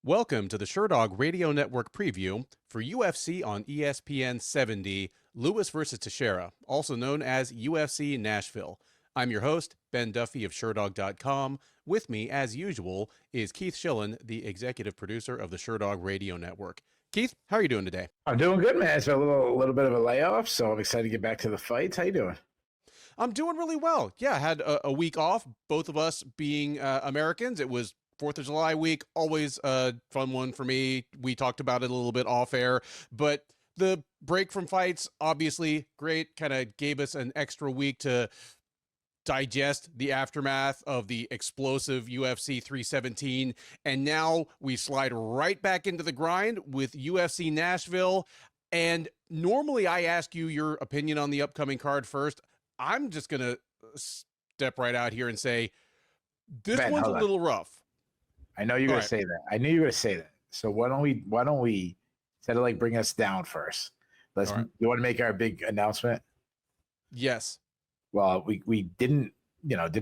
Welcome to the Sherdog Radio Network preview for UFC on ESPN 70, Lewis vs. Teixeira, also known as UFC Nashville. I'm your host, Ben Duffy of Sherdog.com. With me, as usual, is Keith Shillan, the executive producer of the Sherdog Radio Network. Keith, how are you doing today? I'm doing good, man. It's a little bit of a layoff, so I'm excited to get back to the fights. How you doing? I'm doing really well. Yeah, I had a week off, both of us being Americans. It was 4th of July week, always a fun one for me. We talked about it a little bit off air, but the break from fights, obviously great, kind of gave us an extra week to digest the aftermath of the explosive UFC 317. And now we slide right back into the grind with UFC Nashville. And normally I ask you your opinion on the upcoming card first. I'm just going to step right out here and say, this Ben, one's a hold on. little rough. I know you're All gonna right. say that. I knew you were gonna say that. So why don't we instead of like bring us down first? Let's All right. You want to make our big announcement? Yes. Well, we didn't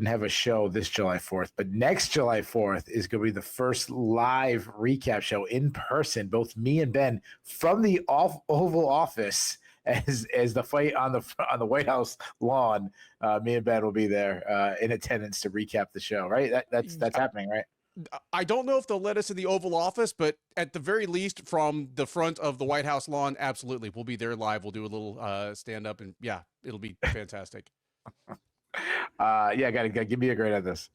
have a show this July 4th, but next July 4th is going to be the first live recap show in person, both me and Ben from the Oval Office as the fight on the White House lawn. Me and Ben will be there in attendance to recap the show. Right? That's happening, right? I don't know if they'll let us in the Oval Office, but at the very least, from the front of the White House lawn, absolutely. We'll be there live. We'll do a little stand up, and yeah, it'll be fantastic. Yeah, gotta give me a grade on this.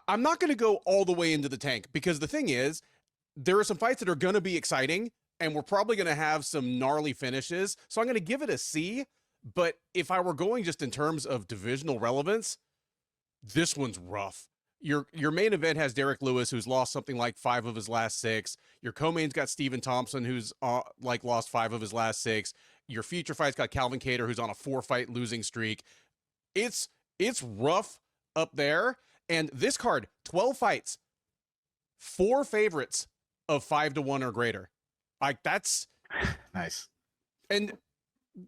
I'm not going to go all the way into the tank because the thing is, there are some fights that are going to be exciting, and we're probably going to have some gnarly finishes. So I'm going to give it a C. But if I were going just in terms of divisional relevance, this one's rough. Your main event has Derrick Lewis, who's lost something like 5 of his last 6. Your co-main's got Stephen Thompson, who's lost 5 of his last 6. Your feature fight's got Calvin Kattar, who's on a 4-fight losing streak. It's rough up there. And this card, 12 fights, 4 favorites of 5-1 or greater. Like, that's Nice. And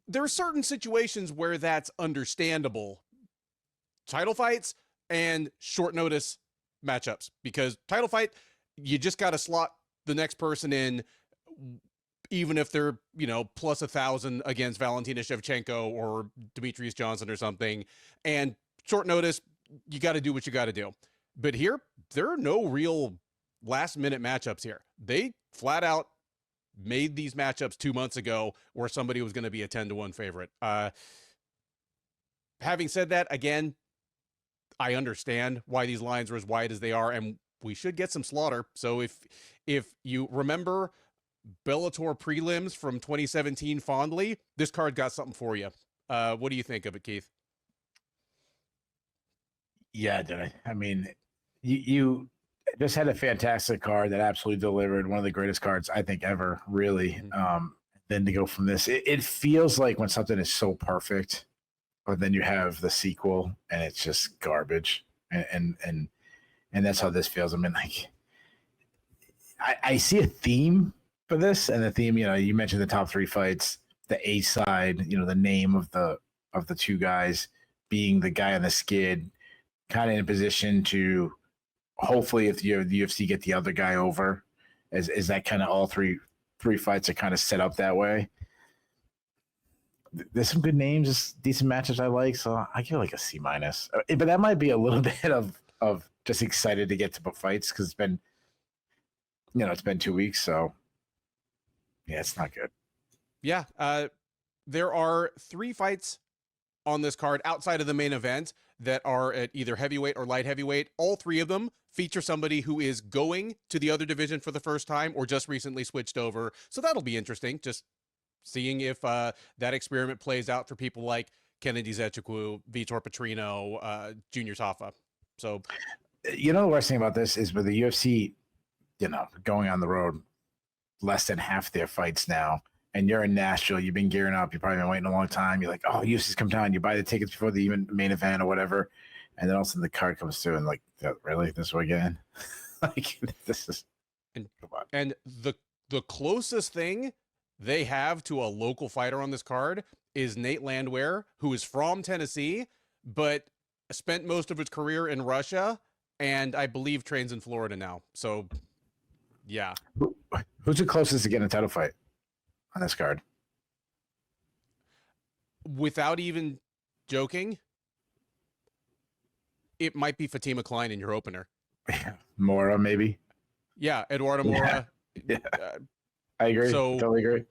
there are certain situations where that's understandable. Title fights and short notice matchups, because title fight, you just got to slot the next person in, even if they're, plus 1,000 against Valentina Shevchenko or Demetrius Johnson or something. And short notice, you got to do what you got to do. But here, there are no real last minute matchups here. They flat out made these matchups 2 months ago where somebody was going to be a 10-1 favorite. Having said that, again, I understand why these lines are as wide as they are, and we should get some slaughter. So if you remember Bellator prelims from 2017 fondly, this card got something for you. What do you think of it, Keith? Yeah, dude. I mean, you just had a fantastic card that absolutely delivered, one of the greatest cards I think ever, really. Then to go from this, it feels like when something is so perfect, but then you have the sequel and it's just garbage. And that's how this feels. I mean, like, I see a theme for this, and the theme, you mentioned the top 3 fights, the A side, the name of the 2 guys being the guy on the skid, kind of in a position to hopefully, if the UFC get the other guy over, is that kind of all three fights are kind of set up that way. There's some good names, decent matches I like, so I give like a C-. But that might be a little bit of just excited to get to fights because it's been 2 weeks, so yeah, it's not good. Yeah, there are 3 fights on this card outside of the main event that are at either heavyweight or light heavyweight. All 3 of them feature somebody who is going to the other division for the first time or just recently switched over. So that'll be interesting, just seeing if that experiment plays out for people like Kennedy Nzechukwu, Vitor Petrino, Junior Tafa. So, the worst thing about this is with the UFC, going on the road, less than half their fights now, and you're in Nashville, you've been gearing up, you've probably been waiting a long time. You're like, oh, UFC's come down. You buy the tickets before the even main event or whatever, and then all of a sudden the card comes through, and like, really, this way again? Like, this is. And the closest thing they have to a local fighter on this card is Nate Landwehr, who is from Tennessee, but spent most of his career in Russia and I believe trains in Florida now. So, yeah. Who's the closest to getting a title fight on this card? Without even joking, it might be Fatima Kline in your opener. Moura, maybe. Yeah, Eduarda Moura. Yeah. I agree. So Totally agree.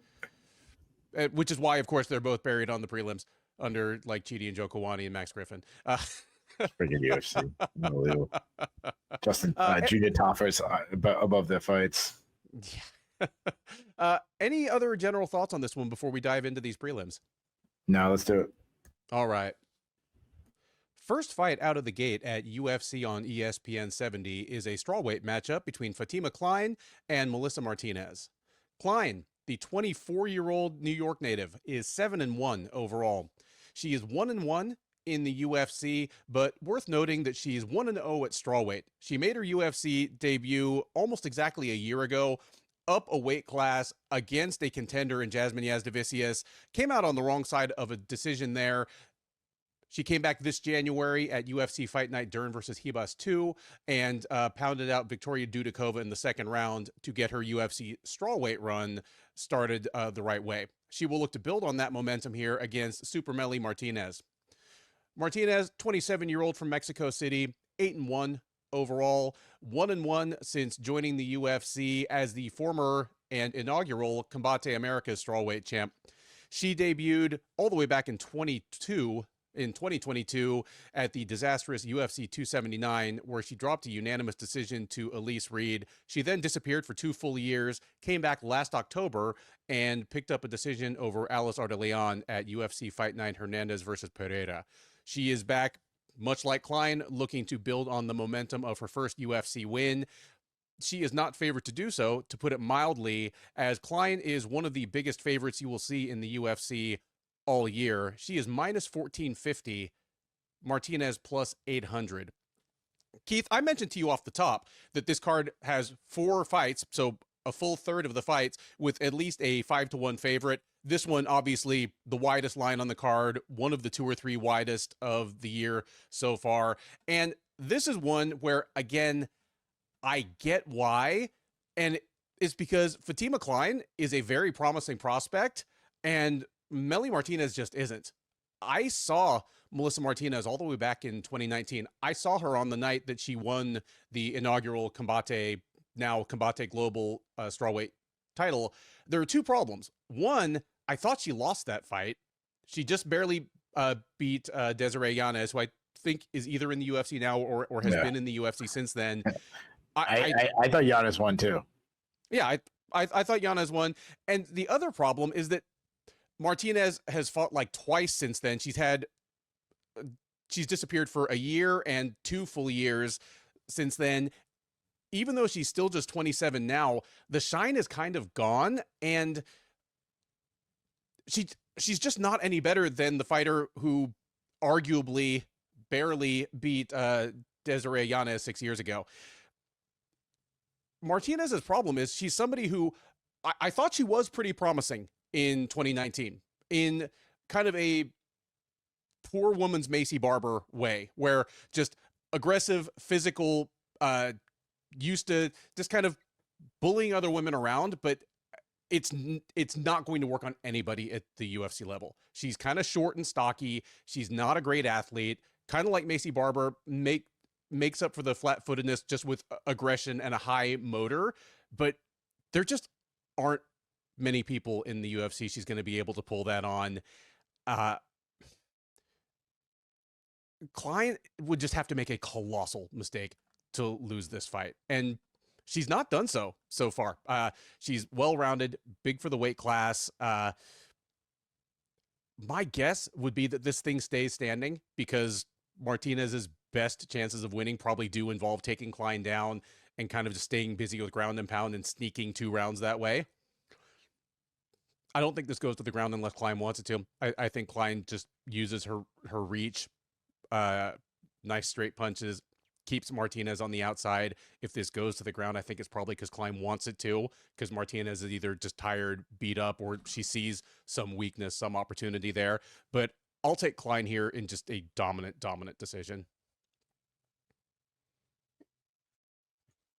Which is why, of course, they're both buried on the prelims under like Chidi and Njokuani and Max Griffin. Freaking UFC. Unbelievable. Justin Junior Tafa is above their fights. Yeah. Any other general thoughts on this one before we dive into these prelims? No, let's do it. All right. First fight out of the gate at UFC on ESPN 70 is a strawweight matchup between Fatima Kline and Melissa Martinez. Kline, the 24-year-old New York native, is 7-1 overall. She is 1-1 in the UFC, but worth noting that she is 1-0 at strawweight. She made her UFC debut almost exactly a year ago, up a weight class against a contender in Jasmine Jasudavicius. Came out on the wrong side of a decision there. She came back this January at UFC Fight Night Dern versus Hibas 2 and pounded out Victoria Dudikova in the second round to get her UFC strawweight run started the right way. She will look to build on that momentum here against Super Meli Martinez. Martinez, 27-year-old from Mexico City, 8-1 overall, 1-1 since joining the UFC as the former and inaugural Combate Americas strawweight champ. She debuted all the way back in 2022 at the disastrous UFC 279, where she dropped a unanimous decision to Elise Reed. She then disappeared for 2 full years, came back last October, and picked up a decision over Alice Ardeleon at UFC Fight Night Hernandez versus Pereira. She is back, much like Kline, looking to build on the momentum of her first UFC win. She is not favored to do so, to put it mildly, as Kline is one of the biggest favorites you will see in the UFC all year. She is minus 1450, Martinez plus 800. Keith, I mentioned to you off the top that this card has 4 fights, so a full third of the fights with at least a 5-1 favorite. This one, obviously, the widest line on the card, one of the 2 or 3 widest of the year so far. And this is one where, again, I get why, and it's because Fatima Kline is a very promising prospect, and Meli Martinez just isn't. I saw Melissa Martinez all the way back in 2019. I saw her on the night that she won the inaugural Combate Global strawweight title. There are 2 problems. One, I thought she lost that fight. She just barely beat Desiree Yanez, who I think is either in the UFC now or has been in the UFC since then. I thought Yanez won too. Yeah, I thought Yanez won. And the other problem is that Martinez has fought like twice since then. She's disappeared for a year and 2 full years since then. Even though she's still just 27 now, the shine is kind of gone, and she's just not any better than the fighter who arguably barely beat Desiree Yanez 6 years ago. Martinez's problem is she's somebody who I thought she was pretty promising in 2019 in kind of a poor woman's Macy Barber way, where just aggressive, physical, used to just kind of bullying other women around, but it's not going to work on anybody at the UFC level. She's kind of short and stocky. She's not a great athlete, kind of like Macy Barber, makes up for the flat-footedness just with aggression and a high motor, but there just aren't many people in the UFC she's going to be able to pull that on. Kline would just have to make a colossal mistake to lose this fight, and she's not done so far. She's well-rounded, big for the weight class. My guess would be that this thing stays standing because Martinez's best chances of winning probably do involve taking Kline down and kind of just staying busy with ground and pound and sneaking 2 rounds that way. I don't think this goes to the ground unless Kline wants it to. I think Kline just uses her reach, nice straight punches, keeps Martinez on the outside. If this goes to the ground, I think it's probably because Kline wants it to, because Martinez is either just tired, beat up, or she sees some weakness, some opportunity there. But I'll take Kline here in just a dominant decision.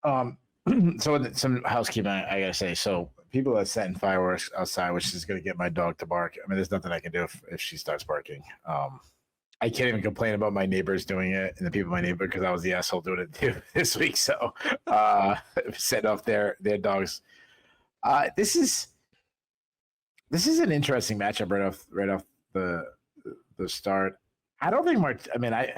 Um, some housekeeping I gotta say. So people that setting fireworks outside, which is gonna get my dog to bark. I mean, there's nothing I can do if she starts barking. I can't even complain about my neighbors doing it and the people in my neighborhood because I was the asshole doing it too this week. So setting off their dogs. This is an interesting matchup right off the the start. I don't think I mean, I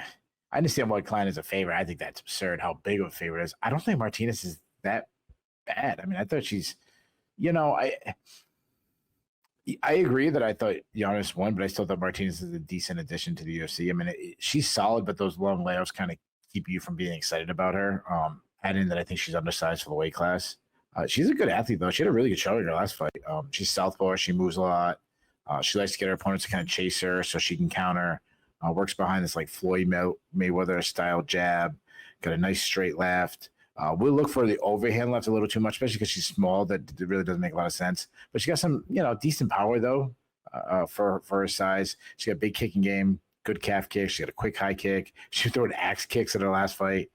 understand why Kline is a favorite. I think that's absurd how big of a favorite is. I don't think Martinez is that bad. I mean, I thought she's, you know, I agree that I thought Giannis won, but I still thought Martinez is a decent addition to the UFC. I mean, she's solid, but those long layups kind of keep you from being excited about her. Add in that I think she's undersized for the weight class. She's a good athlete, though. She had a really good showing in her last fight. She's southpaw. She moves a lot. She likes to get her opponents to kind of chase her so she can counter. Works behind this like Floyd Mayweather style jab. Got a nice straight left. We'll look for the overhand left a little too much, especially because she's small. That really doesn't make a lot of sense. But she got some, decent power though for her size. She got a big kicking game, good calf kick. She got a quick high kick. She was throwing axe kicks in her last fight.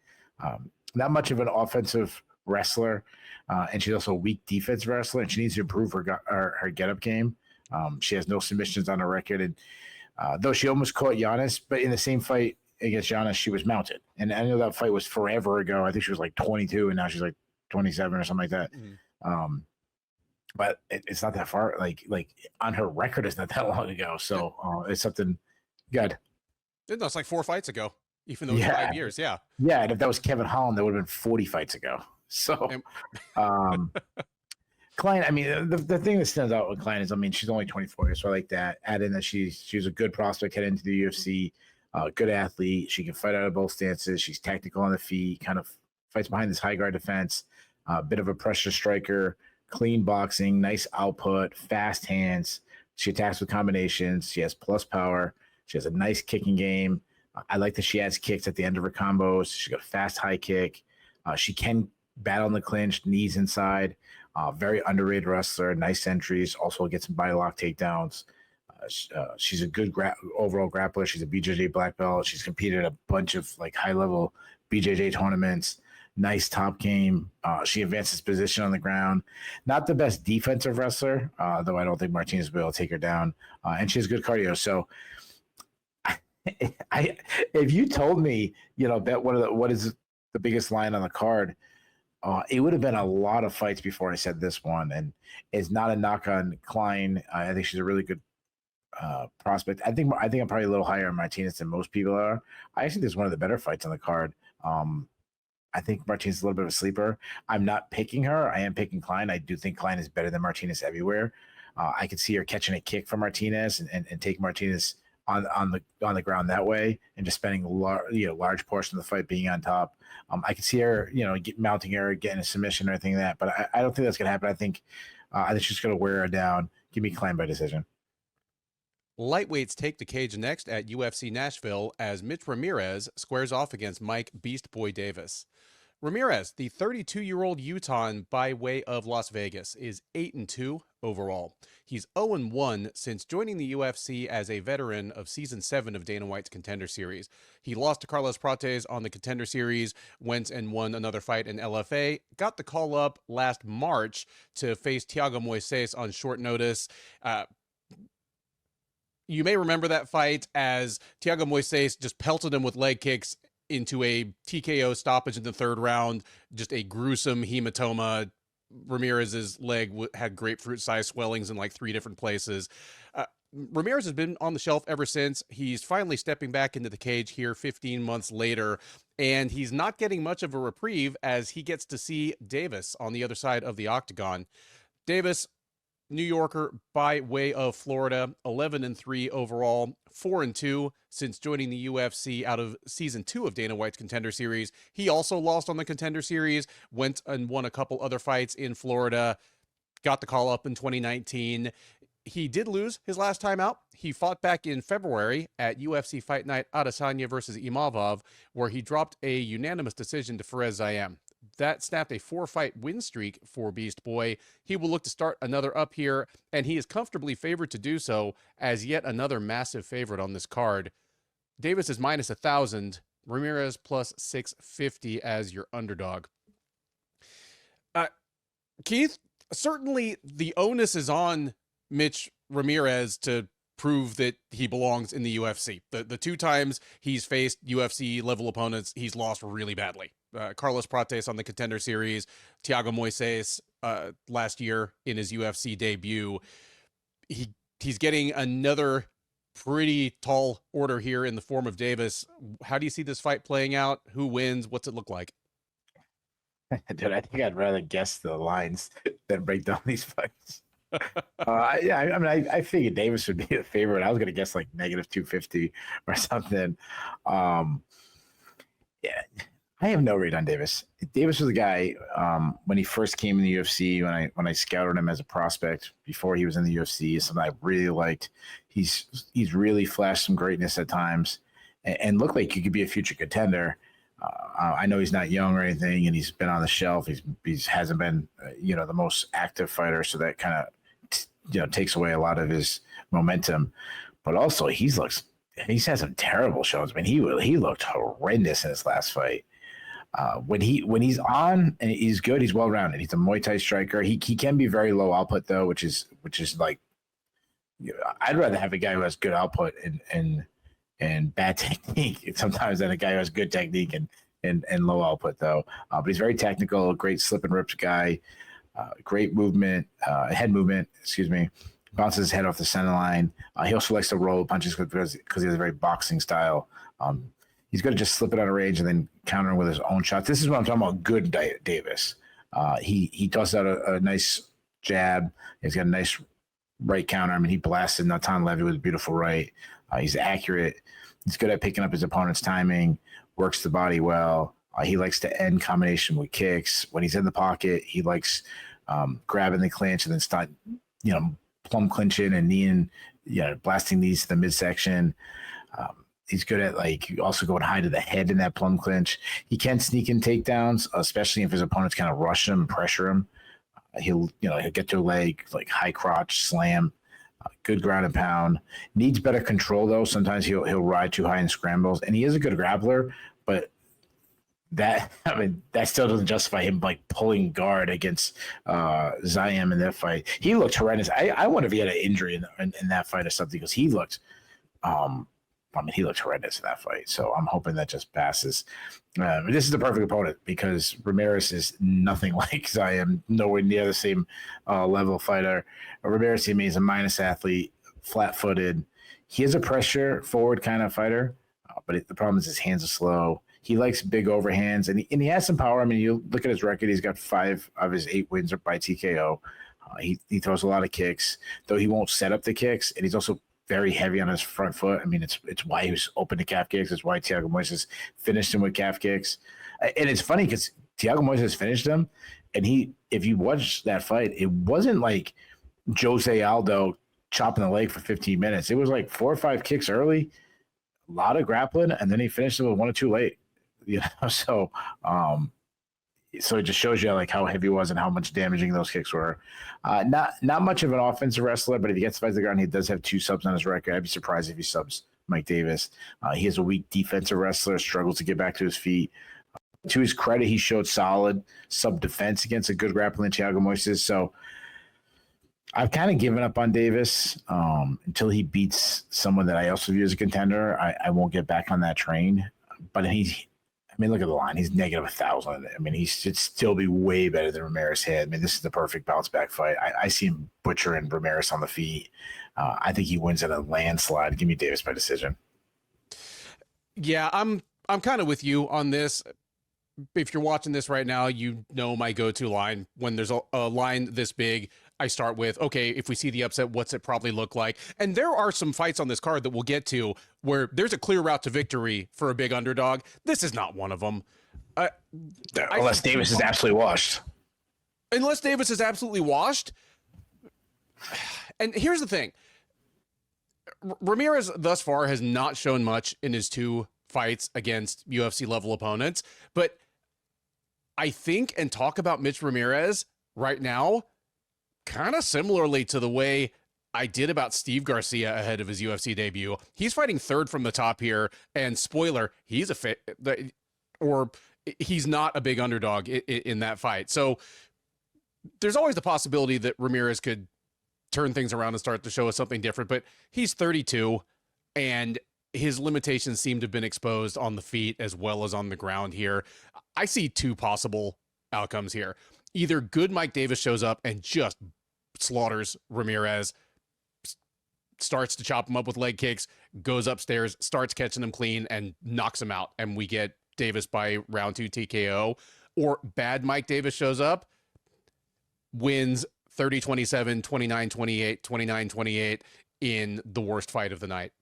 Not much of an offensive wrestler, and she's also a weak defense wrestler, and she needs to improve her get up game. She has no submissions on her record, and though she almost caught Giannis, but in the same fight against Giannis, she was mounted. And I know that fight was forever ago. I think she was like 22, and now she's like 27 or something like that. Mm-hmm. But it's not that far. Like on her record, it's not that long ago. So it's something good. No, it's like 4 fights ago, even though it's 5 years. Yeah. Yeah, and if that was Kevin Holland, that would have been 40 fights ago. So, Kline, I mean, the thing that stands out with Kline is, I mean, she's only 24, so I like that. Add in that she's a good prospect heading into the UFC, good athlete. She can fight out of both stances. She's tactical on the feet, kind of fights behind this high guard defense, bit of a pressure striker, clean boxing, nice output, fast hands. She attacks with combinations. She has plus power. She has a nice kicking game. I like that she adds kicks at the end of her combos. She's got a fast high kick. She can battle in the clinch, knees inside. Very underrated wrestler, nice entries, also gets some body lock takedowns. She's a good overall grappler. She's a BJJ black belt. She's competed at a bunch of like high level BJJ tournaments. Nice top game. She advances position on the ground. Not the best defensive wrestler, though I don't think Martinez will be able to take her down. And she has good cardio. So if you told me, bet what is the biggest line on the card, it would have been a lot of fights before I said this one, and it's not a knock on Kline. I think she's a really good prospect. I think I'm probably a little higher on Martinez than most people are. I actually think there's one of the better fights on the card. I think Martinez is a little bit of a sleeper. I'm not picking her. I am picking Kline. I do think Kline is better than Martinez everywhere. I could see her catching a kick from Martinez and take Martinez on the ground that way, and just spending large portion of the fight being on top. I could see her, mounting her, getting a submission or anything like that, but I don't think that's gonna happen. I think she's gonna wear her down. Give me Kline by decision. Lightweights take the cage next at UFC Nashville as Mitch Ramirez squares off against Mike Beast Boy Davis. Ramirez, the 32-year-old Utahn by way of Las Vegas, is 8-2 overall. He's 0-1 since joining the UFC as a veteran of Season 7 of Dana White's Contender Series. He lost to Carlos Prates on the Contender Series, went and won another fight in LFA, got the call up last March to face Thiago Moises on short notice. You may remember that fight as Thiago Moises just pelted him with leg kicks into a TKO stoppage in the third round, just a gruesome hematoma. Ramirez's leg had grapefruit-sized swellings in like 3 different places. Ramirez has been on the shelf ever since. He's finally stepping back into the cage here 15 months later, and he's not getting much of a reprieve as he gets to see Davis on the other side of the octagon. Davis, New Yorker by way of Florida, 11-3 overall, 4-2 since joining the UFC out of Season 2 of Dana White's Contender Series. He also lost on the Contender Series, went and won a couple other fights in Florida, got the call up in 2019. He did lose his last time out. He fought back in February at UFC Fight Night Adesanya versus Imavov, where he dropped a unanimous decision to Fares Zayem. That snapped a 4-fight win streak for Beast Boy. He will look to start another up here, and he is comfortably favored to do so as yet another massive favorite on this card. Davis is minus 1,000, Ramirez plus 650 as your underdog. Keith, certainly the onus is on Mitch Ramirez to prove that he belongs in the UFC. The two times he's faced UFC level opponents, he's lost really badly. Carlos Prates on the Contender Series, Thiago Moises last year in his UFC debut. He's getting another pretty tall order here in the form of Davis. How do you see this fight playing out? Who wins? What's it look like? Dude, I think I'd rather guess the lines than break down these fights. Yeah, I mean, I figured Davis would be the favorite. I was going to guess like negative 250 or something. Yeah, I have no read on Davis. Davis was the guy when he first came in the UFC. When I scouted him as a prospect before he was in the UFC, something I really liked. He's really flashed some greatness at times, and looked like he could be a future contender. I know he's not young or anything, and he's been on the shelf. He's hasn't been the most active fighter, so that kind of takes away a lot of his momentum. But also he's had some terrible shows. I mean, he looked horrendous in his last fight. When he's on and he's good, he's well rounded. He's a Muay Thai striker. He can be very low output though, which is like I'd rather have a guy who has good output and bad technique sometimes than a guy who has good technique and low output though. But he's very technical, great slip and rips guy, great movement, head movement, excuse me, bounces his head off the center line. He also likes to roll punches because he has a very boxing style. He's going to just slip it out of range and then counter with his own shots. This is what I'm talking about. Good Davis. He tosses out a nice jab. He's got a nice right counter. I mean, he blasted Natan Levy with a beautiful right. He's accurate. He's good at picking up his opponent's timing, works the body well. He likes to end combination with kicks. When he's in the pocket, he likes grabbing the clinch and then start, plumb clinching and kneeing, blasting knees to the midsection. He's good at also going high to the head in that plumb clinch. He can sneak in takedowns, especially if his opponents kind of rush him and pressure him. He'll get to a leg, like high crotch slam. Good ground and pound. Needs better control though. Sometimes he'll ride too high in scrambles, and he is a good grappler, but that still doesn't justify him pulling guard against Zayem in that fight. He looked horrendous. I wonder if he had an injury in that fight or something, because he looked he looked horrendous in that fight. So I'm hoping that just passes. This is the perfect opponent because Ramirez is nothing like Zayem, nowhere near the same level fighter. Ramirez, to me, is a minus athlete, flat-footed. He is a pressure forward kind of fighter, but the problem is his hands are slow. He likes big overhands, and he has some power. I mean, you look at his record; he's got 5 of his 8 wins are by TKO. He throws a lot of kicks, though he won't set up the kicks, and he's also very heavy on his front foot. I mean, it's why he was open to calf kicks. It's why Thiago Moises finished him with calf kicks. And it's funny because Thiago Moises finished him, and if you watch that fight, it wasn't like Jose Aldo chopping the leg for 15 minutes. It was like 4 or 5 kicks early, a lot of grappling, and then he finished him with 1 or 2 late. So it just shows you how heavy he was and how much damaging those kicks were. Not much of an offensive wrestler, but if he gets to the ground, he does have 2 subs on his record. I'd be surprised if he subs Mike Davis. He is a weak defensive wrestler, struggles to get back to his feet. To his credit, he showed solid sub-defense against a good grappling Thiago Moises. So I've kind of given up on Davis until he beats someone that I also view as a contender. I won't get back on that train. But look at the line. He's negative 1,000. I mean, he should still be way better than Ramirez had. I mean, this is the perfect bounce back fight. I see him butchering Ramirez on the feet. I think he wins in a landslide. Give me Davis by decision. Yeah, I'm kind of with you on this. If you're watching this right now, you know my go-to line. When there's a line this big, I start with, okay, if we see the upset, what's it probably look like? And there are some fights on this card that we'll get to where there's a clear route to victory for a big underdog. This is not one of them. Unless Davis is absolutely washed. Unless Davis is absolutely washed. And here's the thing. Ramirez thus far has not shown much in his 2 fights against UFC level opponents, but I think and talk about Mitch Ramirez right now kind of similarly to the way I did about Steve Garcia ahead of his UFC debut. He's fighting 3rd from the top here, and spoiler, he's he's not a big underdog in that fight. So there's always the possibility that Ramirez could turn things around and start to show us something different, but he's 32 and his limitations seem to have been exposed on the feet as well as on the ground here. I see two possible outcomes here. Either good Mike Davis shows up and just slaughters Ramirez, starts to chop him up with leg kicks, goes upstairs, starts catching him clean, and knocks him out, and we get Davis by round 2 TKO. Or bad Mike Davis shows up, wins 30-27, 29-28, 29-28 in the worst fight of the night.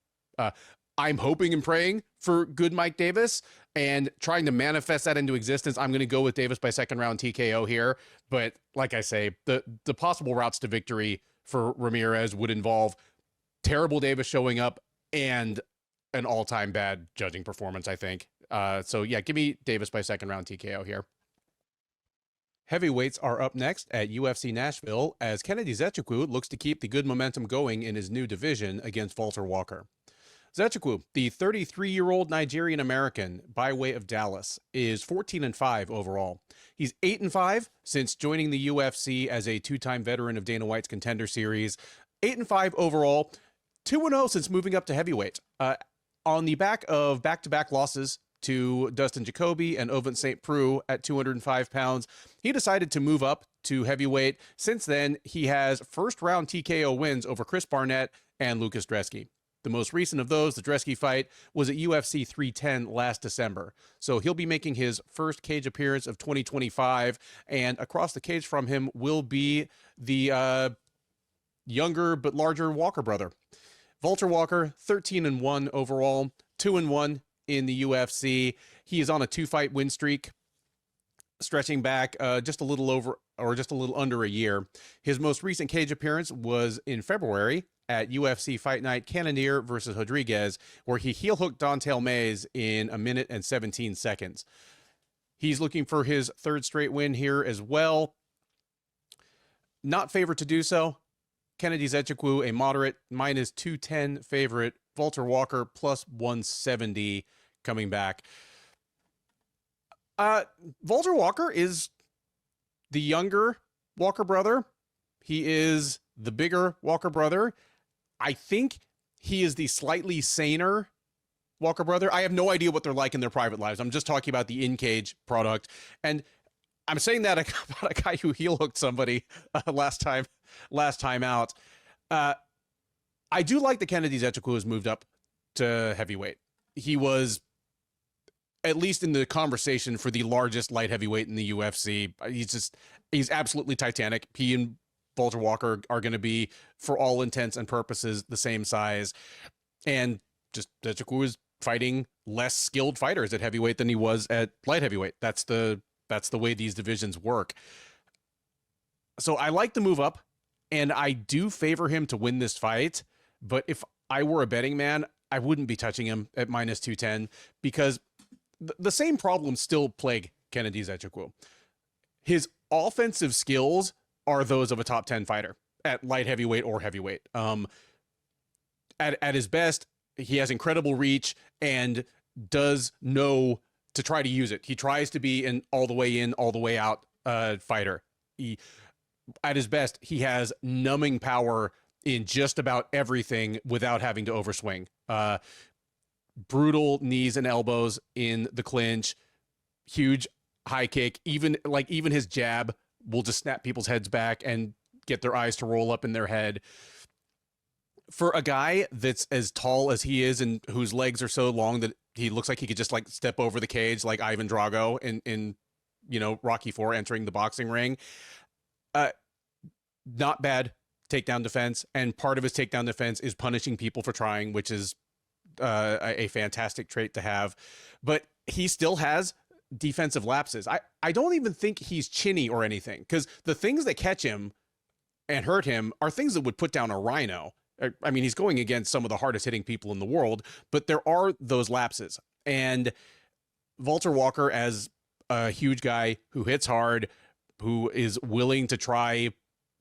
I'm hoping and praying for good Mike Davis and trying to manifest that into existence. I'm going to go with Davis by second round TKO here. But like I say, the possible routes to victory for Ramirez would involve terrible Davis showing up and an all-time bad judging performance, I think. So yeah, give me Davis by second round TKO here. Heavyweights are up next at UFC Nashville as Kennedy Nzechukwu looks to keep the good momentum going in his new division against Valter Walker. Nzechukwu, the 33-year-old Nigerian-American by way of Dallas, is 14-5 overall. He's 8-5 since joining the UFC as a two-time veteran of Dana White's Contender Series. 8-5 overall, 2-0 since moving up to heavyweight. On the back of back-to-back losses to Dustin Jacoby and Ovin St. Preux at 205 pounds, he decided to move up to heavyweight. Since then, he has first-round TKO wins over Chris Barnett and Lucas Dresky. The most recent of those, the Dresky fight, was at UFC 310 last December. So he'll be making his first cage appearance of 2025, and across the cage from him will be the younger but larger Walker brother. Valter Walker, 13-1 overall, 2-1 in the UFC. He is on a 2-fight win streak, stretching back just a little under a year. His most recent cage appearance was in February at UFC Fight Night Cannonier versus Rodriguez, where he heel hooked Don'Tale Mayes in 1 minute and 17 seconds. He's looking for his third straight win here as well. Not favored to do so. Kennedy Nzechukwu, a moderate -210 favorite. Valter Walker +170 coming back. Valter Walker is the younger Walker brother. He is the bigger Walker brother. I think he is the slightly saner Walker brother. I have no idea what they're like in their private lives. I'm just talking about the in-cage product. And I'm saying that about a guy who heel hooked somebody last time out. I do like that Kennedy Nzechukwu has moved up to heavyweight. He was at least in the conversation for the largest light heavyweight in the UFC. He's absolutely titanic. He and Valter Walker are going to be, for all intents and purposes, the same size. And just Nzechukwu is fighting less skilled fighters at heavyweight than he was at light heavyweight. That's the way these divisions work. So I like the move up, and I do favor him to win this fight. But if I were a betting man, I wouldn't be touching him at -210 because the same problems still plague Kennedy Nzechukwu. His offensive skills are those of a top 10 fighter at light heavyweight or heavyweight. At his best, he has incredible reach and does know to try to use it. He tries to be an all the way in, all the way out fighter. At his best, he has numbing power in just about everything without having to overswing. Brutal knees and elbows in the clinch, huge high kick, even his jab will just snap people's heads back and get their eyes to roll up in their head. For a guy that's as tall as he is and whose legs are so long that he looks like he could just like step over the cage like Ivan Drago in Rocky IV entering the boxing ring. Not bad takedown defense, and part of his takedown defense is punishing people for trying, which is a fantastic trait to have. But he still has defensive lapses. I don't even think he's chinny or anything, because the things that catch him and hurt him are things that would put down a rhino. I mean, he's going against some of the hardest hitting people in the world, but there are those lapses. And Valter Walker, as a huge guy who hits hard, who is willing to try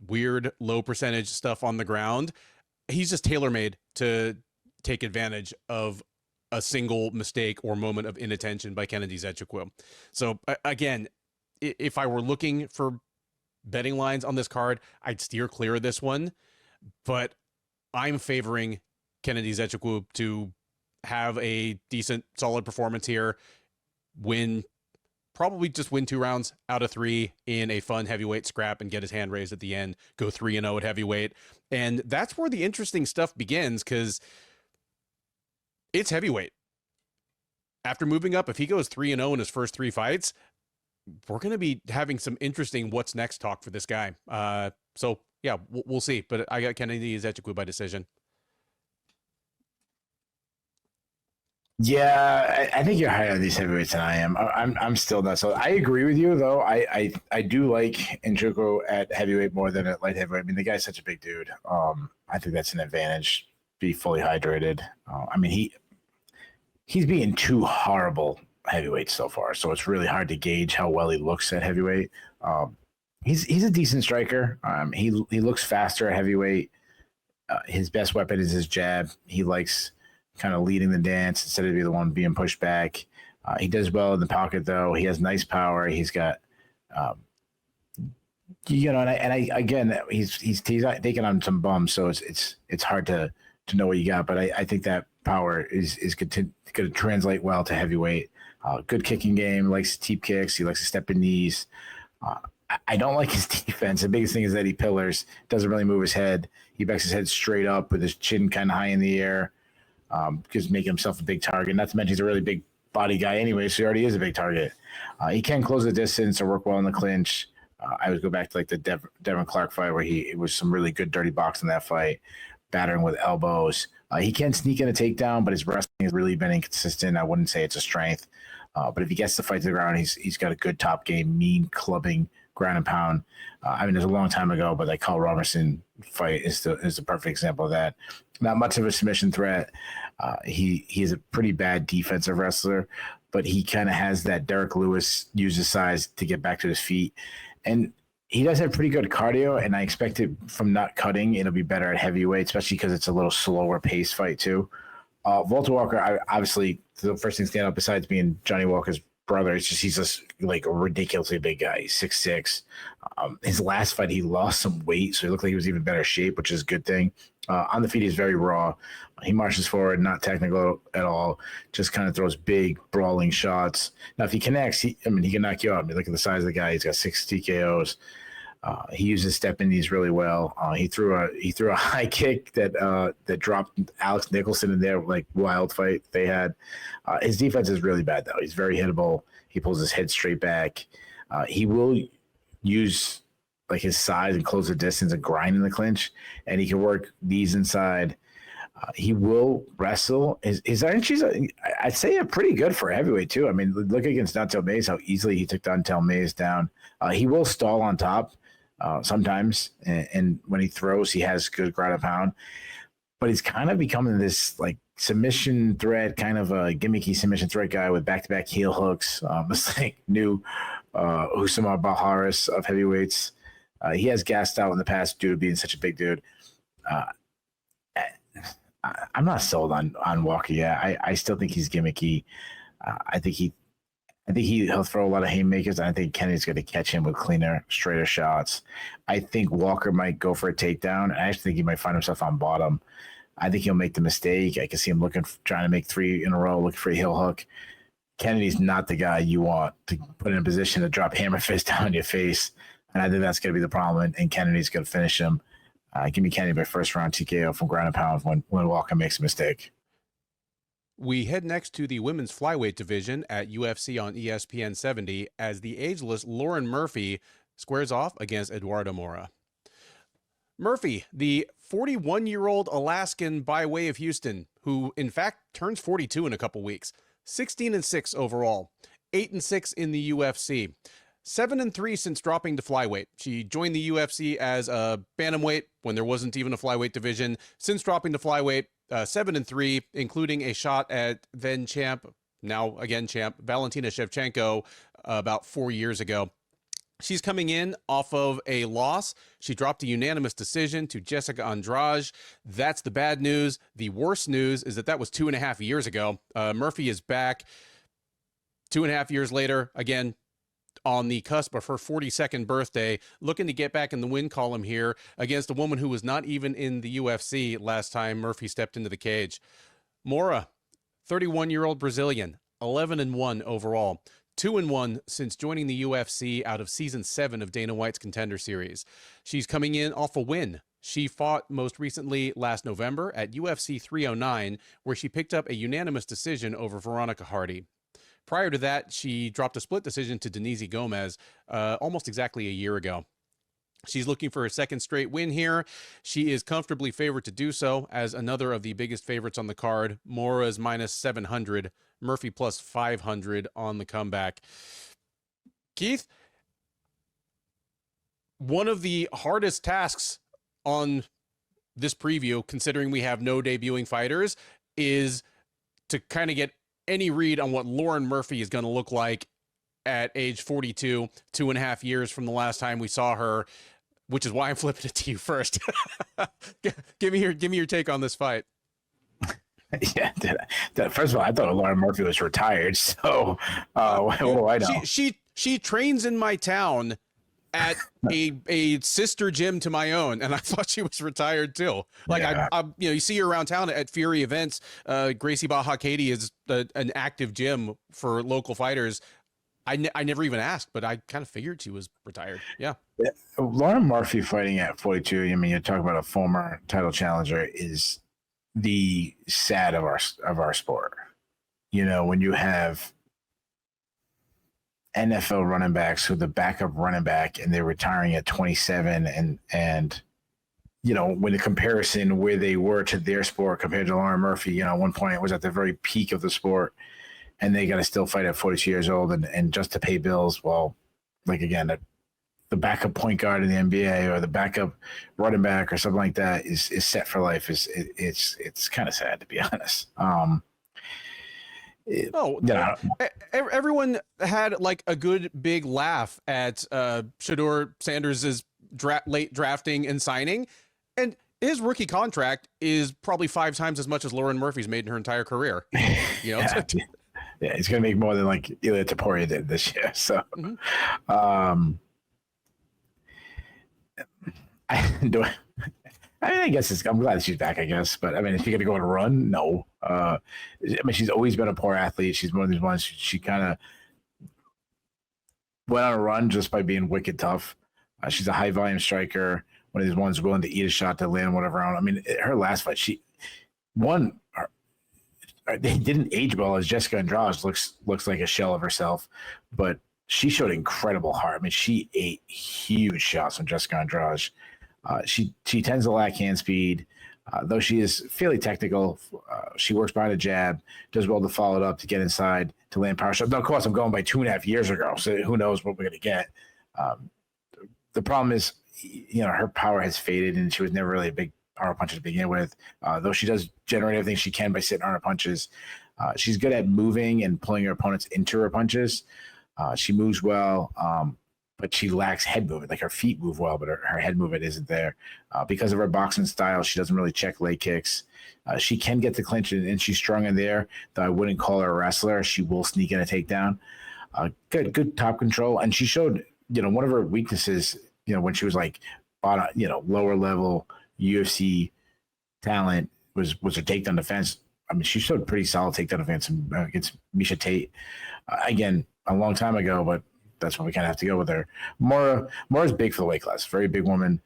weird low percentage stuff on the ground, he's just tailor-made to take advantage of a single mistake or moment of inattention by Kennedy Nzechukwu. So again, if I were looking for betting lines on this card, I'd steer clear of this one, but I'm favoring Kennedy Nzechukwu to have a decent, solid performance here, probably just win 2 rounds out of 3 in a fun heavyweight scrap and get his hand raised at the end, go 3-0 at heavyweight. And that's where the interesting stuff begins, because it's heavyweight. After moving up, if he goes 3-0 in his first 3 fights, we're going to be having some interesting what's next talk for this guy. So yeah, we'll see. But I got Kennedy Nzechukwu by decision. Yeah, I think you're higher on these heavyweights than I am. I'm still not. So I agree with you, though. I do like Njokuani at heavyweight more than at light heavyweight. I mean, the guy's such a big dude. I think that's an advantage. Be fully hydrated. I mean, he's beaten 2 horrible heavyweights so far, so it's really hard to gauge how well he looks at heavyweight. He's a decent striker. He looks faster at heavyweight. His best weapon is his jab. He likes kind of leading the dance instead of being the one being pushed back. He does well in the pocket, though. He has nice power. He's got, again, he's taking on some bums, so it's hard to know what you got. But I think that power is going to translate well to heavyweight. Good kicking game. Likes to teep kicks. He likes to step in knees. I don't like his defense. The biggest thing is that he pillars. Doesn't really move his head. He backs his head straight up with his chin kind of high in the air. Just making himself a big target. Not to mention he's a really big body guy anyway, so he already is a big target. He can close the distance or work well in the clinch. I would go back to like the Devin Clark fight where it was some really good dirty boxing in that fight, battering with elbows. He can sneak in a takedown, but his wrestling has really been inconsistent. I wouldn't say it's a strength. But if he gets the fight to the ground, he's got a good top game, mean clubbing, ground and pound. I mean, it was a long time ago, but that Carl Robertson fight is the perfect example of that. Not much of a submission threat. He is a pretty bad defensive wrestler, but he kind of has that Derrick Lewis uses size to get back to his feet. And he does have pretty good cardio, and I expect it from not cutting, it'll be better at heavyweight, especially because it's a little slower pace fight too. Valter Walker, obviously, the first thing to stand up besides being Johnny Walker's brother, he's just like a ridiculously big guy. He's 6'6". His last fight, he lost some weight, so he looked like he was even better shape, which is a good thing. On the feet, he's very raw. He marches forward, not technical at all, just kind of throws big, brawling shots. Now, if he connects, he can knock you out. I mean, look at the size of the guy. He's got 6 TKOs. He uses stepping knees really well. He threw a high kick that dropped Alex Nicholson in their like wild fight they had. His defense is really bad though. He's very hittable. He pulls his head straight back. He will use like his size and close the distance and grind in the clinch, and he can work knees inside. He will wrestle. His entries, I'd say, are pretty good for heavyweight too. I mean, look against Dontel Mays, how easily he took Dontel Mays down. He will stall on top sometimes, and when he throws, he has good ground and pound. But he's kind of becoming this like submission threat, kind of a gimmicky submission threat guy with back-to-back heel hooks. It's like new Usama Baharis of heavyweights. He has gassed out in the past due to being such a big dude. I'm not sold on Walker yet. I still think he's gimmicky. I think he'll throw a lot of haymakers. And I think Kennedy's going to catch him with cleaner, straighter shots. I think Walker might go for a takedown. I actually think he might find himself on bottom. I think he'll make the mistake. I can see him trying to make 3 in a row, looking for a heel hook. Kennedy's not the guy you want to put in a position to drop hammer fist down in your face. And I think that's going to be the problem. And Kennedy's going to finish him. Give me Kennedy by first round TKO from ground and pound when Walker makes a mistake. We head next to the women's flyweight division at UFC on ESPN 70 as the ageless Lauren Murphy squares off against Eduarda Moura. Murphy, the 41-year-old Alaskan by way of Houston, who in fact turns 42 in a couple weeks, 16-6 overall, 8-6 in the UFC. 7-3 since dropping to flyweight. She joined the UFC as a bantamweight when there wasn't even a flyweight division. Since dropping to flyweight, 7-3, including a shot at then champ, now again champ, Valentina Shevchenko about 4 years ago. She's coming in off of a loss. She dropped a unanimous decision to Jessica Andrade. That's the bad news. The worst news is that was 2.5 years ago. Murphy is back 2.5 years later. Again, on the cusp of her 42nd birthday, looking to get back in the win column here against a woman who was not even in the UFC last time Murphy stepped into the cage. Moura, 31-year-old Brazilian, 11-1 overall, 2-1 since joining the UFC out of season 7 of Dana White's Contender Series. She's coming in off a win. She fought most recently last November at UFC 309, where she picked up a unanimous decision over Veronica Hardy. Prior to that, she dropped a split decision to Denise Gomez almost exactly a year ago. She's looking for a second straight win here. She is comfortably favored to do so as another of the biggest favorites on the card. Moura is minus 700, Murphy plus 500 on the comeback. Keith, one of the hardest tasks on this preview, considering we have no debuting fighters, is to kind of get any read on what Lauren Murphy is going to look like at age 42, 2.5 years from the last time we saw her, which is why I'm flipping it to you first. Give me your take on this fight. Yeah, first of all, I thought Lauren Murphy was retired. So what do I know? She trains in my town at a sister gym to my own, and I thought she was retired too. Like, yeah. I you see her around town at Fury events. Gracie Baja Katie is an active gym for local fighters. I never even asked, but I kind of figured she was retired. Yeah. Lauren Murphy fighting at 42. I mean, you talk about a former title challenger is the sad of our sport. When you have NFL running backs who the backup running back and they're retiring at 27 and when the comparison where they were to their sport compared to Lauren Murphy, at one point it was at the very peak of the sport and they got to still fight at 42 years old and just to pay bills. Well, like again, the backup point guard in the NBA or the backup running back or something like that is set for life. It's kind of sad, to be honest. Everyone had like a good big laugh at Shedeur Sanders' late drafting and signing, and his rookie contract is probably 5 times as much as Lauren Murphy's made in her entire career. Yeah, he's gonna make more than like Ilya Taporia did this year. So, I guess I'm glad she's back, I guess. But, I mean, is she going to go on a run? No. I mean, she's always been a poor athlete. She's one of these ones, she kind of went on a run just by being wicked tough. She's a high-volume striker, one of these ones willing to eat a shot to land whatever on. I mean, her last fight, they didn't age well as Jessica Andrade looks like a shell of herself, but she showed incredible heart. I mean, she ate huge shots from Jessica Andrade. She tends to lack hand speed, though she is fairly technical. She works behind a jab, does well to follow it up to get inside to land power shots. Now, of course, I'm going by 2.5 years ago, so who knows what we're going to get. The problem is, her power has faded, and she was never really a big power puncher to begin with. Though she does generate everything she can by sitting on her punches. She's good at moving and pulling her opponents into her punches. She moves well. But she lacks head movement. Like her feet move well, but her head movement isn't there. Because of her boxing style, she doesn't really check leg kicks. She can get the clinch, and she's strong in there, though I wouldn't call her a wrestler. She will sneak in a takedown. Good top control. And she showed, one of her weaknesses, when she was like on lower level UFC talent was her takedown defense. I mean, she showed pretty solid takedown defense against Miesha Tate. Again, a long time ago, but that's when we kind of have to go with her. Moura's big for the weight class. Very big woman,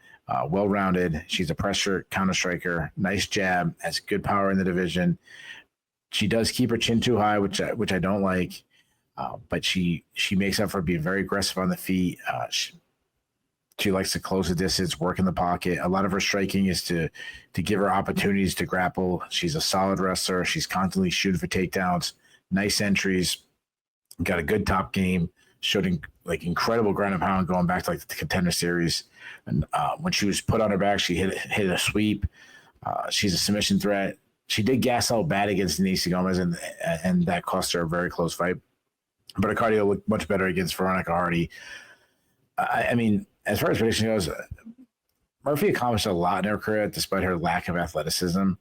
well-rounded. She's a pressure counter striker, nice jab, has good power in the division. She does keep her chin too high, which I don't like. But she makes up for being very aggressive on the feet. She likes to close the distance, work in the pocket. A lot of her striking is to give her opportunities to grapple. She's a solid wrestler. She's constantly shooting for takedowns, nice entries, got a good top game. Showed incredible ground and pound going back to the Contender Series, and when she was put on her back, she hit a sweep. She's a submission threat. She did gas out bad against Denise Gomez, and that cost her a very close fight. But her cardio looked much better against Veronica Hardy. I mean, as far as prediction goes, Murphy accomplished a lot in her career despite her lack of athleticism.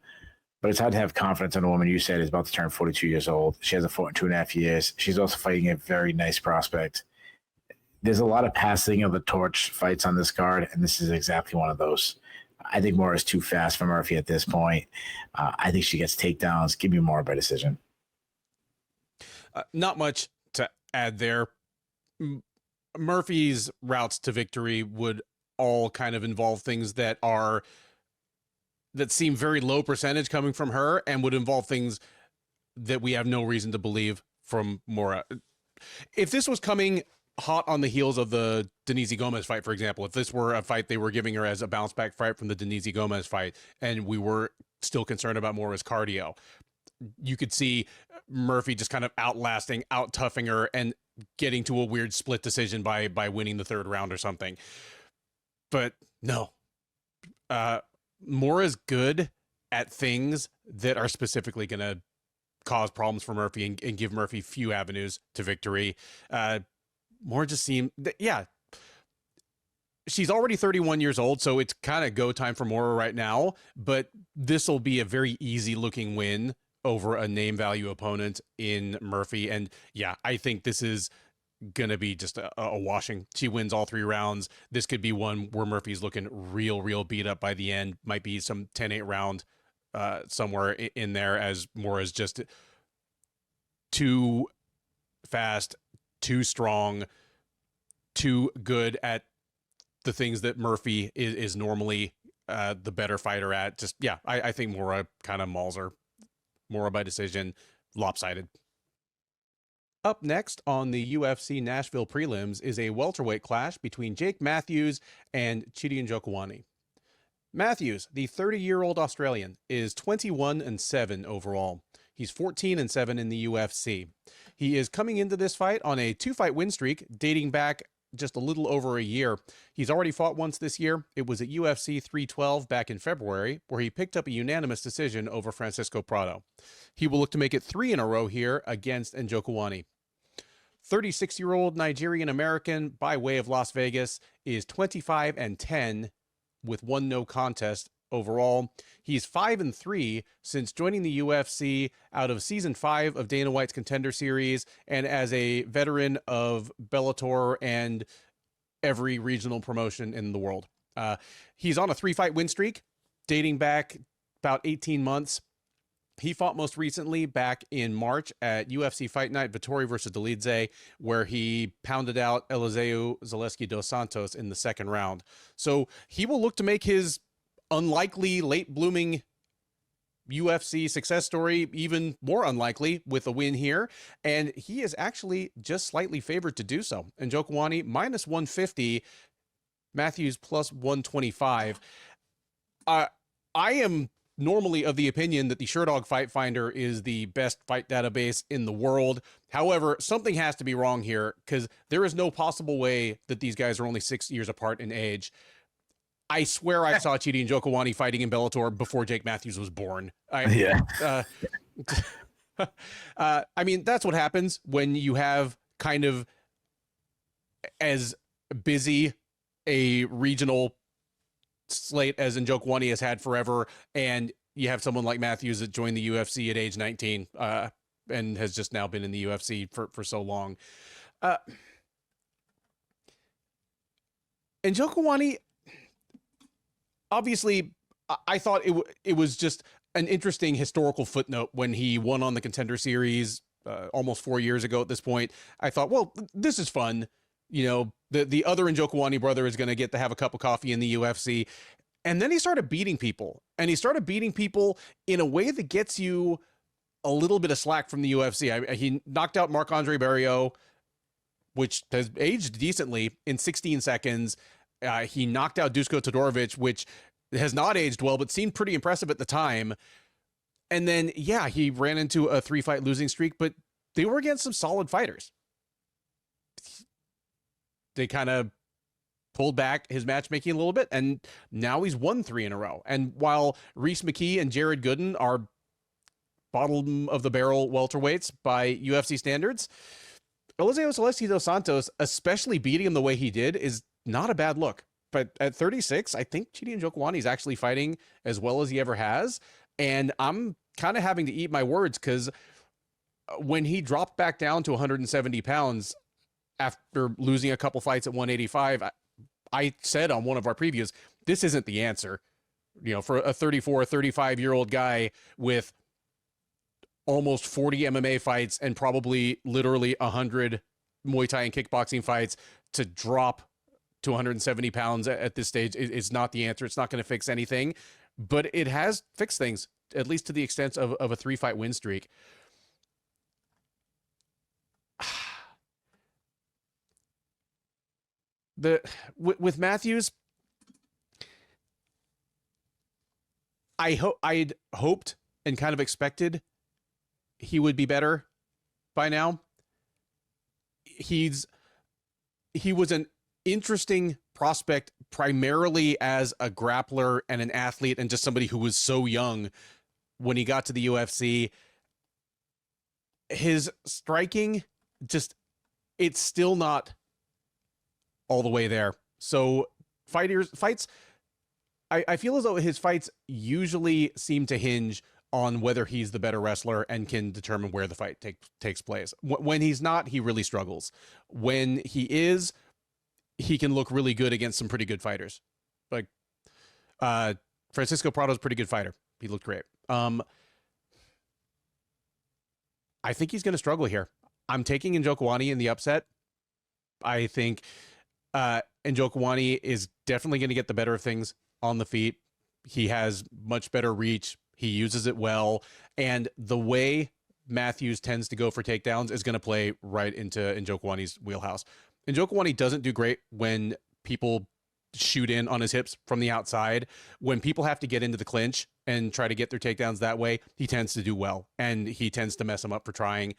But it's hard to have confidence in a woman you said is about to turn 42 years old. She has a 2.5 years. She's also fighting a very nice prospect. there's a lot of passing of the torch fights on this card, and this is exactly one of those. I think Moura is too fast for Murphy at this point. I think she gets takedowns. Give me Moura by decision. Not much to add there. Murphy's routes to victory would all kind of involve things that seem very low percentage coming from her, and would involve things that we have no reason to believe from Moura. If this was coming hot on the heels of the Denise Gomez fight, for example, if this were a fight they were giving her as a bounce back fight from the Denise Gomez fight, and we were still concerned about Moura's cardio, you could see Murphy just kind of outlasting, out-toughing her, and getting to a weird split decision by winning the third round or something. But no, Moura's good at things that are specifically going to cause problems for Murphy and give Murphy few avenues to victory. Moura just seemed, she's already 31 years old, so it's kind of go time for Moura right now, but this will be a very easy looking win over a name value opponent in Murphy. And yeah, I think this is going to be just a washing. She wins all 3 rounds. This could be one where Murphy's looking real beat up by the end. Might be some 10-8 round somewhere in there, as Moura's just too fast, too strong, too good at the things that Murphy is normally the better fighter at. Just, yeah, I think Moura kind of mauls her. Moura by decision, lopsided. Up next on the UFC Nashville prelims is a welterweight clash between Jake Matthews and Chidi Njokuani. Matthews, the 30-year-old Australian, is 21-7 overall. He's 14-7 in the UFC. He is coming into this fight on a 2-fight win streak dating back just a little over a year. He's already fought once this year. It was at UFC 312 back in February, where he picked up a unanimous decision over Francisco Prado. He will look to make it 3 in a row here against Njokuani. 36-year-old Nigerian-American by way of Las Vegas is 25-10 with 1 no contest overall. He's 5-3 since joining the UFC out of season 5 of Dana White's Contender Series, and as a veteran of Bellator and every regional promotion in the world. He's on a 3-fight win streak dating back about 18 months. He fought most recently back in March at UFC Fight Night, Vittori versus Dolidze, where he pounded out Eliseu Zaleski dos Santos in the 2nd round. So he will look to make his unlikely late blooming UFC success story even more unlikely with a win here, and he is actually just slightly favored to do so. And Njokuani -150, Matthews +125. I am normally of the opinion that the Sherdog Fight Finder is the best fight database in the world. However, something has to be wrong here, because there is no possible way that these guys are only 6 years apart in age. I swear I saw Chidi Njokuani fighting in Bellator before Jake Matthews was born. I mean, that's what happens when you have kind of as busy a regional slate as Njokuani has had forever, and you have someone like Matthews that joined the UFC at age 19 and has just now been in the UFC for so long. Njokuani, obviously, I thought it was just an interesting historical footnote when he won on the Contender Series almost 4 years ago at this point. I thought, well, this is fun. You know, the other Njokuani brother is going to get to have a cup of coffee in the UFC. And then he started beating people. And he started beating people in a way that gets you a little bit of slack from the UFC. He knocked out Marc-Andre Barriault, which has aged decently, in 16 seconds. He knocked out Dusko Todorovic, which has not aged well, but seemed pretty impressive at the time. And then, yeah, he ran into a 3-fight losing streak, but they were against some solid fighters. They kind of pulled back his matchmaking a little bit, and now he's won 3 in a row. And while Reese McKee and Jared Gooden are bottom of the barrel welterweights by UFC standards, Eliseu Zaleski dos Santos, especially beating him the way he did, is not a bad look. But at 36, I think Chidi Njokuani is actually fighting as well as he ever has. And I'm kind of having to eat my words, because when he dropped back down to 170 pounds, after losing a couple fights at 185, I said on one of our previews, this isn't the answer. For a 34, 35-year-old guy with almost 40 MMA fights and probably literally 100 Muay Thai and kickboxing fights, to drop to 170 pounds at this stage is not the answer. It's not going to fix anything, but it has fixed things, at least to the extent of a 3-fight win streak. With Matthews, I'd hoped and kind of expected he would be better by now. He was an interesting prospect primarily as a grappler and an athlete and just somebody who was so young when he got to the UFC. His striking, it's still not all the way there. So fights, I feel as though his fights usually seem to hinge on whether he's the better wrestler and can determine where the fight takes place. When he's not, he really struggles. When he is, he can look really good against some pretty good fighters. Like Francisco Prado's a pretty good fighter. He looked great. I think he's going to struggle here. I'm taking Njokuani in the upset. I think Njokuani is definitely going to get the better of things on the feet. He has much better reach. He uses it well. And the way Matthews tends to go for takedowns is going to play right into Njokuani's wheelhouse. Njokuani doesn't do great when people shoot in on his hips from the outside. When people have to get into the clinch and try to get their takedowns that way, he tends to do well, and he tends to mess them up for trying.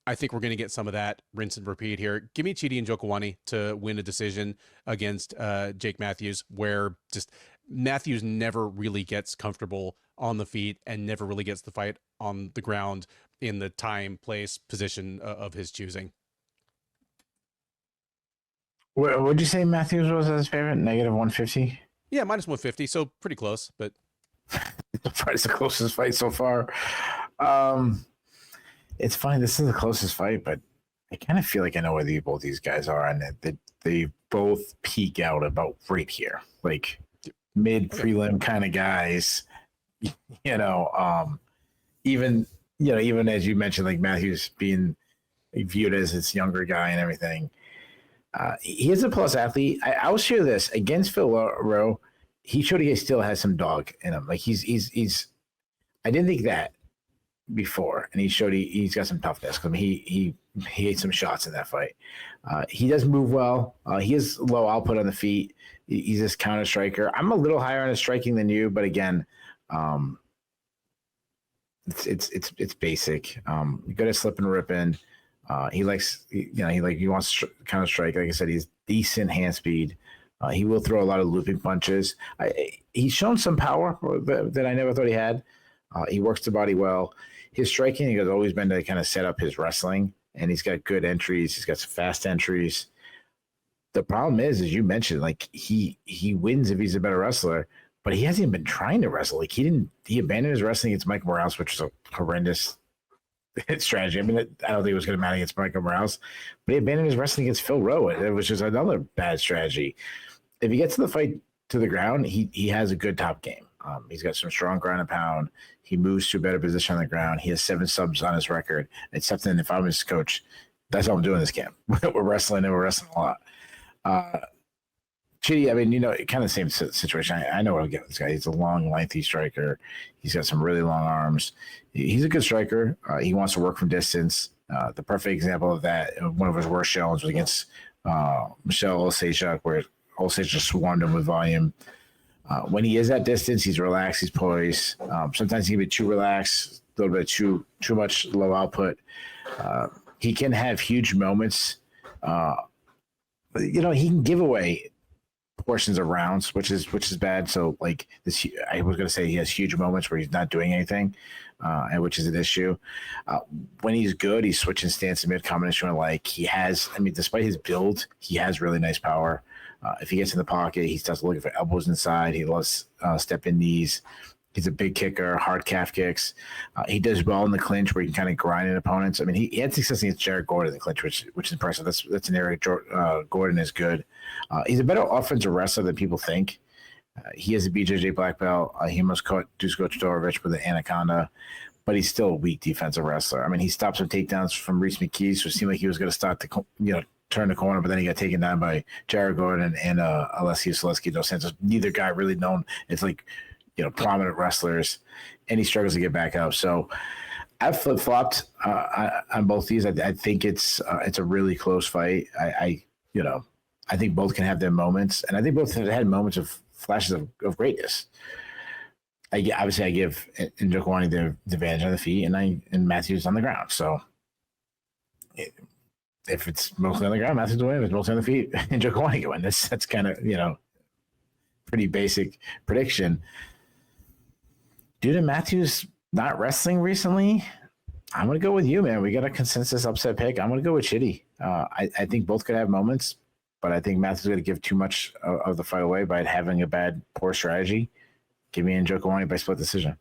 I think we're going to get some of that rinse and repeat here. Give me Chidi and Njokuani to win a decision against Jake Matthews, where just Matthews never really gets comfortable on the feet and never really gets the fight on the ground in the time, place, position of his choosing. What would you say Matthews was his favorite? -150? Yeah, -150, so pretty close, but it's the closest fight so far. It's funny, this is the closest fight, but I kind of feel like I know where both these guys are, and they both peak out about right here, like mid prelim kind of guys. Even as you mentioned, like Matthews being viewed as this younger guy and everything. He is a plus athlete. I will share this against Phil Rowe. He showed he still has some dog in him. Like he's. I didn't think that before, and he showed he's got some toughness. I mean, he ate some shots in that fight. He does move well. He has low output on the feet. He's this counter striker. I'm a little higher on his striking than you, but again, it's basic. Good at slip and ripping. He likes, he wants to counter strike. Like I said, he's decent hand speed. He will throw a lot of looping punches. He's shown some power that I never thought he had. He works the body well. His striking has always been to kind of set up his wrestling, and he's got good entries. He's got some fast entries. The problem is, as you mentioned, like he wins if he's a better wrestler, but he hasn't even been trying to wrestle. Like he abandoned his wrestling against Mike Morales, which was a horrendous strategy. I mean, I don't think it was going to matter against Michael Morales, but he abandoned his wrestling against Phil Rowe. It was just another bad strategy. If he gets to the fight to the ground, he has a good top game. He's got some strong ground and pound. He moves to a better position on the ground. He has 7 subs on his record. It's something, if I'm his coach, that's all I'm doing this camp. We're wrestling and we're wrestling a lot. Chidi, I mean, kind of the same situation. I know what I'll get with this guy. He's a long, lengthy striker. He's got some really long arms. He's a good striker. He wants to work from distance. The perfect example of that, one of his worst challenges was against Michel Osejchuk, where Osejchuk swarmed him with volume. When he is at distance, he's relaxed, he's poised. Sometimes he can be too relaxed, a little bit too much low output. He can have huge moments. He can give away portions of rounds, which is bad. So like this, I was going to say he has huge moments where he's not doing anything, and which is an issue. When he's good, he's switching stance and mid combination. Like he has, I mean, despite his build, he has really nice power. If he gets in the pocket, he starts looking for elbows inside. He loves step in knees. He's a big kicker, hard calf kicks. He does well in the clinch where he can kind of grind in opponents. I mean, he had success against Jared Gordon in the clinch, which is impressive. That's an area Gordon is good. He's a better offensive wrestler than people think. He has a BJJ black belt. He almost caught Dusko Todorovic with an anaconda, but he's still a weak defensive wrestler. I mean, he stopped some takedowns from Reese McKee, so it seemed like he was going to start to turn the corner, but then he got taken down by Jared Gordon and Alessio Selesky dos Santos. Neither guy really known as prominent wrestlers, and he struggles to get back up. So I've flip-flopped on both these. I think it's a really close fight. I think both can have their moments, and I think both have had moments of flashes of greatness. I give Njokuani the advantage on the feet, and Matthews on the ground. So if it's mostly on the ground, Matthews will win. If it's mostly on the feet, Njokuani can win. That's kind of pretty basic prediction. Due to Matthews not wrestling recently, I'm going to go with you, man. We got a consensus upset pick. I'm going to go with Chidi. I think both could have moments, but I think Matthews is going to give too much of the fight away by having a poor strategy. Give me Njokuani by split decision.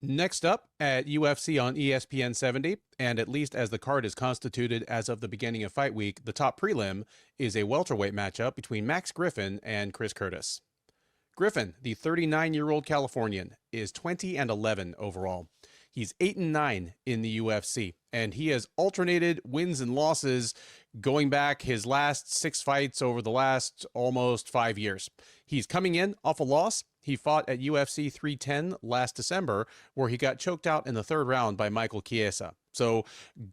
Next up at UFC on ESPN 70, and at least as the card is constituted as of the beginning of fight week, the top prelim is a welterweight matchup between Max Griffin and Chris Curtis. Griffin, the 39-year-old Californian, is 20-11 overall. He's 8-9 in the UFC, and he has alternated wins and losses going back his last 6 fights over the last almost 5 years. He's coming in off a loss. He fought at UFC 310 last December, where he got choked out in the 3rd round by Michael Chiesa. So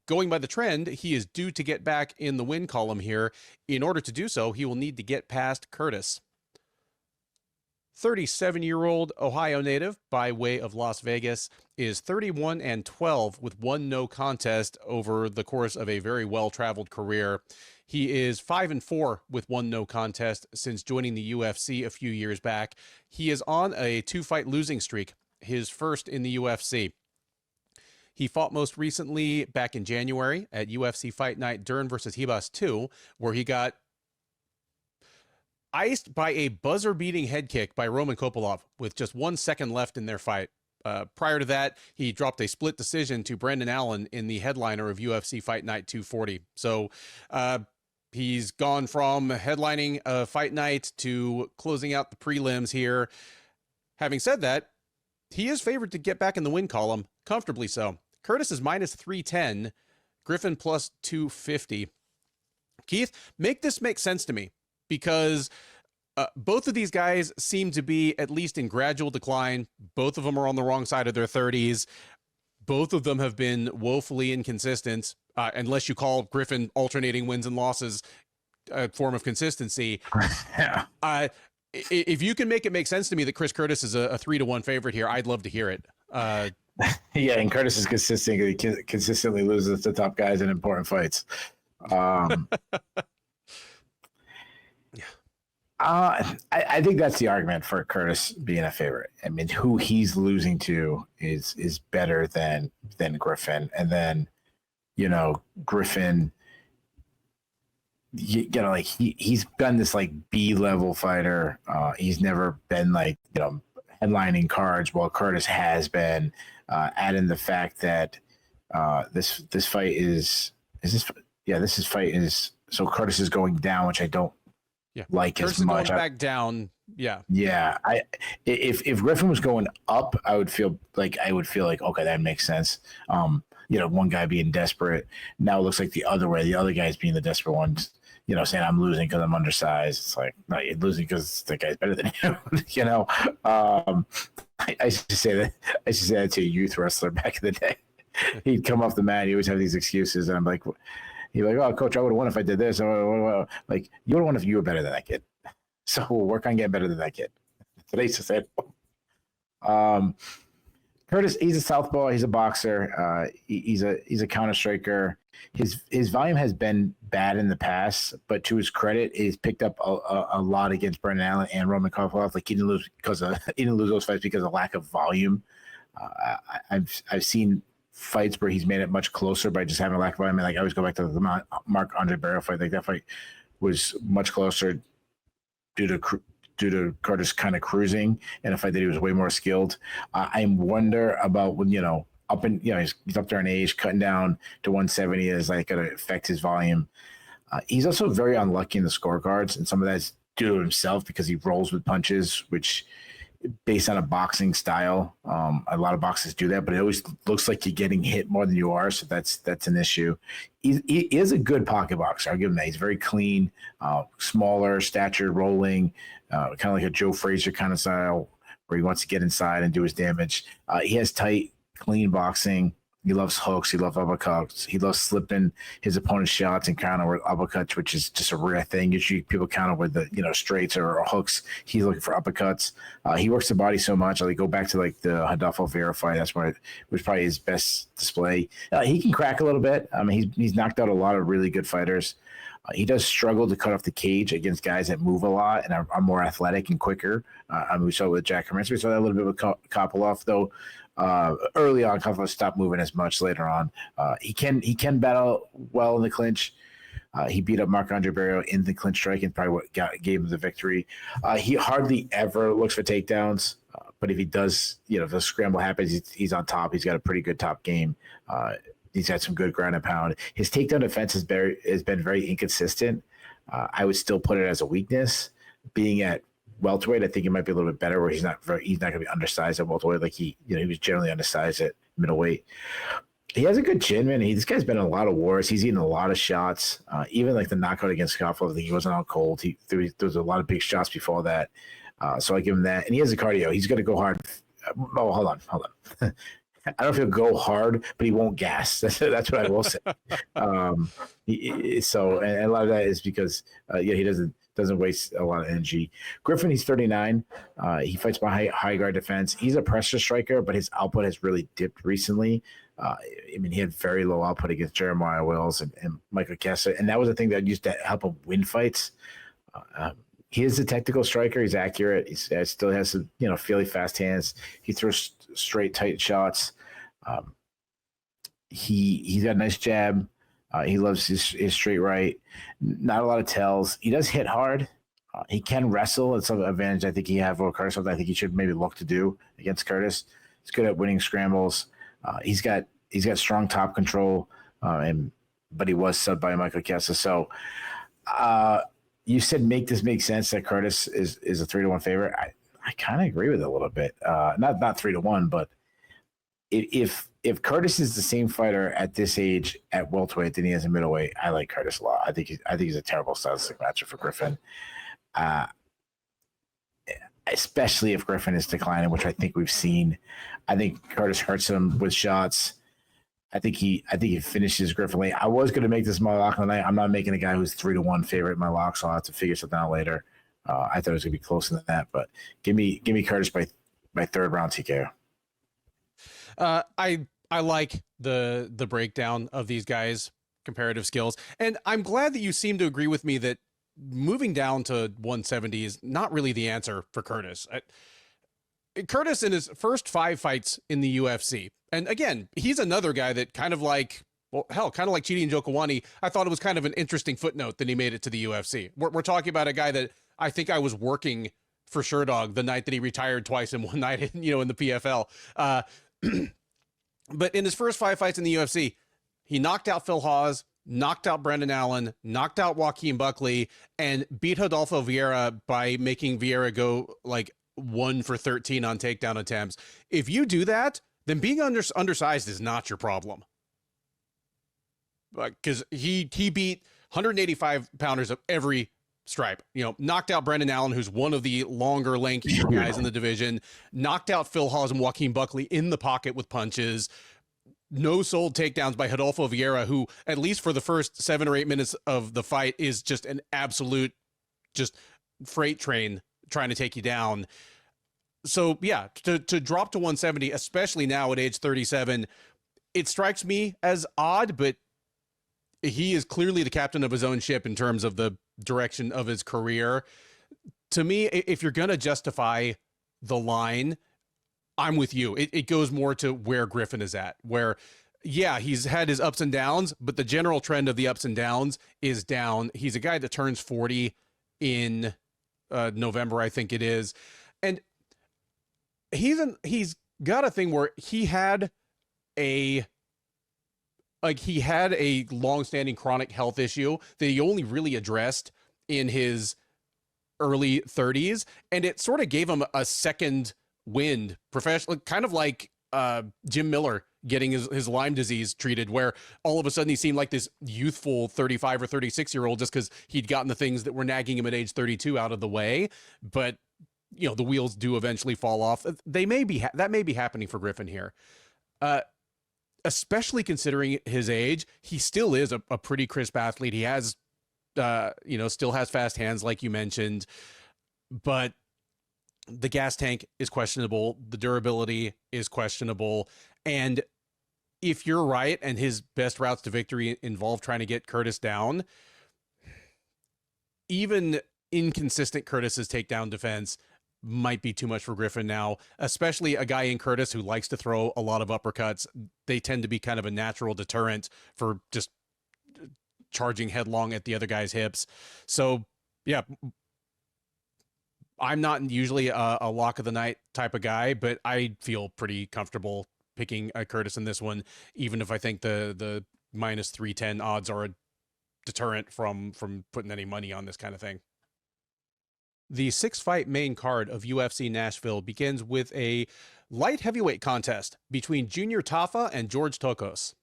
going by the trend, he is due to get back in the win column here. In order to do so, he will need to get past Curtis. 37-year-old Ohio native by way of Las Vegas is 31-12 with 1 no contest over the course of a very well-traveled career. He is 5-4 with 1 no contest since joining the UFC a few years back. He is on a 2-fight losing streak, his first in the UFC. He fought most recently back in January at UFC Fight Night Dern versus Ribas 2, where he got iced by a buzzer-beating head kick by Roman Kopylov with just 1 second left in their fight. Prior to that, he dropped a split decision to Brendan Allen in the headliner of UFC Fight Night 240. So he's gone from headlining a fight night to closing out the prelims here. Having said that, he is favored to get back in the win column, comfortably so. Curtis is minus 310, Griffin plus 250. Keith, make this make sense to me, because both of these guys seem to be at least in gradual decline. Both of them are on the wrong side of their 30s. Both of them have been woefully inconsistent, unless you call Griffin alternating wins and losses a form of consistency. Yeah. If you can make it make sense to me that Chris Curtis is a 3-1 favorite here, I'd love to hear it. Yeah, and Curtis is consistent. He consistently loses to top guys in important fights. I think that's the argument for Curtis being a favorite. I mean, who he's losing to is better than Griffin, and then Griffin, he's been this B-level fighter. He's never been headlining cards, while Curtis has been. Adding the fact that this fight is so Curtis is going down, which I don't. Yeah, like Curtis as much. Going back down. Yeah. Yeah. If Griffin was going up, I would feel like okay, that makes sense. One guy being desperate. Now it looks like the other way. The other guy's being the desperate one. Saying I'm losing because I'm undersized. It's like, no, you're losing because the guy's better than you. I used to say that to a youth wrestler back in the day. He'd come off the mat. He always have these excuses, and I'm like. He's like, oh, coach, I would have won if I did this. You would have won if you were better than that kid. So we'll work on getting better than that kid. Today's just it. Curtis, he's a southpaw. He's a boxer. He's a counter striker. His volume has been bad in the past, but to his credit, he's picked up a lot against Brendan Allen and Roman Kopylov. He didn't lose those fights because of lack of volume. I've seen fights where he's made it much closer by just having a lack of volume. I always go back to the Marc-Andre Barrios fight. That fight was much closer due to due to Curtis kind of cruising and the fact that he was way more skilled. I wonder about when, he's up there in age, cutting down to 170 is like going to affect his volume. He's also very unlucky in the scorecards, and some of that's due to himself because he rolls with punches, which based on a boxing style, a lot of boxers do that, but it always looks like you're getting hit more than you are, so that's an issue. He is a good pocket boxer. I'll give him that. He's very clean, smaller stature, rolling, kind of like a Joe Frazier kind of style where he wants to get inside and do his damage. He has tight, clean boxing. He loves hooks. He loves uppercuts. He loves slipping his opponent's shots and counter with uppercuts, which is just a rare thing. Usually people counter with the straights or hooks. He's looking for uppercuts. He works the body so much. Like go back to like the Rodolfo Vieira fight. That's where it was probably his best display. He can crack a little bit. I mean, he's knocked out a lot of really good fighters. He does struggle to cut off the cage against guys that move a lot and are more athletic and quicker. We saw with Jack Ramirez. We saw that a little bit with Kopylov, though. Early on, Kopylov stopped moving as much. Later on, he can battle well in the clinch. He beat up Marc-Andre Barrio in the clinch strike and probably what gave him the victory. He hardly ever looks for takedowns, but if he does, if the scramble happens, he's on top. He's got a pretty good top game. He's had some good ground and pound. His takedown defense has been very inconsistent. I would still put it as a weakness. Being at welterweight, I think it might be a little bit better where he's not going to be undersized at welterweight like he was generally undersized at middleweight. He has a good chin, man. This guy's been in a lot of wars. He's eaten a lot of shots. Even like the knockout against Kopylov, I think he wasn't out cold. There was a lot of big shots before that. So I give him that. And he has the cardio. He's going to go hard. Oh, hold on. I don't know if he'll go hard, but he won't gas. That's what I will say. And a lot of that is because he doesn't waste a lot of energy. Griffin, he's 39. He fights by high guard defense. He's a pressure striker, but his output has really dipped recently. He had very low output against Jeremiah Wills and Michael Kessa, and that was the thing that used to help him win fights. He is a technical striker. He's accurate. He still has some, fairly fast hands. He throws straight, tight shots. He's got a nice jab. He loves his straight right. Not a lot of tells. He does hit hard. He can wrestle. It's an advantage I think he has over Curtis. Something I think he should maybe look to do against Curtis. He's good at winning scrambles. He's got strong top control. But he was subbed by Michael Kessa. So you said make this make sense that Curtis is a 3-1 favorite. I kind of agree with it a little bit. Not 3-1, but if Curtis is the same fighter at this age at welterweight than he is in middleweight, I like Curtis a lot. I think he's a terrible stylistic matchup for Griffin, especially if Griffin is declining, which I think we've seen. I think Curtis hurts him with shots. I think he finishes Griffin late. I was going to make this my lock tonight. I'm not making a guy who's 3-1 favorite in my lock, so I'll have to figure something out later. I thought it was going to be closer than that, but give me Curtis by third round TKO. I like the breakdown of these guys' comparative skills, and I'm glad that you seem to agree with me that moving down to 170 is not really the answer for Curtis. Curtis in his first 5 fights in the UFC, and again, he's another guy that kind of like Chidi and Njokuani, I thought it was kind of an interesting footnote that he made it to the UFC. We're talking about a guy that I think I was working for Sherdog the night that he retired twice in one night, in the PFL. But in his first 5 fights in the UFC, he knocked out Phil Hawes, knocked out Brendan Allen, knocked out Joaquin Buckley, and beat Rodolfo Vieira by making Vieira go like 1 for 13 on takedown attempts. If you do that, then being undersized is not your problem. Because he beat 185 pounders of every stripe, knocked out Brendan Allen, who's one of the longer, lankier guys in the division, knocked out Phil Hawes and Joaquin Buckley in the pocket with punches, no sold takedowns by Rodolfo Vieira, who at least for the first 7 or 8 minutes of the fight is just an absolute just freight train trying to take you down. So yeah, to drop to 170, especially now at age 37, it strikes me as odd, but he is clearly the captain of his own ship in terms of the direction of his career. To me, if you're going to justify the line, I'm with you. It goes more to where Griffin is at, where, yeah, he's had his ups and downs, but the general trend of the ups and downs is down. He's a guy that turns 40 in November, I think it is. And he's got a thing where he had a long-standing chronic health issue that he only really addressed in his early 30s, and it sort of gave him a second wind professional, kind of like Jim Miller getting his Lyme disease treated, where all of a sudden he seemed like this youthful 35 or 36-year-old just because he'd gotten the things that were nagging him at age 32 out of the way. But the wheels do eventually fall off. That may be happening for Griffin here, especially considering his age. He still is a pretty crisp athlete. He has still has fast hands, like you mentioned, but the gas tank is questionable. The durability is questionable. And if you're right, and his best routes to victory involve trying to get Curtis down, even inconsistent Curtis's takedown defense might be too much for Griffin now, especially a guy in Curtis who likes to throw a lot of uppercuts. They tend to be kind of a natural deterrent for just charging headlong at the other guy's hips. So yeah, I'm not usually a lock of the night type of guy, but I feel pretty comfortable picking Curtis in this one, even if I think the minus 310 odds are a deterrent from putting any money on this kind of thing. The 6-fight main card of UFC Nashville begins with a light heavyweight contest between Junior Tafa and George Tokkos.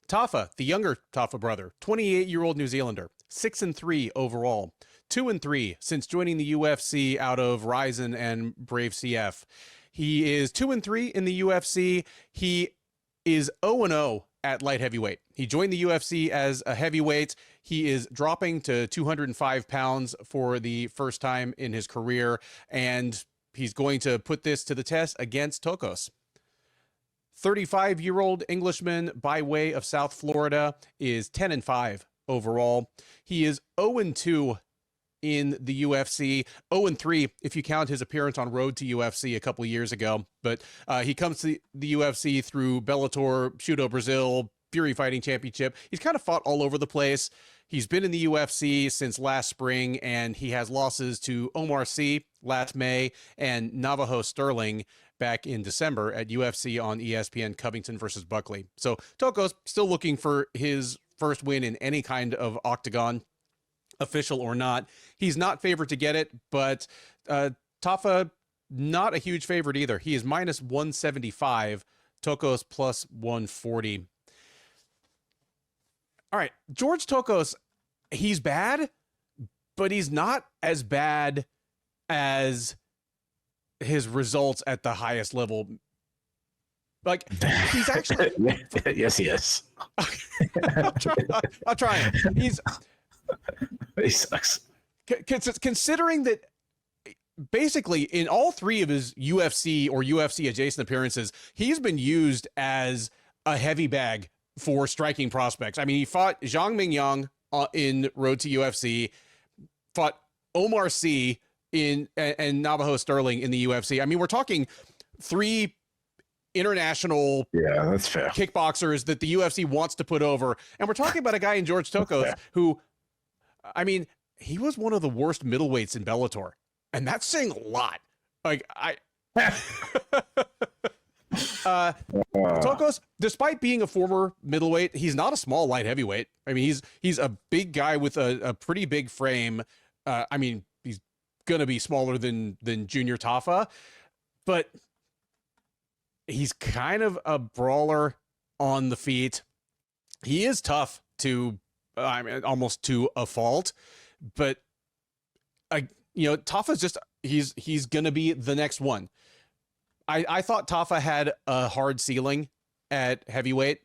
Tafa, the younger Tafa brother, 28-year-old New Zealander, 6-3 overall, 2-3 since joining the UFC out of Ryzen and Brave CF. He is 2-3 in the UFC. He is 0-0 at light heavyweight. He joined the UFC as a heavyweight. He is dropping to 205 pounds for the first time in his career, and he's going to put this to the test against Tokkos. 35-year-old Englishman by way of South Florida is 10-5 overall. He is 0-2 in the UFC, 0-3 if you count his appearance on Road to UFC a couple of years ago. But he comes to the UFC through Bellator, Shooto Brazil, Fury Fighting Championship. He's kind of fought all over the place. He's been in the UFC since last spring, and he has losses to Omar Sy last May and Navajo Sterling back in December at UFC on ESPN Covington versus Buckley. So Tokkos still looking for his first win in any kind of octagon, official or not. He's not favored to get it, but Tafa, not a huge favorite either. He is minus 175, Tokkos plus 140. All right, George Tokkos, he's bad, but he's not as bad as his results at the highest level. Like, he's actually yes, he is. I'll try it. He sucks. Considering that basically in all three of his UFC or UFC adjacent appearances, he's been used as a heavy bag for striking prospects. I mean, he fought Zhang Mingyang in Road to UFC, fought Omar Sy and Navajo Sterling in the UFC. I mean, we're talking three international that's fair kickboxers that the UFC wants to put over. And we're talking about a guy in George Tokkos who, I mean, he was one of the worst middleweights in Bellator. And that's saying a lot. Like, Tokkos, despite being a former middleweight, he's not a small light heavyweight. I mean, he's a big guy with a pretty big frame. I mean, he's gonna be smaller than Junior Tafa, but he's kind of a brawler on the feet. He is tough to, I mean, almost to a fault, but Tafa's just he's gonna be the next one. I thought Tafa had a hard ceiling at heavyweight.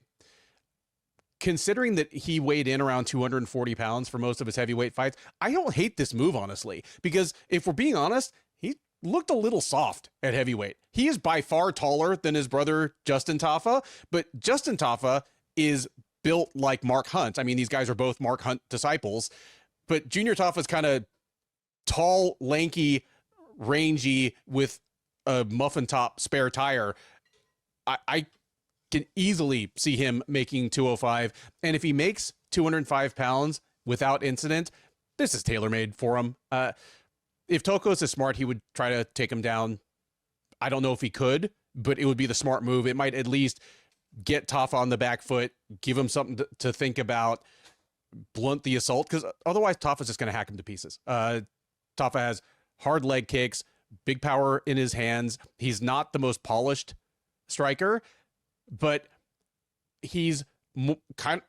Considering that he weighed in around 240 pounds for most of his heavyweight fights, I don't hate this move, honestly, because if we're being honest, he looked a little soft at heavyweight. He is by far taller than his brother, Justin Tafa, but Justin Tafa is built like Mark Hunt. I mean, these guys are both Mark Hunt disciples, but Junior Tafa is kind of tall, lanky, rangy with a muffin top spare tire. I can easily see him making 205. And if he makes 205 pounds without incident, this is tailor-made for him. if Tokkos is smart, he would try to take him down. I don't know if he could, but it would be the smart move. It might at least get Tafa on the back foot, give him something to think about, blunt the assault, because otherwise Tafa's just going to hack him to pieces. Tafa has hard leg kicks, big power in his hands. He's not the most polished striker, but he's kind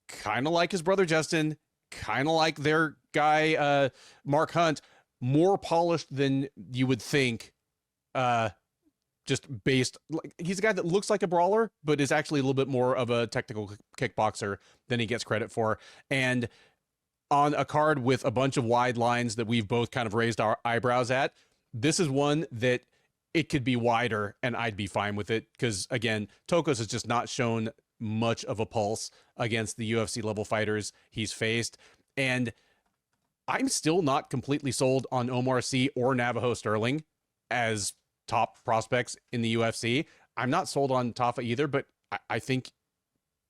of like his brother Justin, kind of like their guy Mark Hunt, more polished than you would think. Just based, like, he's a guy that looks like a brawler, but is actually a little bit more of a technical kickboxer than he gets credit for. And on a card with a bunch of wide lines that we've both kind of raised our eyebrows at, this is one that it could be wider and I'd be fine with it. Because again, Tokkos has just not shown much of a pulse against the UFC level fighters he's faced. And I'm still not completely sold on Omar Sy or Navajo Sterling as top prospects in the UFC. I'm not sold on Tafa either, but I think,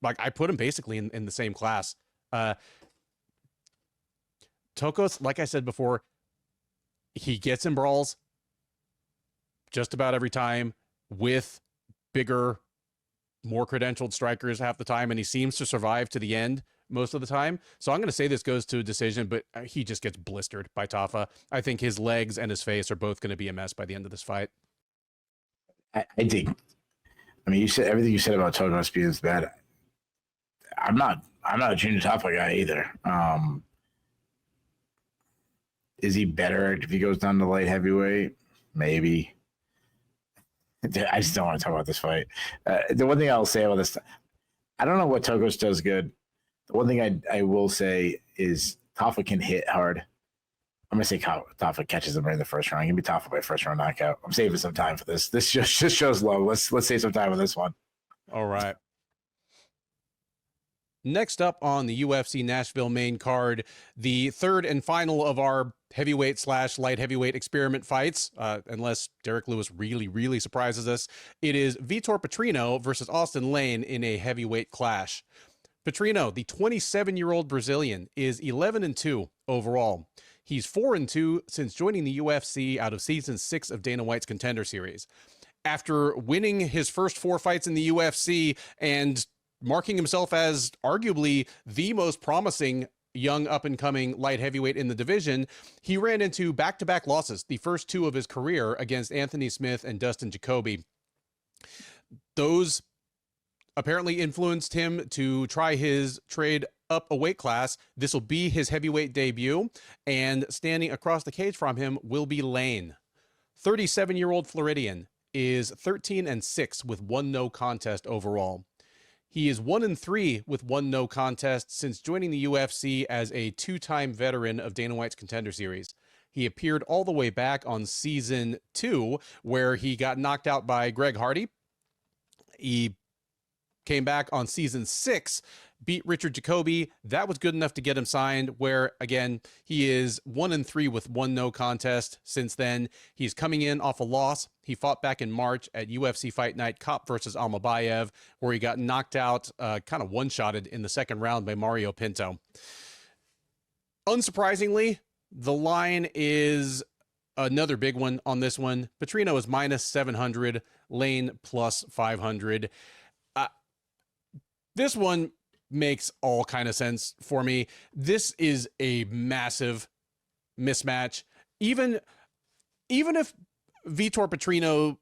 like, I put him basically in the same class. Tokkos, like I said before, he gets in brawls just about every time with bigger, more credentialed strikers half the time, and he seems to survive to the end most of the time. So I'm going to say this goes to a decision, but he just gets blistered by Tafa. I think his legs and his face are both going to be a mess by the end of this fight. I think, I mean, you said everything you said about Tokkos being bad. I'm not a junior Tafa guy either. Is he better if he goes down to light heavyweight? Maybe. I just don't want to talk about this fight. The one thing I'll say about this, I don't know what Tokkos does good. The one thing I will say is Tafa can hit hard. I'm going to say Tafa catches him right in the first round. Give me Tafa by first round knockout. I'm saving some time for this. This just shows low. Let's save some time on this one. All right. Next up on the UFC Nashville main card, the third and final of our heavyweight/light heavyweight experiment fights, unless Derrick Lewis really surprises us. It is Vitor Petrino versus Austen Lane in a heavyweight clash. Petrino, the 27-year-old Brazilian, is 11-2 overall. He's 4-2 since joining the UFC out of season 6 of Dana White's Contender Series. After winning his first 4 fights in the UFC and marking himself as arguably the most promising young up-and-coming light heavyweight in the division, he ran into back-to-back losses, the first 2 of his career, against Anthony Smith and Dustin Jacoby. Those apparently influenced him to try his trade up a weight class. This will be his heavyweight debut, and standing across the cage from him will be Lane. 37-year-old Floridian is 13-6 with 1 no contest overall. He is 1-3 with 1 no contest since joining the UFC as a 2-time veteran of Dana White's Contender Series. He appeared all the way back on season 2, where he got knocked out by Greg Hardy. He came back on season 6, beat Richard Jacoby. That was good enough to get him signed, where, again, he is 1-3 with 1 no contest since then. He's coming in off a loss. He fought back in March at UFC Fight Night Cop versus Almabayev, where he got knocked out, kind of one-shotted in the second round by Mario Pinto. Unsurprisingly, the line is another big one on this one. Petrino is -700, Lane +500. This one makes all kind of sense for me. This is a massive mismatch. Even if Vitor Petrino,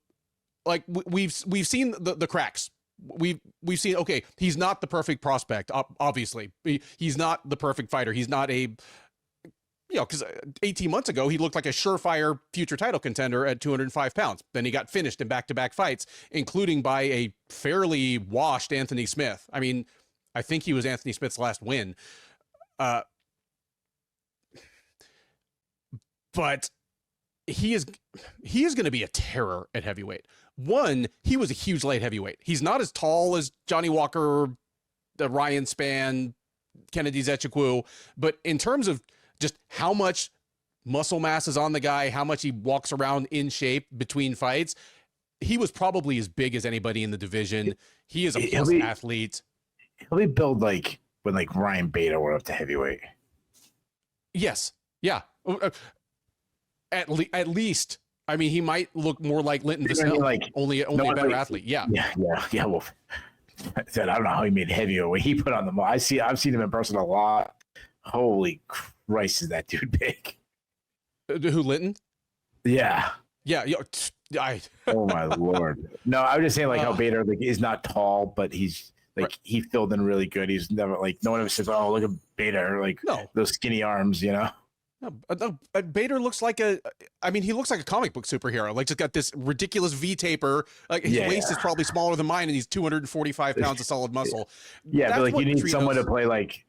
like, we've seen the cracks. We've seen, okay, he's not the perfect prospect, obviously. He's not the perfect fighter. He's not a, because 18 months ago, he looked like a surefire future title contender at 205 pounds. Then he got finished in back-to-back fights, including by a fairly washed Anthony Smith. I mean, I think he was Anthony Smith's last win. But he is going to be a terror at heavyweight. One, he was a huge light heavyweight. He's not as tall as Johnny Walker, Ryan Spann, Kennedy Nzechukwu, but in terms of just how much muscle mass is on the guy, how much he walks around in shape between fights, he was probably as big as anybody in the division. He is a plus athlete. He'll be built like when Ryan Bader went up to heavyweight. Yes. Yeah. At least. I mean, he might look more like Linton Vassell, like only a better athlete. Yeah. Yeah. Well, I said, I don't know how he made heavier when he put on the muscle. I've seen him in person a lot. Holy Christ, is that dude big? Who, Linton? Yeah. Yeah. Oh my Lord. No, I was just saying like how Bader is not tall, but he's like he filled in really good. He's never like no one ever says, "Oh, look at Bader," like those skinny arms, you know. No, Bader looks like he looks like a comic book superhero. Like, just got this ridiculous V-taper. Like, his waist is probably smaller than mine, and he's 245 pounds of solid muscle. Yeah, that's but like you need someone to play like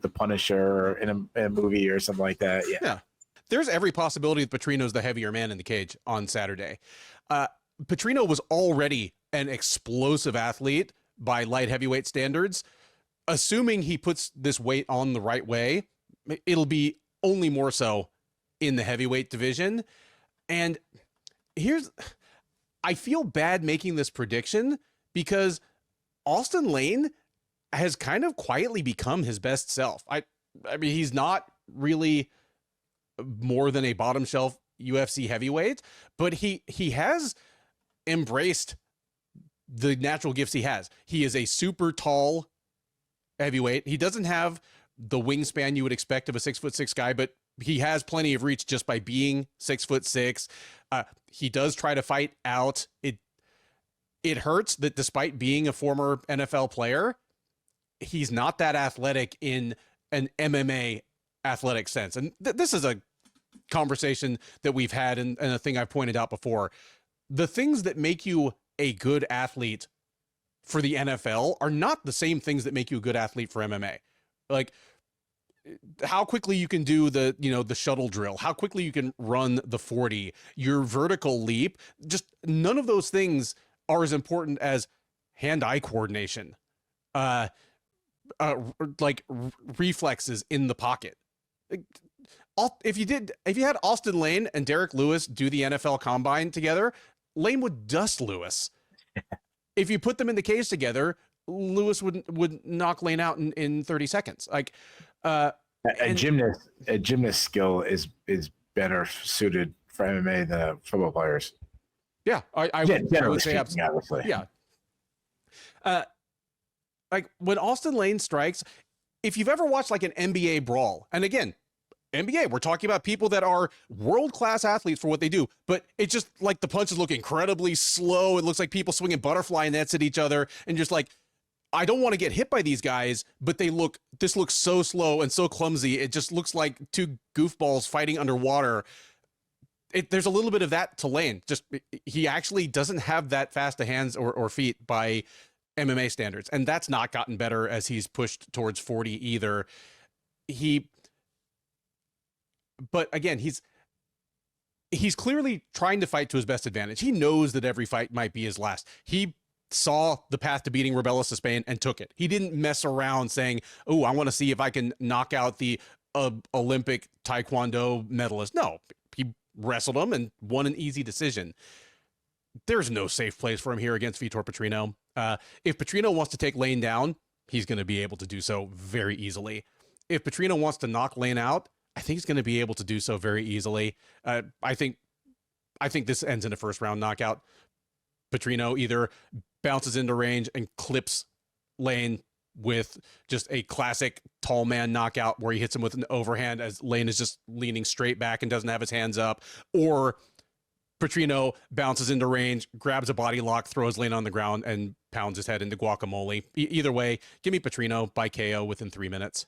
the Punisher in a movie or something like that. Yeah. There's every possibility that Petrino's the heavier man in the cage on Saturday. Petrino was already an explosive athlete by light heavyweight standards. Assuming he puts this weight on the right way, it'll be only more so in the heavyweight division. And I feel bad making this prediction because Austen Lane has kind of quietly become his best self. I mean, he's not really more than a bottom shelf UFC heavyweight, but he has embraced the natural gifts he has. He is a super tall heavyweight. He doesn't have the wingspan you would expect of a 6'6" guy, but he has plenty of reach just by being 6'6". He does try to fight out. It hurts that despite being a former NFL player, he's not that athletic in an MMA athletic sense. And this is a conversation that we've had and a thing I've pointed out before. The things that make you a good athlete for the NFL are not the same things that make you a good athlete for MMA. Like, how quickly you can do the shuttle drill, how quickly you can run the 40, your vertical leap, just none of those things are as important as hand-eye coordination, like reflexes in the pocket. If you had Austen Lane and Derrick Lewis do the NFL Combine together, Lane would dust Lewis. If you put them in the cage together, Lewis would knock Lane out in 30 seconds. Like a gymnast skill is better suited for MMA than football players. Yeah, I would say absolutely. Yeah. Like when Austen Lane strikes, if you've ever watched like an NBA brawl, and again, NBA, we're talking about people that are world-class athletes for what they do, but it's just like the punches look incredibly slow. It looks like people swinging butterfly nets at each other, and just like, I don't want to get hit by these guys, but this looks so slow and so clumsy. It just looks like two goofballs fighting underwater. There's a little bit of that to Lane. Just, he actually doesn't have that fast of hands or feet by MMA standards, and that's not gotten better as he's pushed towards 40 either. But again, he's clearly trying to fight to his best advantage. He knows that every fight might be his last. He saw the path to beating Rebellis of Spain and took it. He didn't mess around saying, "Oh, I want to see if I can knock out the Olympic Taekwondo medalist." No, he wrestled him and won an easy decision. There's no safe place for him here against Vitor Petrino. If Petrino wants to take Lane down, he's going to be able to do so very easily. If Petrino wants to knock Lane out, I think he's going to be able to do so very easily. I think this ends in a first round knockout. Petrino either bounces into range and clips Lane with just a classic tall man knockout where he hits him with an overhand as Lane is just leaning straight back and doesn't have his hands up, or Petrino bounces into range, grabs a body lock, throws Lane on the ground, and pounds his head into guacamole. Either way, give me Petrino by KO within 3 minutes.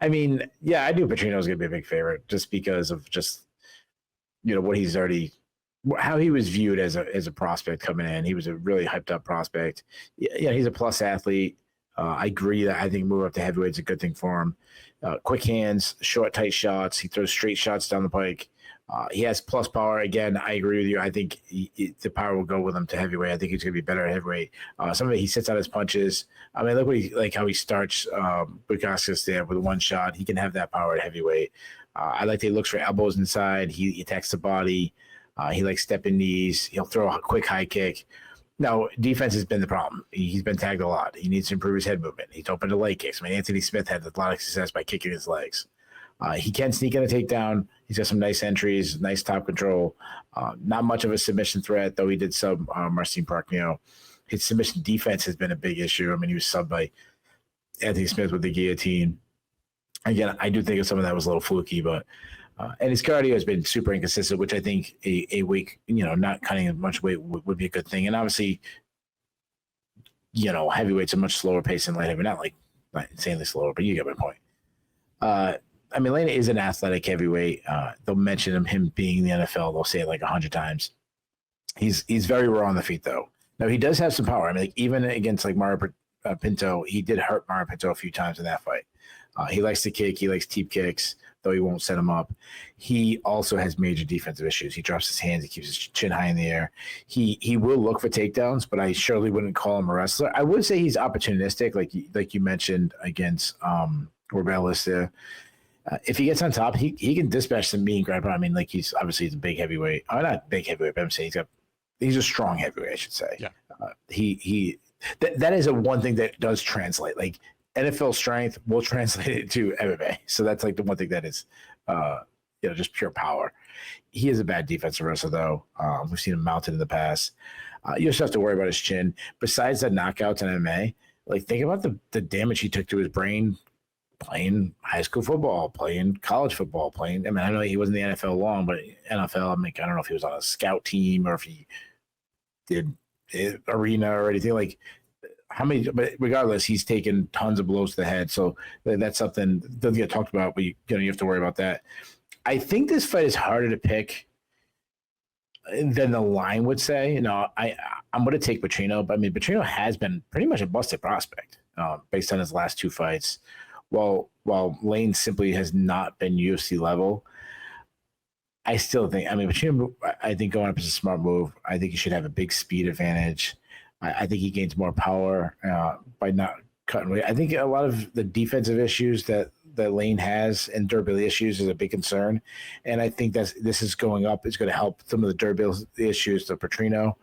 I mean, yeah, I knew Petrino was going to be a big favorite just because of what he's already, how he was viewed as a prospect coming in. He was a really hyped up prospect. Yeah, he's a plus athlete. I agree that I think move up to heavyweight is a good thing for him. Quick hands, short, tight shots. He throws straight shots down the pike. He has plus power. Again, I agree with you. I think the power will go with him to heavyweight. I think he's going to be better at heavyweight. Some of it, he sits on his punches. I mean, look how he starts Bukaskas there with one shot. He can have that power at heavyweight. I like that he looks for elbows inside. He attacks the body. He likes stepping knees. He'll throw a quick high kick. Now, defense has been the problem. He's been tagged a lot. He needs to improve his head movement. He's open to leg kicks. I mean, Anthony Smith had a lot of success by kicking his legs. He can sneak in a takedown. He's got some nice entries, nice top control. Not much of a submission threat, though he did sub Marcin Prachnio. His submission defense has been a big issue. I mean, he was subbed by Anthony Smith with the guillotine. Again, I do think some of that was a little fluky, but and his cardio has been super inconsistent, which I think a week, not cutting as much weight would be a good thing. And obviously, heavyweight's a much slower pace than light heavy, not insanely slower, but you get my point. I mean, Lane is an athletic heavyweight. They'll mention him being in the NFL. They'll say it like 100 times. He's very raw on the feet, though. Now, he does have some power. I mean, even against like Mario Pinto, he did hurt Mario Pinto a few times in that fight. He likes to kick. He likes teep kicks, though he won't set him up. He also has major defensive issues. He drops his hands. He keeps his chin high in the air. He will look for takedowns, but I surely wouldn't call him a wrestler. I would say he's opportunistic, like you mentioned against Ramirez there. If he gets on top, he can dispatch some mean grab. I mean, like he's a big heavyweight. Oh, not big heavyweight, but I'm saying he's a strong heavyweight, I should say. Yeah. That is a one thing that does translate. Like NFL strength will translate it to MMA. So that's like the one thing that is, just pure power. He is a bad defensive wrestler, though. We've seen him mounted in the past. You just have to worry about his chin. Besides the knockouts in MMA, like think about the damage he took to his brain playing high school football, playing college football, I mean, I know he wasn't in the NFL long, but NFL, I mean, I don't know if he was on a scout team or if he did arena or anything like how many, but regardless, he's taken tons of blows to the head. So that's something that doesn't get talked about, but you have to worry about that. I think this fight is harder to pick than the line would say. I'm going to take Petrino, but I mean, Petrino has been pretty much a busted prospect based on his last two fights. While Lane simply has not been UFC level, I still think, Petrino, I think going up is a smart move. I think he should have a big speed advantage. I think he gains more power by not cutting weight. I think a lot of the defensive issues that Lane has and durability issues is a big concern. And I think this is going up. It's going to help some of the durability issues to Petrino.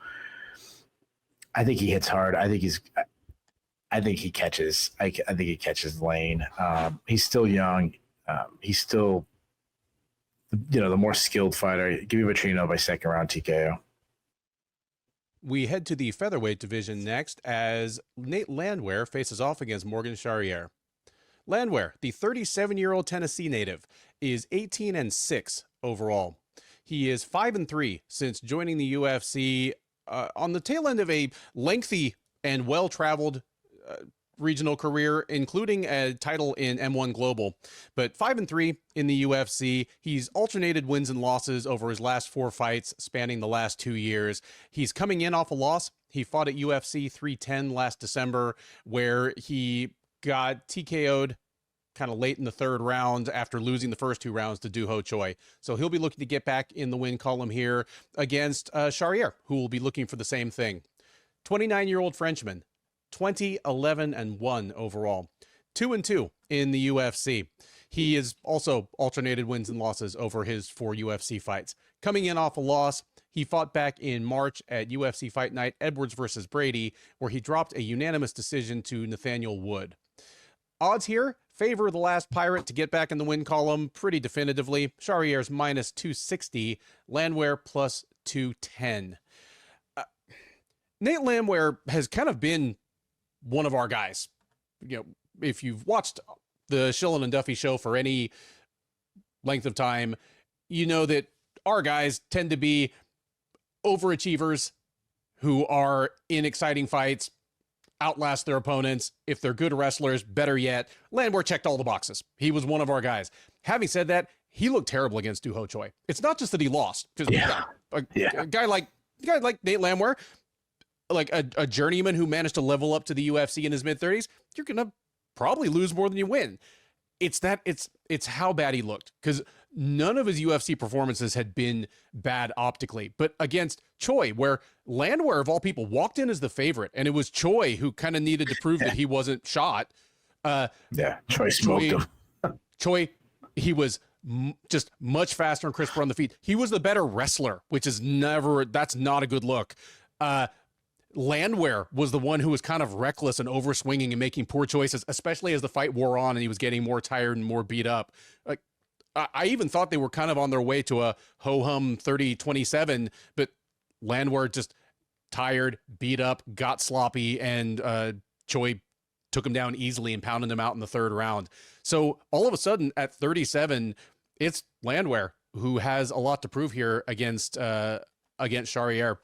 I think he hits hard. I think he catches. I think he catches Lane. He's still young. He's still, the more skilled fighter. Give me Petrino by second round TKO. We head to the featherweight division next as Nate Landwehr faces off against Morgan Charriere. Landwehr, the 37-year-old Tennessee native, is 18-6 overall. He is 5-3 since joining the UFC on the tail end of a lengthy and well-traveled regional career, including a title in M1 Global. But 5-3 in the UFC. He's alternated wins and losses over his last 4 fights spanning the last 2 years. He's coming in off a loss. He fought at UFC 310 last December, where he got TKO'd kind of late in the third round after losing the first 2 rounds to Doo Ho Choi. So he'll be looking to get back in the win column here against Charriere, who will be looking for the same thing. 29-year-old Frenchman, 20-11-1 overall, 2-2 in the UFC. He is also alternated wins and losses over his 4 UFC fights. Coming in off a loss, he fought back in March at UFC Fight Night Edwards versus Brady, where he dropped a unanimous decision to Nathaniel Wood. Odds here favor the last Pirate to get back in the win column pretty definitively. Charriere's minus 260, Landwehr plus 210. Nate Landwehr has kind of been one of our guys. If you've watched the Shillan and Duffy show for any length of time, you know that our guys tend to be overachievers who are in exciting fights, outlast their opponents. If they're good wrestlers, better yet, Landwehr checked all the boxes. He was one of our guys. Having said that, he looked terrible against Doo Ho Choi. It's not just that he lost, because a guy like Nate Landwehr, like a journeyman who managed to level up to the UFC in his mid-30s, you're gonna probably lose more than you win. It's how bad he looked, because none of his UFC performances had been bad optically, but against Choi, where Landwehr of all people walked in as the favorite, and it was Choi who kind of needed to prove that he wasn't shot. Choi smoked him. Choi, he was just much faster and crisper on the feet. He was the better wrestler, which is that's not a good look. Landwehr was the one who was kind of reckless and overswinging and making poor choices, especially as the fight wore on and he was getting more tired and more beat up. Like, I even thought they were kind of on their way to a ho-hum 30-27, but Landwehr just tired, beat up, got sloppy, and Choi took him down easily and pounded him out in the third round. So all of a sudden at 37, it's Landwehr who has a lot to prove here against Charriere.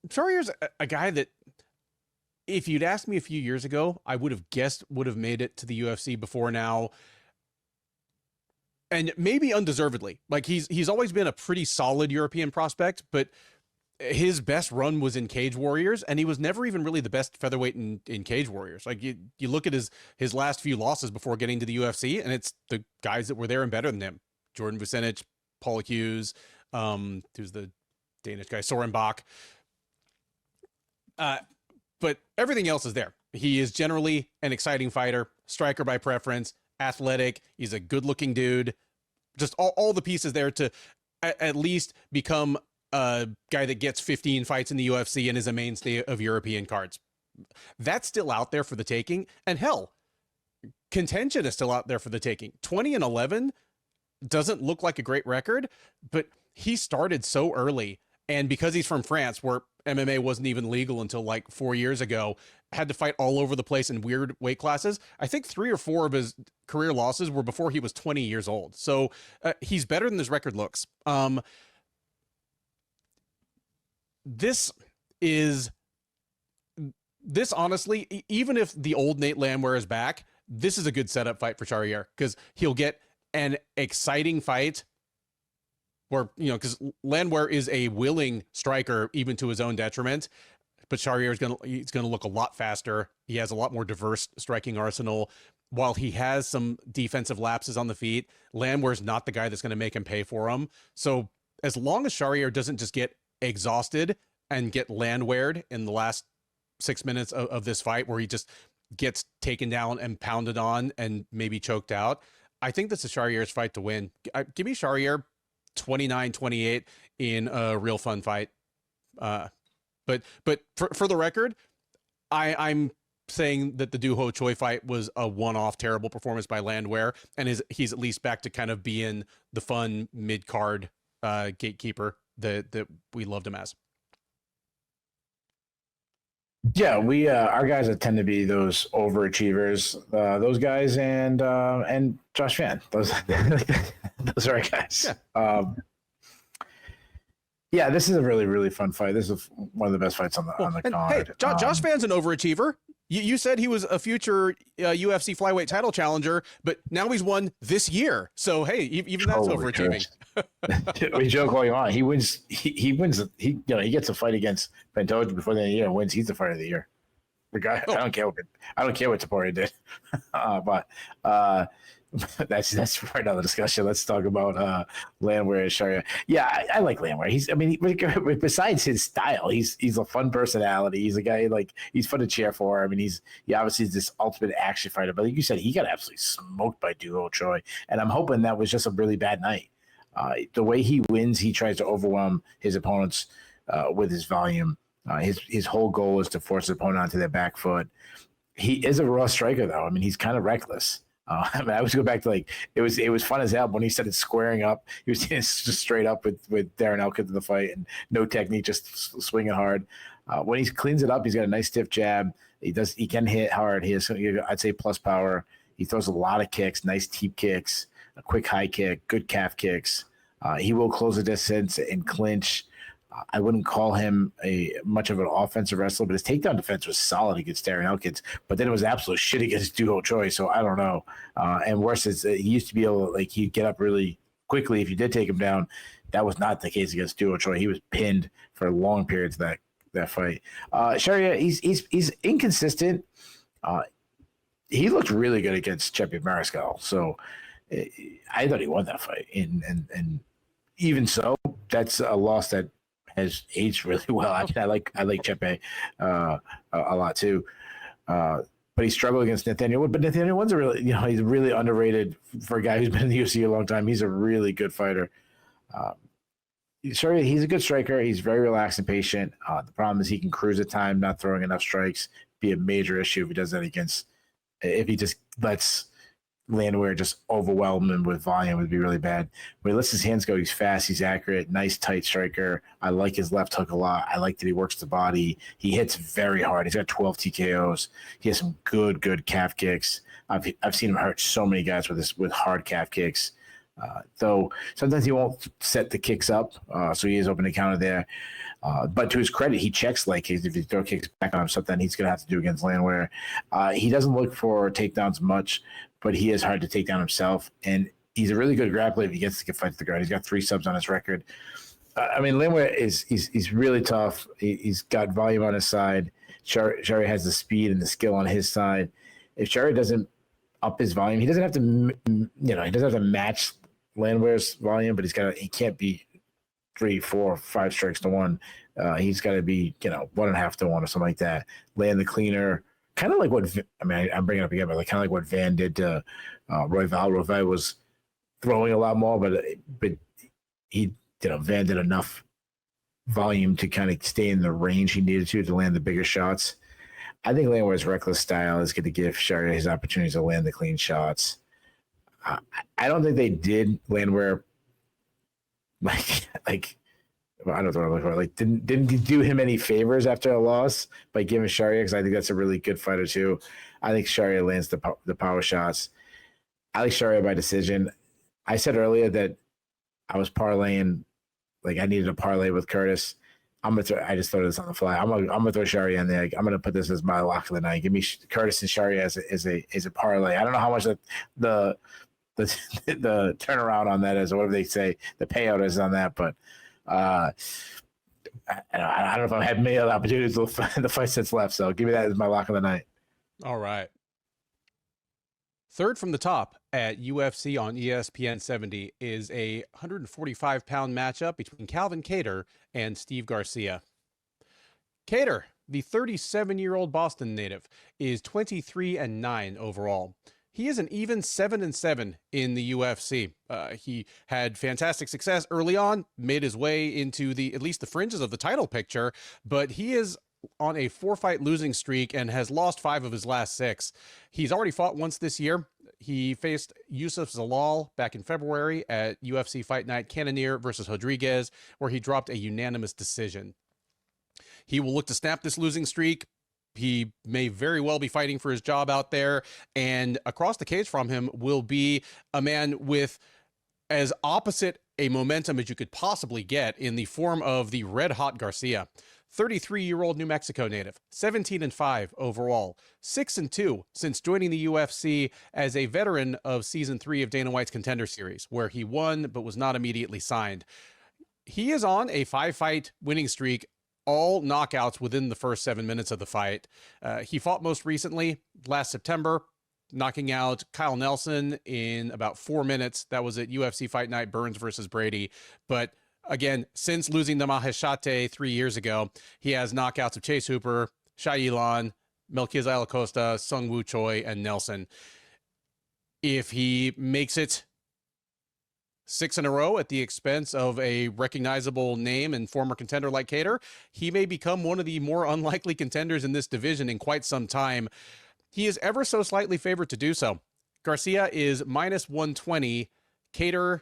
Charriere's a guy that, if you'd asked me a few years ago, I would have guessed would have made it to the UFC before now. And maybe undeservedly. Like he's always been a pretty solid European prospect, but his best run was in Cage Warriors, and he was never even really the best featherweight in Cage Warriors. Like you look at his last few losses before getting to the UFC, and it's the guys that were there and better than him. Jordan Vucinic, Paul Hughes, who's the Danish guy, Soren Bach. But everything else is there. He is generally an exciting fighter, striker by preference, athletic. He's a good-looking dude. Just all the pieces there to at least become a guy that gets 15 fights in the UFC and is a mainstay of European cards. That's still out there for the taking. And hell, contention is still out there for the taking. 20-11 doesn't look like a great record, but he started so early. And because he's from France, where MMA wasn't even legal until like 4 years ago, had to fight all over the place in weird weight classes. I think 3 or 4 of his career losses were before he was 20 years old. So he's better than his record looks. This honestly, even if the old Nate Landwehr is back, this is a good setup fight for Charriere, because he'll get an exciting fight where, because Landwehr is a willing striker, even to his own detriment, but Charriere is gonna look a lot faster. He has a lot more diverse striking arsenal. While he has some defensive lapses on the feet, Landwehr's not the guy that's going to make him pay for them. So as long as Charriere doesn't just get exhausted and get Landwehr'd in the last 6 minutes of this fight, where he just gets taken down and pounded on and maybe choked out, I think this is Charriere's fight to win. Give me Charriere 29-28 in a real fun fight. But for the record, I'm saying that the Duho Choi fight was a one-off terrible performance by Landwehr, and he's at least back to kind of being the fun mid-card gatekeeper that we loved him as. Yeah, we our guys that tend to be those overachievers, those guys, and Josh Fan. Those are our guys. Yeah. This is a really, really fun fight. This is one of the best fights on the card. Hey, Josh Fan's an overachiever. You said he was a future UFC flyweight title challenger, but now he's won this year. So hey, even that's overachieving. We joke all you want. He wins. He wins. He gets a fight against Pantoja before the end of the year and wins. He's the fighter of the year. The guy. I don't care what Taporia did. But that's for another discussion. Let's talk about Landwehr and Charriere. Yeah, I like Landwehr. Besides his style, he's a fun personality. He's a guy he's fun to cheer for. I mean, he obviously is this ultimate action fighter. But like you said, he got absolutely smoked by Duho Choi, and I'm hoping that was just a really bad night. The way he wins, he tries to overwhelm his opponents with his volume. His whole goal is to force his opponent onto their back foot. He is a raw striker, though. I mean, he's kind of reckless. I always go back to it was fun as hell when he started squaring up. He was just straight up with Darren Elkins in the fight and no technique, just swinging hard. When he cleans it up, he's got a nice stiff jab. He can hit hard. He has, I'd say, plus power. He throws a lot of kicks, nice teep kicks, a quick high kick, good calf kicks. He will close the distance and clinch. I wouldn't call him much of an offensive wrestler, but his takedown defense was solid against Darren Elkins. But then it was absolute shit against Duho Choi, so I don't know. And worse is he used to be able to, he'd get up really quickly if you did take him down. That was not the case against Duho Choi. He was pinned for long periods of that fight. Charriere, he's inconsistent. He looked really good against Chepi Mariscal, so I thought he won that fight. And even so, that's a loss that has aged really well. I like Chepe a lot too, but he struggled against Nathaniel Wood. But Nathaniel Wood's he's really underrated for a guy who's been in the UFC a long time. He's a really good fighter. He's a good striker. He's very relaxed and patient. The problem is he can cruise at time, not throwing enough strikes. Be a major issue if he does that if he just lets Landwehr just overwhelm him with volume would be really bad. When he lets his hands go, he's fast, he's accurate, nice tight striker. I like his left hook a lot. I like that he works the body. He hits very hard. He's got 12 TKOs. He has some good calf kicks. I've seen him hurt so many guys with hard calf kicks. Though sometimes he won't set the kicks up, so he is open to counter there. But to his credit, he checks leg kicks. If you throw kicks back on him, something he's going to have to do against Landwehr. He doesn't look for takedowns much, but he is hard to take down himself. And he's a really good grappler if he gets to get fight to the ground. He's got 3 subs on his record. I mean, Landwehr he's really tough. He's got volume on his side. Charriere has the speed and the skill on his side. If Charriere doesn't up his volume, he doesn't have to, he doesn't have to match Landwehr's volume, but he can't be 3, 4, 5 strikes to 1. He's got to be 1.5 to 1 or something like that. Land the cleaner, kind of like what I'm bringing it up again, but kind of like what Van did to Royval. Royval was throwing a lot more, but he Van did enough volume to kind of stay in the range he needed to land the bigger shots. I think Landwehr's reckless style is going to give Charriere his opportunities to land the clean shots. I don't think they did Landwehr like I don't know what I'm looking for. Like didn't do him any favors after a loss by giving Charriere, because I think that's a really good fighter too. I think Charriere lands the power shots. I like Charriere by decision. I said earlier that I was parlaying, like I needed a parlay with Curtis. I just throw this on the fly. I'm gonna throw Charriere in there. I'm gonna put this as my lock of the night. Give me Curtis and Charriere as a parlay. I don't know how much the turnaround on that is, or whatever they say the payout is on that, but I don't know if I've had many other opportunities to the fight since left. So give me that as my lock of the night. All right. Third from the top at UFC on ESPN 70 is a 145-pound matchup between Calvin Kattar and Steve Garcia. Kattar, the 37-year-old Boston native, is 23-9 overall. He is an even 7-7 in the UFC. He had fantastic success early on, made his way into at least the fringes of the title picture, but he is on a 4-fight losing streak and has lost 5 of his last 6. He's already fought once this year. He faced Yusuf Zalal back in February at UFC Fight Night Cannonier versus Rodriguez, where he dropped a unanimous decision. He will look to snap this losing streak. He may very well be fighting for his job out there, and across the cage from him will be a man with as opposite a momentum as you could possibly get in the form of the red-hot Garcia. 33-year-old New Mexico native, 17-5 overall, 6-2 since joining the UFC as a veteran of Season 3 of Dana White's Contender Series, where he won but was not immediately signed. He is on a 5-fight winning streak, all knockouts within the first 7 minutes of the fight. He fought most recently last September, knocking out Kyle Nelson in about 4 minutes. That was at UFC Fight Night Burns versus Brady. But again, since losing the Maheshate 3 years ago, he has knockouts of Chase Hooper, Shillan, Melquiza Acosta, Sung Woo Choi, and Nelson. If he makes it 6 in a row at the expense of a recognizable name and former contender like Kattar, he may become one of the more unlikely contenders in this division in quite some time. He is ever so slightly favored to do so. Garcia is -120. Kattar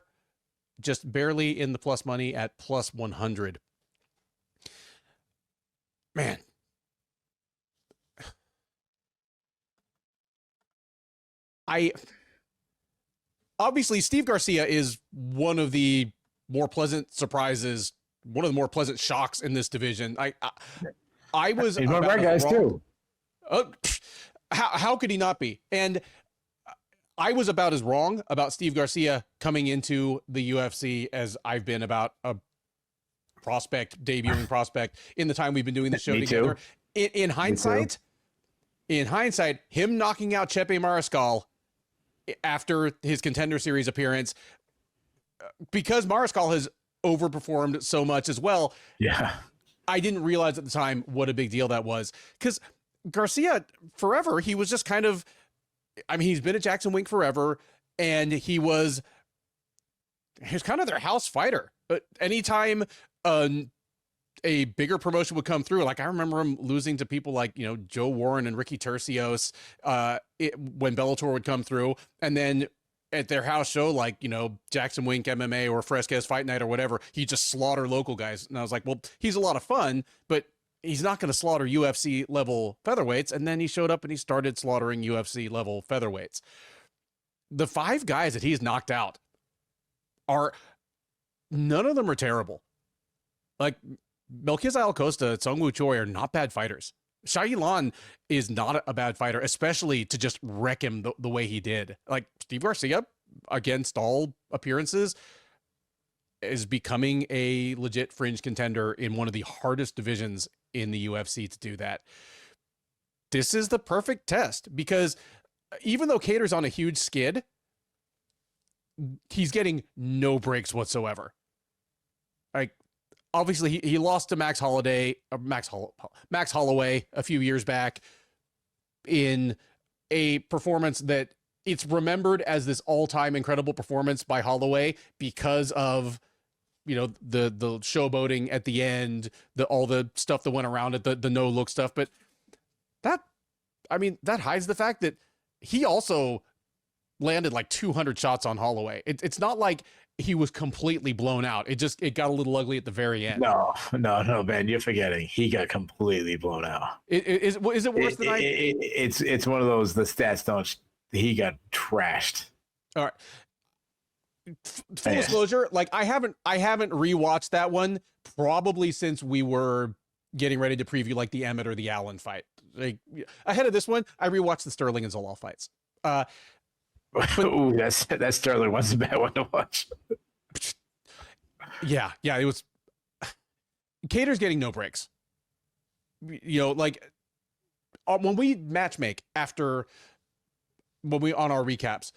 just barely in the plus money at +100. Man. Obviously, Steve Garcia is one of the more pleasant surprises, one of the more pleasant shocks in this division. I was he's one of our guys too. How could he not be? And I was about as wrong about Steve Garcia coming into the UFC as I've been about a debuting prospect in the time we've been doing the show together. In hindsight, him knocking out Chepe Mariscal after his Contender Series appearance, because Mariscal has overperformed so much as well. Yeah. I didn't realize at the time what a big deal that was, because Garcia, forever, he was just kind of, he's been at Jackson Wink forever, and he's kind of their house fighter. But anytime a a bigger promotion would come through. Like I remember him losing to people like, Joe Warren and Ricky Tercios when Bellator would come through. And then at their house show, like, Jackson Wink MMA or Fresquez Fight Night or whatever, he just slaughter local guys. And I was like, well, he's a lot of fun, but he's not going to slaughter UFC level featherweights. And then he showed up and he started slaughtering UFC level featherweights. The 5 guys that he's knocked out none of them are terrible. Like Melchizedek Costa, Sungwoo Choi are not bad fighters. Shillan is not a bad fighter, especially to just wreck him the way he did. Like Steve Garcia, against all appearances, is becoming a legit fringe contender in one of the hardest divisions in the UFC to do that. This is the perfect test because even though Kattar's on a huge skid, he's getting no breaks whatsoever. Like, obviously, he lost to Max Holloway a few years back in a performance that it's remembered as this all-time incredible performance by Holloway because of, the showboating at the end, all the stuff that went around it, the no-look stuff. But that hides the fact that he also landed like 200 shots on Holloway. It's not like he was completely blown out. It got a little ugly at the very end. No, Ben, you're forgetting. He got completely blown out. Is it worse than It's one of those, the stats don't, he got trashed. All right. Full disclosure, like I haven't rewatched that one probably since we were getting ready to preview like the Emmett or the Allen fight. Like ahead of this one, I rewatched the Sterling and Zalal fights. Ooh, that Sterling was a bad one to watch. Yeah, it was. Kattar's getting no breaks. Like when we matchmake on our recaps,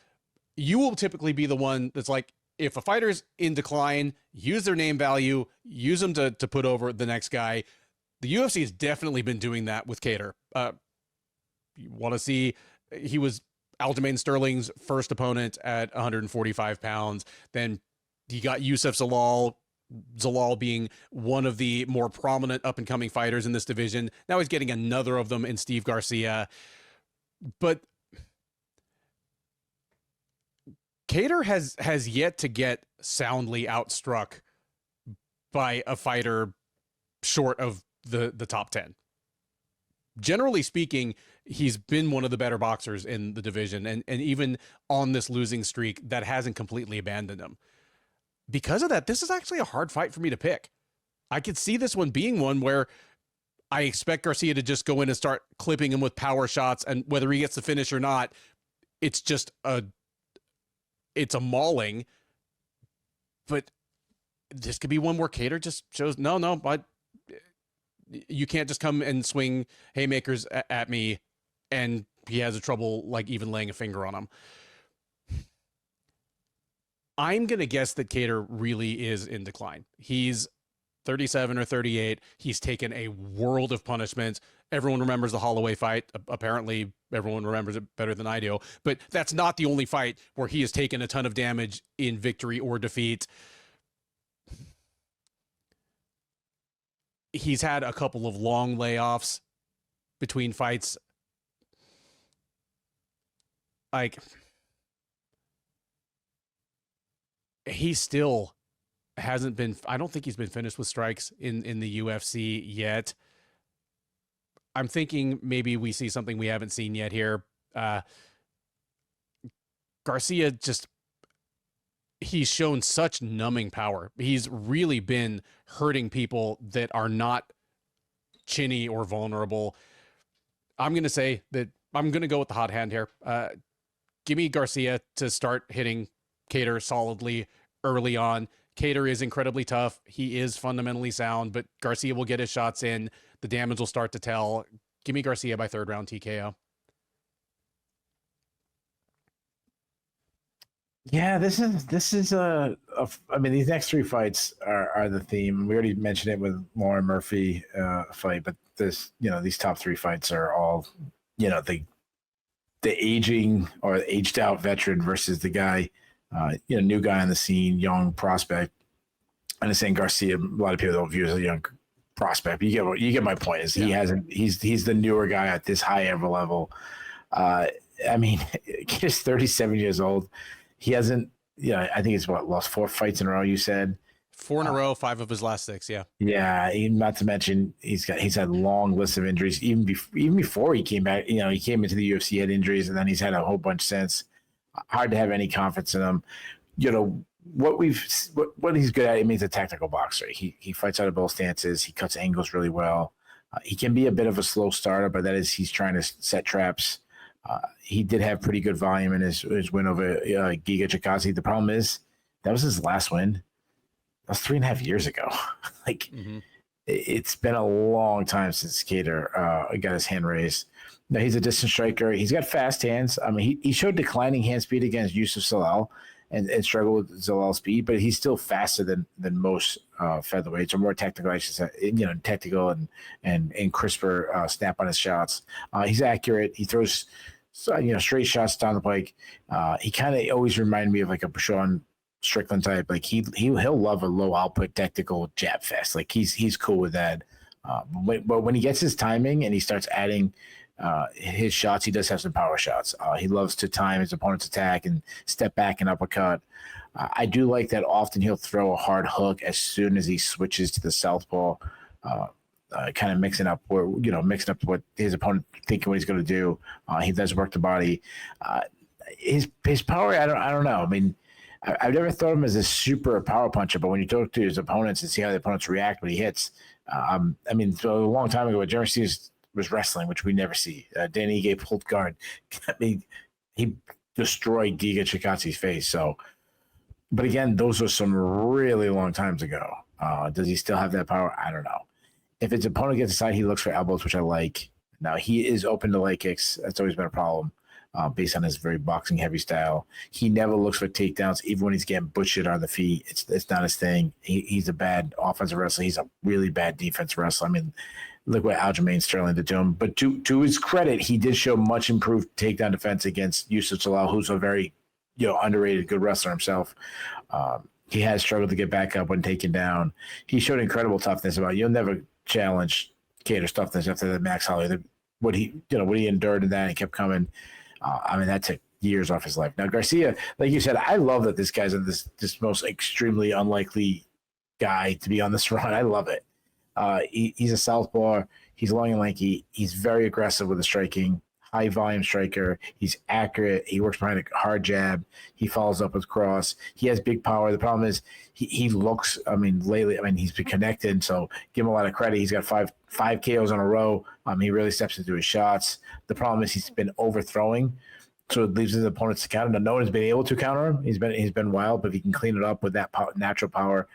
you will typically be the one that's like, if a fighter's in decline, use their name value, use them to put over the next guy. The UFC has definitely been doing that with Kattar. You want to see, he was Aljamain Sterling's first opponent at 145 pounds. Then he got Youssef Zalal being one of the more prominent up-and-coming fighters in this division. Now he's getting another of them in Steve Garcia. But Kattar has yet to get soundly outstruck by a fighter short of the top 10. Generally speaking, he's been one of the better boxers in the division, and even on this losing streak, that hasn't completely abandoned him. Because of that, this is actually a hard fight for me to pick. I could see this one being one where I expect Garcia to just go in and start clipping him with power shots, and whether he gets the finish or not, it's just a mauling. But this could be one where Kattar just shows, no, but you can't just come and swing haymakers at me, and he has a trouble like even laying a finger on him. I'm going to guess that Kattar really is in decline. He's 37 or 38. He's taken a world of punishment. Everyone remembers the Holloway fight. Apparently, everyone remembers it better than I do. But that's not the only fight where he has taken a ton of damage in victory or defeat. He's had a couple of long layoffs between fights. Like, he still hasn't been, I don't think he's been finished with strikes in the UFC yet. I'm thinking maybe we see something we haven't seen yet here. Garcia he's shown such numbing power. He's really been hurting people that are not chinny or vulnerable. I'm going to say that I'm going to go with the hot hand here. Give me Garcia to start hitting Kattar solidly early on. Kattar is incredibly tough. He is fundamentally sound, but Garcia will get his shots in. The damage will start to tell. Give me Garcia by third round TKO. Yeah, this is I mean, these next 3 fights are the theme. We already mentioned it with Lauren Murphy fight, but these top 3 fights are all, the aging or aged out veteran versus the guy, new guy on the scene, young prospect. And I'm saying Garcia, a lot of people don't view as a young prospect. You get my point. Is he hasn't? He's the newer guy at this high ever level. I mean, he's 37 years old. He hasn't. I think he's lost 4 fights in a row. You said 4 in a row, 5 of his last 6. Yeah. Yeah. Not to mention he's had long list of injuries even before he came back. He came into the UFC, had injuries, and then he's had a whole bunch since. Hard to have any confidence in him. What he's good at. I mean, he's a technical boxer. He fights out of both stances. He cuts angles really well. He can be a bit of a slow starter, but that is he's trying to set traps. He did have pretty good volume in his win over Giga Chikadze. The problem is that was his last win. That was 3.5 years ago. It's been a long time since Kattar got his hand raised. Now he's a distance striker. He's got fast hands. I mean, he showed declining hand speed against Yusuf Zalal and struggled with Zalal's speed, but he's still faster than most featherweights, or more technical, I should say. Technical and crisper snap on his shots. He's accurate. He throws straight shots down the pike. He kind of always reminded me of like a Sean Strickland type. Like he'll love a low output technical jab fest. Like he's cool with that. But when he gets his timing and he starts adding his shots, he does have some power shots. He loves to time his opponent's attack and step back and uppercut. I do like that often he'll throw a hard hook as soon as he switches to the southpaw, kind of mixing up what his opponent thinking what he's going to do. He does work the body. His power, I don't know. I mean, I've never thought of him as a super power puncher, but when you talk to his opponents and see how the opponents react when he hits, I mean, so a long time ago, Jeremy Steves was wrestling, which we never see. Danny Ige pulled guard. I mean, he destroyed Giga Chikadze's face. So, but again, those were some really long times ago. Does he still have that power? I don't know. If his opponent gets inside, he looks for elbows, which I like. Now, he is open to leg kicks. That's always been a problem based on his very boxing-heavy style. He never looks for takedowns, even when he's getting butchered on the feet. It's not his thing. He's a bad offensive wrestler. He's a really bad defensive wrestler. I mean, look what Aljamain Sterling did to him. But to his credit, he did show much improved takedown defense against Yusuf Zalal, who's a very underrated good wrestler himself. He has struggled to get back up when taken down. He showed incredible toughness. You'll never challenge Kattar's toughness after the Max Holloway. What he endured in that and kept coming. I mean, that took years off his life. Now, Garcia, like you said, I love that this guy's in this most extremely unlikely guy to be on this run. I love it. He's a southpaw. He's long and lanky. He's very aggressive with the striking, high volume striker. He's accurate. He works behind a hard jab. He follows up with cross. He has big power. The problem is he looks, lately, he's been connected. So give him a lot of credit. He's got five KOs in a row. He really steps into his shots. The problem is he's been overthrowing. So it leaves his opponents to counter. Now, no one has been able to counter him. He's been wild, but if he can clean it up with that natural power,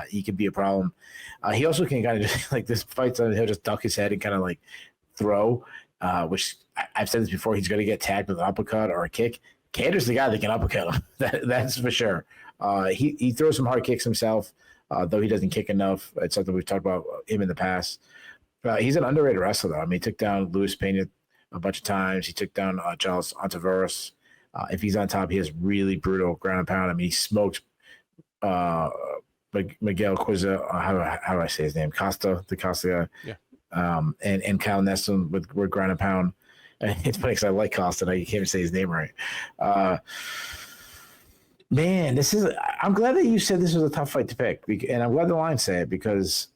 he could be a problem. He also can kind of just like this fight, he'll just duck his head and kind of like throw, which I've said this before. He's going to get tagged with an uppercut or a kick. Kattar's the guy that can uppercut him. That's for sure. He throws some hard kicks himself, though he doesn't kick enough. It's something we've talked about him in the past. He's an underrated wrestler, though. He took down Luis Pena a bunch of times. He took down Charles Ontiveros. If he's on top, he has really brutal ground and pound. He smoked Miguel Cuiza, how do I say his name? Costa guy. Yeah. And Kyle Neston with ground and pound. It's funny because I like Costa. I can't even say his name right. Man, I'm glad that you said this was a tough fight to pick. And I'm glad the line said it because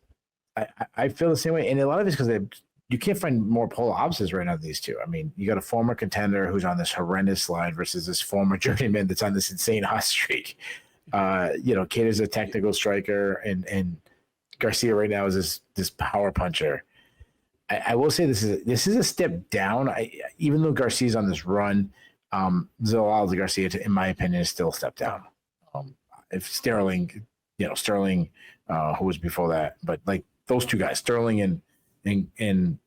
I feel the same way. And a lot of it's because you can't find more polar opposites right now than these two. You got a former contender who's on this horrendous slide versus this former journeyman that's on this insane hot streak. Kattar's a technical striker, and Garcia right now is this power puncher. I will say this is a step down. Even though Garcia's on this run, Zalal Garcia, in my opinion, is still a step down. If Sterling, who was before that, but like those two guys, Sterling and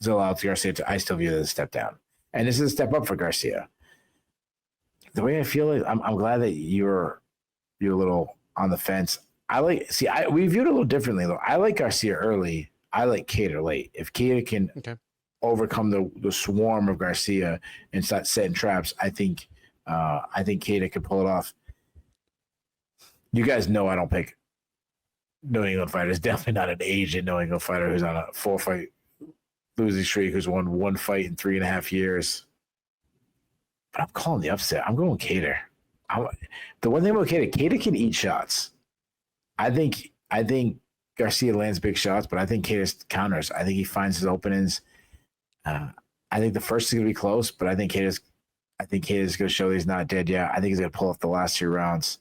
Zalal Garcia, I still view it as a step down. And this is a step up for Garcia. The way I feel it, I'm glad that you're a little on the fence. We viewed it a little differently though. I like Garcia early. I like Kattar late. If Kattar can overcome the swarm of Garcia and start setting traps, I think Kattar could pull it off. You guys know I don't pick New England fighter. Is definitely not an Asian New England fighter who's on a 4-fight losing streak, who's won 1 fight in 3.5 years. But I'm calling the upset. I'm going Kattar. The one thing about Kattar can eat shots. I think Garcia lands big shots, but I think Kattar counters. I think he finds his openings. I think the first is going to be close, but I think Kattar's going to show that he's not dead yet. I think he's going to pull off the last 2 rounds.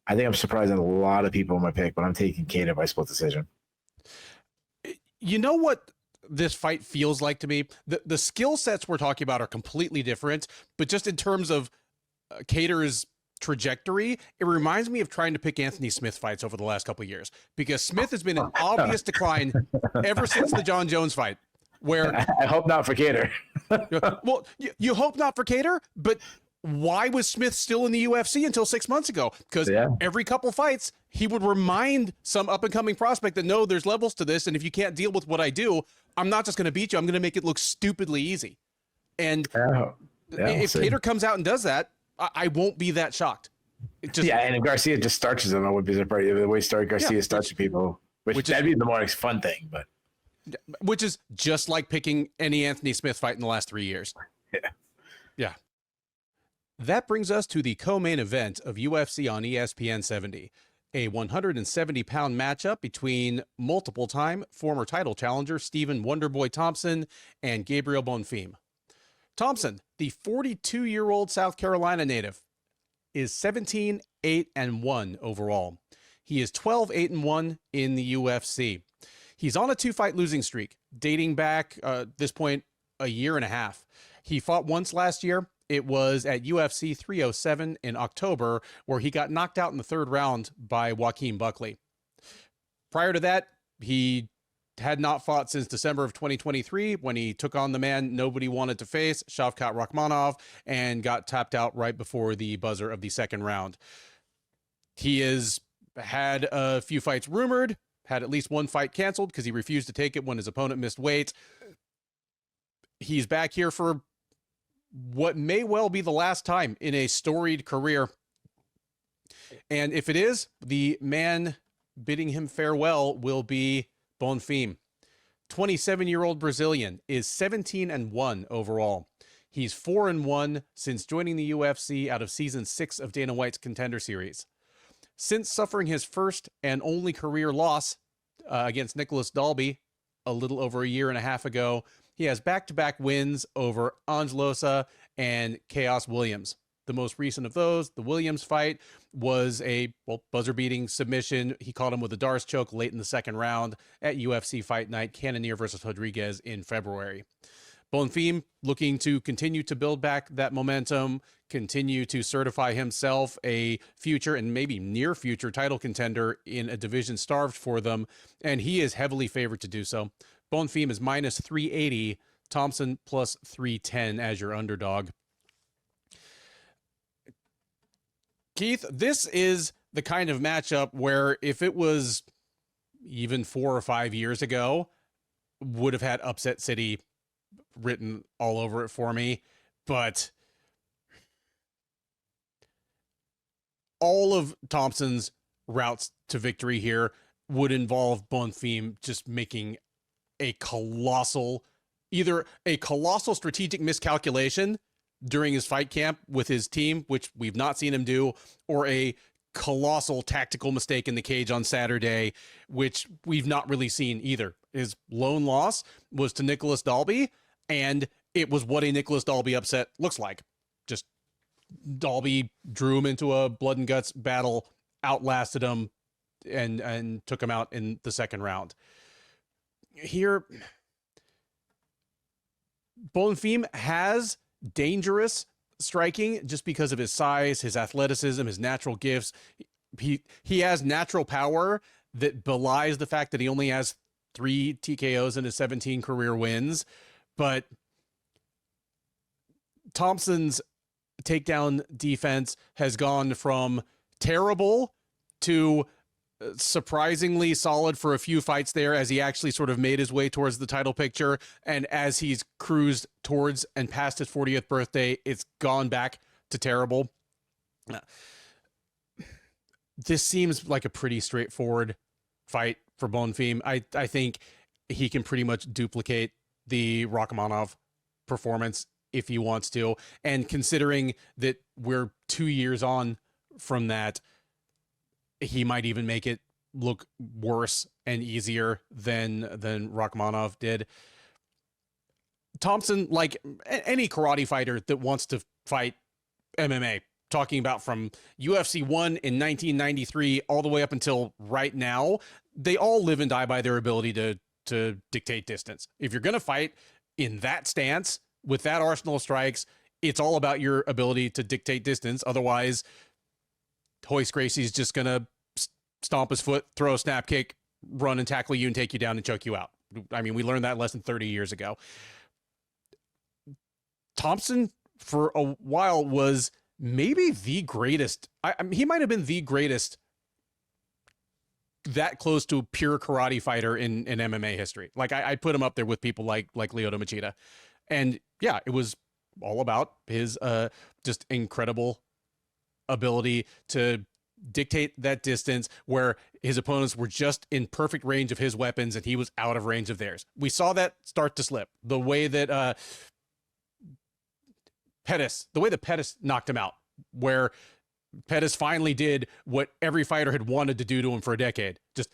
I think I'm surprising a lot of people in my pick, but I'm taking Kattar by split decision. You know what this fight feels like to me? The skill sets we're talking about are completely different, but just in terms of Kattar's trajectory, it reminds me of trying to pick Anthony Smith fights over the last couple of years, because Smith has been in obvious decline ever since the John Jones fight. Where I hope not for Kattar. Well, you hope not for Kattar, but why was Smith still in the UFC until 6 months ago? Because every couple fights, he would remind some up-and-coming prospect that, no, there's levels to this, and if you can't deal with what I do, I'm not just going to beat you, I'm going to make it look stupidly easy. And if Kattar comes out and does that, I won't be that shocked. And if Garcia just starches him, I would be surprised. The way Garcia starches people, which that'd be the more fun thing, but... Which is just like picking any Anthony Smith fight in the last 3 years. Yeah. That brings us to the co-main event of UFC on ESPN 70, a 170-pound matchup between multiple-time former title challenger Stephen Wonderboy Thompson and Gabriel Bonfim. Thompson, the 42-year-old South Carolina native, is 17-8-1 overall. He is 12-8-1 in the UFC. He's on a 2-fight losing streak, dating back, this point, a year and a half. He fought once last year. It was at UFC 307 in October, where he got knocked out in the 3rd round by Joaquin Buckley. Prior to that, he had not fought since December of 2023, when he took on the man nobody wanted to face, Shavkat Rakhmonov, and got tapped out right before the buzzer of the 2nd round. He has had a few fights rumored, had at least 1 fight canceled because he refused to take it when his opponent missed weight. He's back here for what may well be the last time in a storied career. And if it is, the man bidding him farewell will be Bonfim. 27-year-old Brazilian is 17-1 overall. He's 4-1 since joining the UFC out of season 6 of Dana White's Contender Series. Since suffering his first and only career loss against Nicholas Dalby a little over a year and a half ago, he has back-to-back wins over Angelosa and Chaos Williams. The most recent of those, the Williams fight, was a buzzer-beating submission. He caught him with a Darce choke late in the 2nd round at UFC Fight Night, Cannonier versus Rodriguez in February. Bonfim looking to continue to build back that momentum, continue to certify himself a future and maybe near future title contender in a division starved for them, and he is heavily favored to do so. Bonfim is minus 380, Thompson plus 310 as your underdog. Keith, this is the kind of matchup where if it was even 4 or 5 years ago, would have had Upset City written all over it for me. But all of Thompson's routes to victory here would involve Bonfim just making either a colossal strategic miscalculation during his fight camp with his team, which we've not seen him do, or a colossal tactical mistake in the cage on Saturday, which we've not really seen either. His lone loss was to Nicholas Dalby, and it was what a Nicholas Dalby upset looks like. Just Dalby drew him into a blood and guts battle, outlasted him, and took him out in the 2nd round. Here, Bonfim has dangerous striking just because of his size, his athleticism, his natural gifts. He has natural power that belies the fact that he only has 3 TKOs in his 17 career wins. But Thompson's takedown defense has gone from terrible to surprisingly solid for a few fights there, as he actually sort of made his way towards the title picture, and as he's cruised towards and past his 40th birthday, it's gone back to terrible. This seems like a pretty straightforward fight for Bonfim. I think he can pretty much duplicate the Rachmanov performance if he wants to. And considering that we're 2 years on from that, he might even make it look worse and easier than Rachmanov did. Thompson, like any karate fighter that wants to fight MMA, talking about from UFC 1 in 1993 all the way up until right now, they all live and die by their ability to dictate distance. If you're going to fight in that stance with that arsenal of strikes, it's all about your ability to dictate distance. Otherwise, Royce Gracie's just going to stomp his foot, throw a snap kick, run and tackle you and take you down and choke you out. I mean, we learned that lesson 30 years ago. Thompson, for a while, was maybe the greatest. I mean, he might have been the greatest that close to a pure karate fighter in MMA history. Like, I put him up there with people like Lyoto Machida. And yeah, it was all about his just incredible ability to dictate that distance where his opponents were just in perfect range of his weapons and he was out of range of theirs. We saw that start to slip. The way that Pettis knocked him out, where Pettis finally did what every fighter had wanted to do to him for a decade. Just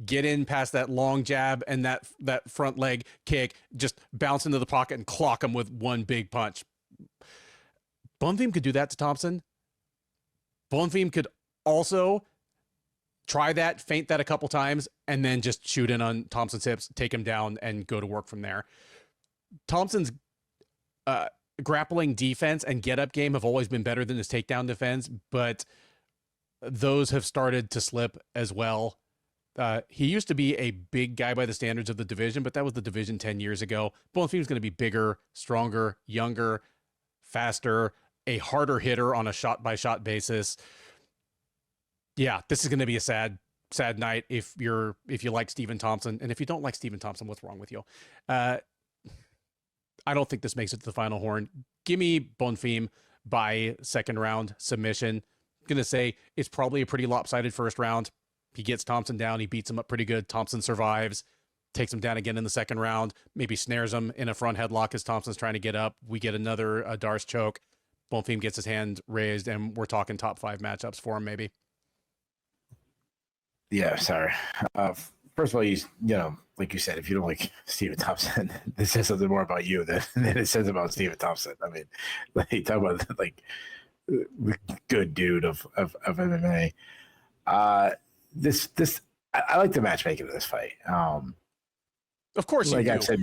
get in past that long jab and that front leg kick, just bounce into the pocket and clock him with one big punch. Bonfim could do that to Thompson. Bonfim could also try that, feint that a couple times, and then just shoot in on Thompson's hips, take him down, and go to work from there. Thompson's grappling defense and get-up game have always been better than his takedown defense, but those have started to slip as well. He used to be a big guy by the standards of the division, but that was the division 10 years ago. Bonfim's going to be bigger, stronger, younger, faster, a harder hitter on a shot-by-shot basis. Yeah, this is going to be a sad night if you like Stephen Thompson. And if you don't like Stephen Thompson, what's wrong with you? I don't think this makes it to the final horn. Give me Bonfim by second round submission. I'm going to say it's probably a pretty lopsided first round. He gets Thompson down. He beats him up pretty good. Thompson survives, takes him down again in the second round, maybe snares him in a front headlock as Thompson's trying to get up. We get another Darce choke. Bonfim gets his hand raised, and we're talking top 5 matchups for him, maybe. Yeah, sorry. First of all, you know, like you said, if you don't like Stephen Thompson, this says something more about you than it says about Stephen Thompson. I mean, like, talk about like the good dude of MMA. This I like the matchmaking of this fight. Of course, like you I do. said,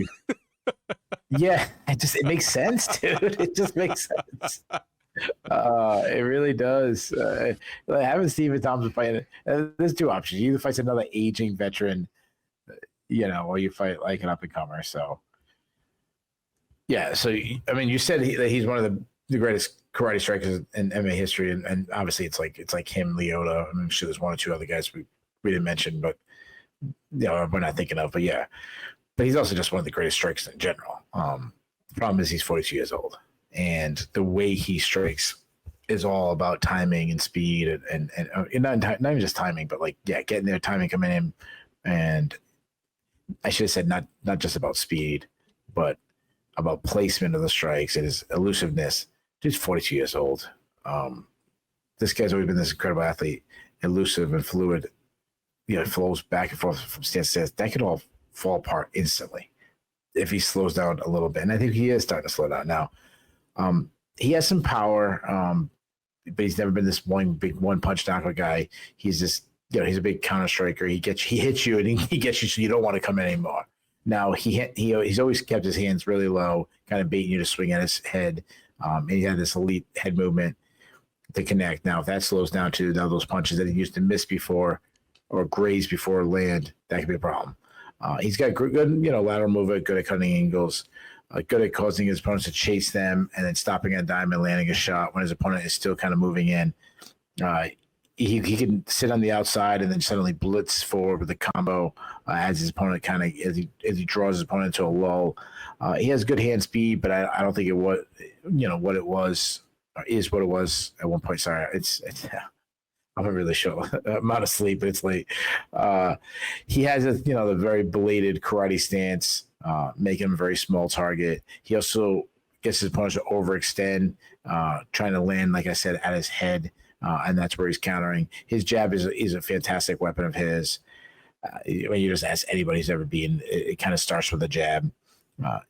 yeah, it makes sense, dude. It just makes sense. It really does. Having Stephen Thompson fight, there's two options. You either fight another aging veteran, you know, or you fight like an up and comer. So, yeah. So, I mean, you said that he's one of the greatest karate strikers in MMA history, and obviously it's like him, Lyoto. I'm sure there's one or two other guys we didn't mention, but you know, we're not thinking of. But yeah, but he's also just one of the greatest strikers in general. The problem is he's 42 years old. And the way he strikes is all about timing and speed and not even just timing, but like, yeah, getting there, timing, coming in. And I should have said not just about speed, but about placement of the strikes and his elusiveness. He's 42 years old. This guy's always been this incredible athlete, elusive and fluid, you know, flows back and forth from stance to stance. That could all fall apart instantly if he slows down a little bit. And I think he is starting to slow down now. He has some power, but he's never been this big one punch knockout guy. He's just, you know, he's a big counter striker. He hits you and he gets you so you don't want to come in anymore. Now he's always kept his hands really low, kind of baiting you to swing at his head. And he had this elite head movement to connect. Now if that slows down to now those punches that he used to miss before or graze before land, that could be a problem. He's got good, you know, lateral movement, good at cutting angles. Good at causing his opponents to chase them and then stopping a dime and landing a shot when his opponent is still kind of moving in. He can sit on the outside and then suddenly blitz forward with a combo as his opponent kind of as he draws his opponent to a lull. He has good hand speed, but I don't think what it was or is what it was at one point. Sorry, it's I'm not really sure. I'm out of sleep, but it's late. He has the very belated karate stance, making him a very small target. He also gets his opponents to overextend, trying to land, like I said, at his head, and that's where he's countering. His jab is a fantastic weapon of his. When you just ask anybody who's ever been, it kind of starts with a jab.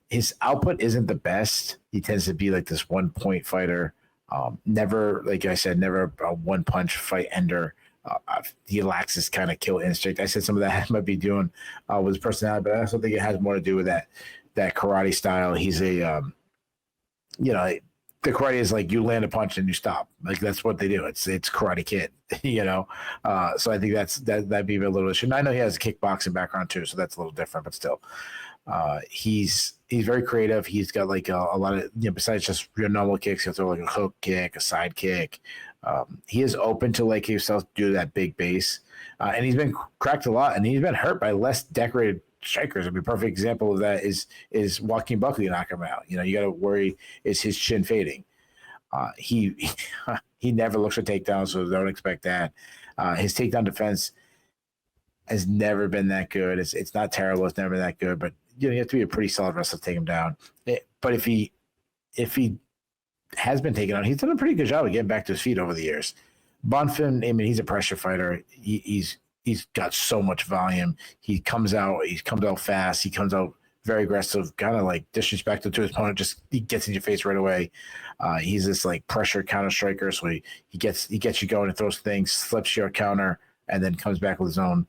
His output isn't the best. He tends to be like this 1-point fighter. Never, like I said, never a one punch fight ender. He lacks this kind of kill instinct. I said some of that might be doing with his personality, but I also think it has more to do with that karate style. He's a, the karate is like you land a punch and you stop. Like that's what they do. It's Karate Kid, So I think that'd be a little issue. And I know he has a kickboxing background too, so that's a little different, but still. He's very creative. He's got like a lot of, besides just your normal kicks, he'll throw like a hook kick, a side kick. He is open to like himself do that big base. And he's been cracked a lot, and he's been hurt by less decorated strikers. I mean, a perfect example of that is Joaquin Buckley knocking him out. You got to worry, is his chin fading? He never looks for takedowns, so don't expect that. His takedown defense has never been that good. It's not terrible. It's never been that good, but you have to be a pretty solid wrestler to take him down. But if he has been taken out, he's done a pretty good job of getting back to his feet over the years. Bonfim, I mean, he's a pressure fighter. He's got so much volume. He comes out fast. He comes out very aggressive, kind of like disrespectful to his opponent. Just he gets in your face right away. He's this like pressure counter striker, so he gets you going and throws things, slips your counter, and then comes back with his own.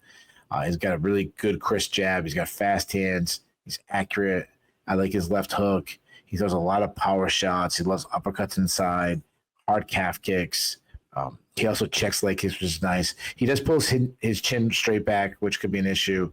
He's got a really good crisp jab. He's got fast hands. He's accurate. I like his left hook. He throws a lot of power shots. He loves uppercuts inside, hard calf kicks. He also checks leg kicks, which is nice. He does pull his chin straight back, which could be an issue.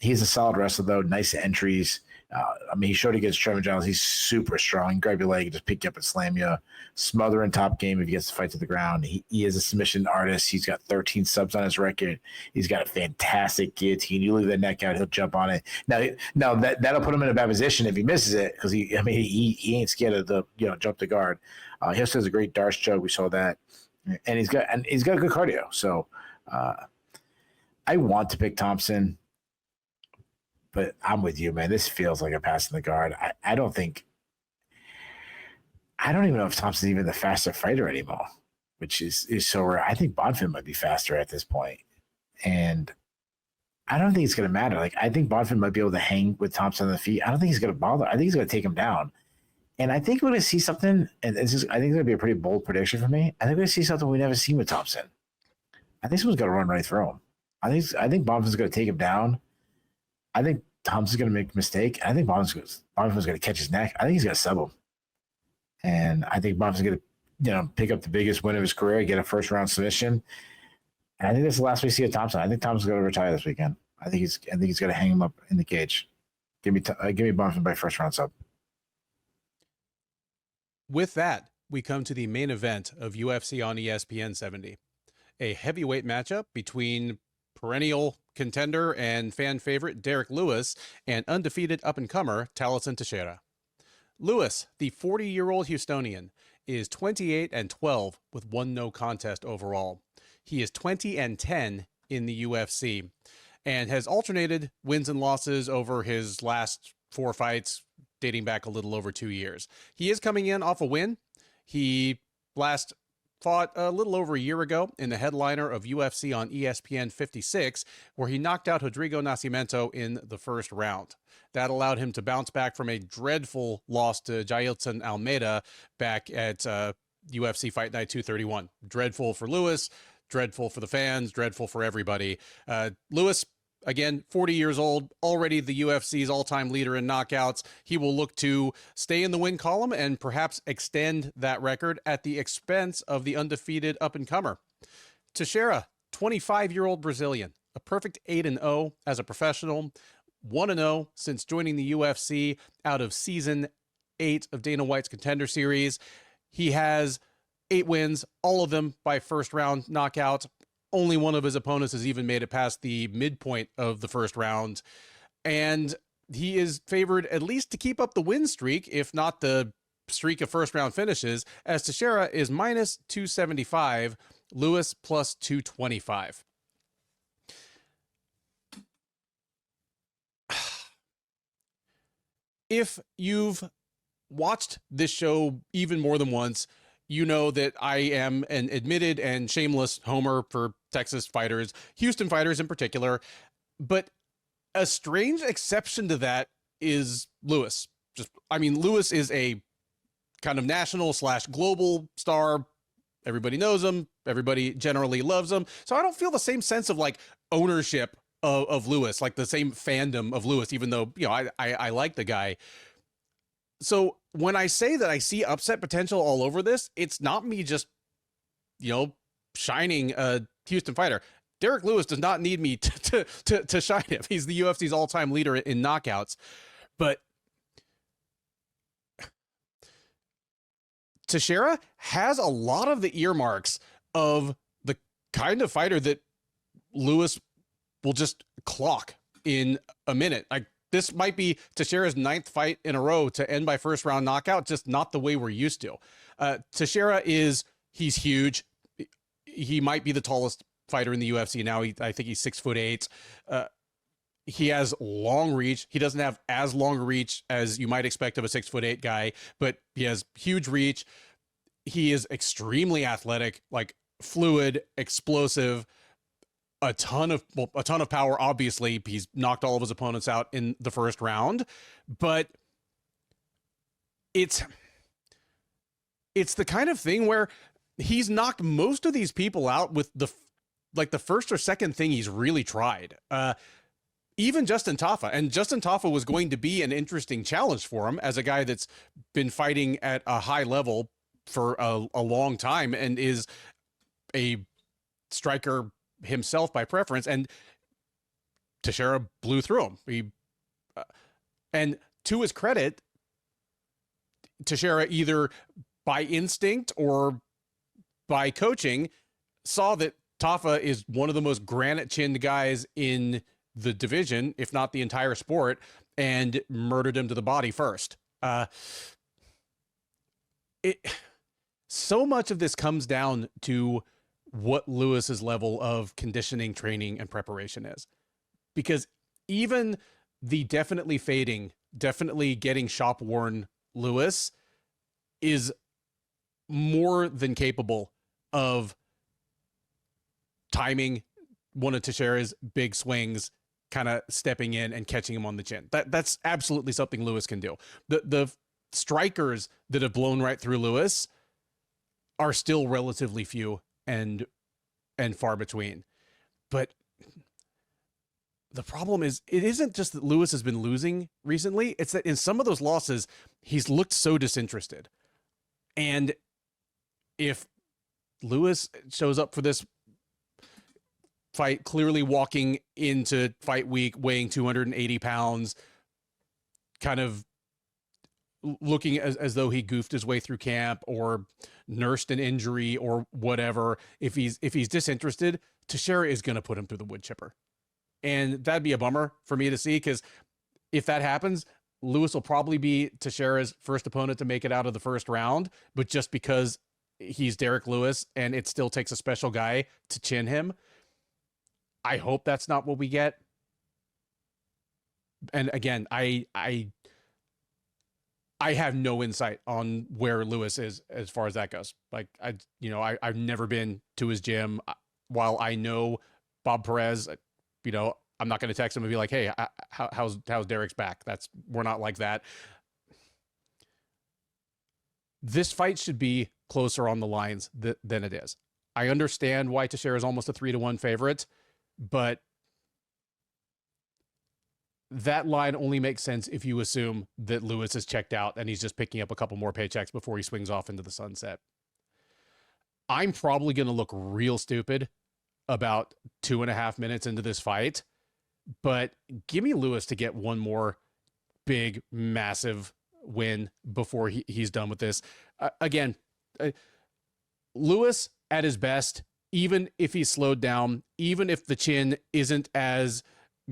He's a solid wrestler, though. Nice entries. I mean, he showed against Trevor Giles. He's super strong. Grab your leg and just pick you up and slam you. Smother in top game if he gets to fight to the ground. He is a submission artist. He's got 13 subs on his record. He's got a fantastic guillotine. You leave the neck out, he'll jump on it. Now that'll put him in a bad position if he misses it, because he ain't scared of the jump the guard. He also has a great Darce choke. We saw that, and he's got good cardio. So I want to pick Thompson. But I'm with you, man. This feels like a pass in the guard. I don't even know if Thompson's even the faster fighter anymore, which is so rare. I think Bonfim might be faster at this point. And I don't think it's going to matter. Like, I think Bonfim might be able to hang with Thompson on the feet. I don't think he's going to bother. I think he's going to take him down. And I think we're going to see something, and I think it's going to be a pretty bold prediction for me. I think we're going to see something we've never seen with Thompson. I think someone's going to run right through him. I think Bonfim's going to take him down. I think Thompson's going to make a mistake. I think Bonfim's going to catch his neck. I think he's going to sub him. And I think Bonfim's going to, pick up the biggest win of his career, get a first-round submission. And I think that's the last we see of Thompson. I think Thompson's going to retire this weekend. I think he's going to hang him up in the cage. Give me Bonfim by first-round sub. With that, we come to the main event of UFC on ESPN 70. A heavyweight matchup between perennial contender and fan favorite Derrick Lewis and undefeated up-and-comer Tallison Teixeira. Lewis, the 40-year-old Houstonian, is 28-12 with one no contest overall. He is 20-10 in the UFC and has alternated wins and losses over his last 4 fights, dating back a little over 2 years. He is coming in off a win. He last fought a little over a year ago in the headliner of UFC on ESPN 56, where he knocked out Rodrigo Nascimento in the first round. That allowed him to bounce back from a dreadful loss to Jailton Almeida back at UFC Fight Night 231. Dreadful for Lewis, dreadful for the fans, dreadful for everybody. Lewis, again, 40 years old, already the UFC's all-time leader in knockouts. He will look to stay in the win column and perhaps extend that record at the expense of the undefeated up-and-comer. Teixeira, 25-year-old Brazilian, a perfect 8-0 as a professional, 1-0 since joining the UFC out of Season 8 of Dana White's Contender Series. He has 8 wins, all of them by first-round knockout. Only one of his opponents has even made it past the midpoint of the first round. And he is favored at least to keep up the win streak, if not the streak of first round finishes, as Teixeira is minus 275 Lewis plus 225. If you've watched this show even more than once, you know that I am an admitted and shameless homer for Texas fighters, Houston fighters in particular. But a strange exception to that is Lewis. Lewis is a kind of national / global star. Everybody knows him. Everybody generally loves him. So I don't feel the same sense of like ownership of Lewis, like the same fandom of Lewis, even though, I like the guy. So when I say that I see upset potential all over this, it's not me just, shining a Houston fighter. Derrick Lewis does not need me to shine him. He's the UFC's all-time leader in knockouts. But Teixeira has a lot of the earmarks of the kind of fighter that Lewis will just clock in a minute. Like, this might be Teixeira's 9th fight in a row to end by first round knockout, just not the way we're used to. Teixeira he's huge. He might be the tallest fighter in the UFC now. I think he's 6'8". He has long reach. He doesn't have as long reach as you might expect of a 6'8" guy, but he has huge reach. He is extremely athletic, like fluid, explosive, a ton of power. Obviously, he's knocked all of his opponents out in the first round, but it's the kind of thing where he's knocked most of these people out with the first or second thing he's really tried. Even Justin Tafa, and Justin Tafa was going to be an interesting challenge for him as a guy that's been fighting at a high level for a long time and is a striker himself by preference, and Teixeira blew through him. And to his credit, Teixeira, either by instinct or by coaching, saw that Tafa is one of the most granite-chinned guys in the division, if not the entire sport, and murdered him to the body first. So much of this comes down to what Lewis's level of conditioning, training, and preparation is. Because even the definitely fading, definitely getting shop worn Lewis is more than capable of timing one of Teixeira's big swings, kind of stepping in and catching him on the chin. That's absolutely something Lewis can do. The strikers that have blown right through Lewis are still relatively few and far between. But the problem is, it isn't just that Lewis has been losing recently. It's that in some of those losses, he's looked so disinterested. And if Lewis shows up for this fight clearly walking into fight week, weighing 280 pounds, kind of looking as though he goofed his way through camp or nursed an injury or whatever, if he's disinterested, Teixeira is going to put him through the wood chipper. And that'd be a bummer for me to see, because if that happens, Lewis will probably be Teixeira's first opponent to make it out of the first round, but just because he's Derrick Lewis and it still takes a special guy to chin him, I hope that's not what we get. And again, I have no insight on where Lewis is as far as that goes. Like, I've never been to his gym. While I know Bob Perez, I'm not going to text him and be like, hey, how's Derrick's back? We're not like that. This fight should be closer on the lines than it is. I understand why Teixeira is almost a 3-1 favorite, but that line only makes sense if you assume that Lewis is checked out and he's just picking up a couple more paychecks before he swings off into the sunset. I'm probably going to look real stupid about 2.5 minutes into this fight, but give me Lewis to get one more big, massive win before he's done with this. Again, Lewis at his best, even if he's slowed down, even if the chin isn't as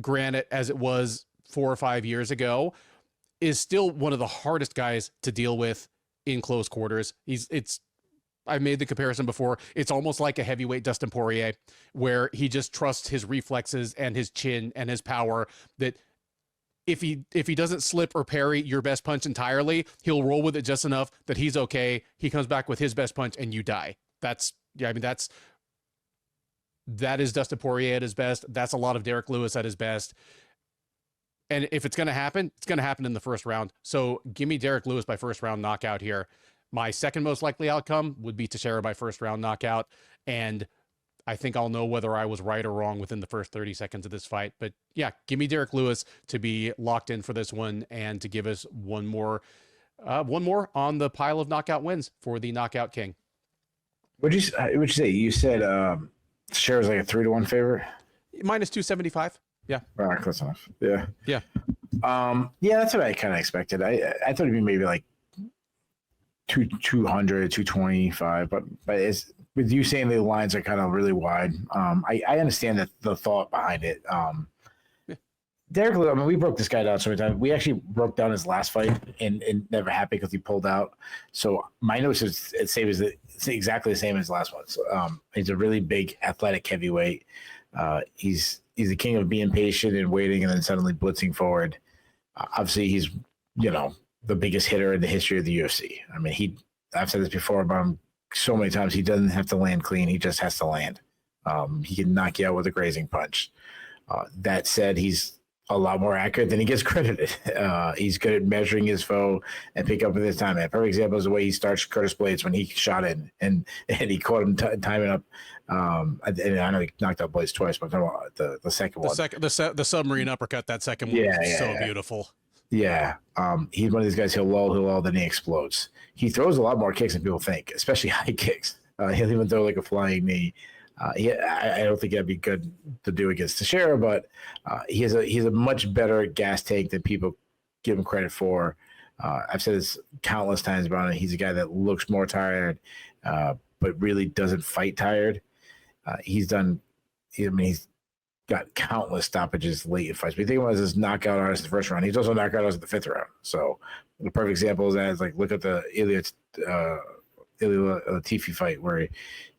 granite as it was 4 or 5 years ago, is still one of the hardest guys to deal with in close quarters. It's I made the comparison before. It's almost like a heavyweight Dustin Poirier, where he just trusts his reflexes and his chin and his power, that if he doesn't slip or parry your best punch entirely, he'll roll with it just enough that he's okay. He comes back with his best punch and you die. That is Dustin Poirier at his best. That's a lot of Derrick Lewis at his best. And if it's going to happen, it's going to happen in the first round. So give me Derrick Lewis by first round knockout here. My second most likely outcome would be Teixeira by first round knockout. And I think I'll know whether I was right or wrong within the first 30 seconds of this fight. But yeah, give me Derrick Lewis to be locked in for this one and to give us one more on the pile of knockout wins for the Knockout King. What'd you say? You said Teixeira's like a 3-1 favorite? Minus 275. Yeah. All right, close enough. Yeah. Yeah. Yeah, that's what I kind of expected. I thought it'd be maybe like 200, 225, but it's, with you saying the lines are kind of really wide, I understand the thought behind it. Derrick Lewis, I mean, we broke this guy down so many times. We actually broke down his last fight and never happened because he pulled out. So my notes is it's exactly the same as last one. So, he's a really big athletic heavyweight. He's the king of being patient and waiting and then suddenly blitzing forward. Obviously, he's the biggest hitter in the history of the UFC. I mean, I've said this before about him so many times. He doesn't have to land clean. He just has to land. He can knock you out with a grazing punch. That said, he's a lot more accurate than he gets credited. He's good at measuring his foe and pick up with his time. A perfect example is the way he starts Curtis Blades when he shot in and he caught him timing up. And I know he knocked out Blades twice, but I'm talking about the second one. The submarine uppercut, that second one was so beautiful. Yeah. He's one of these guys, he'll lull, then he explodes. He throws a lot more kicks than people think, especially high kicks. He'll even throw like a flying knee. I don't think that'd be good to do against Teixeira, but he's a much better gas tank than people give him credit for. I've said this countless times about him. He's a guy that looks more tired, but really doesn't fight tired. He's got countless stoppages late in fights. But you think about his knockout artist in the first round. He's also knockout artist in the fifth round. So the perfect example is that is like look at the Ilya Latifi fight where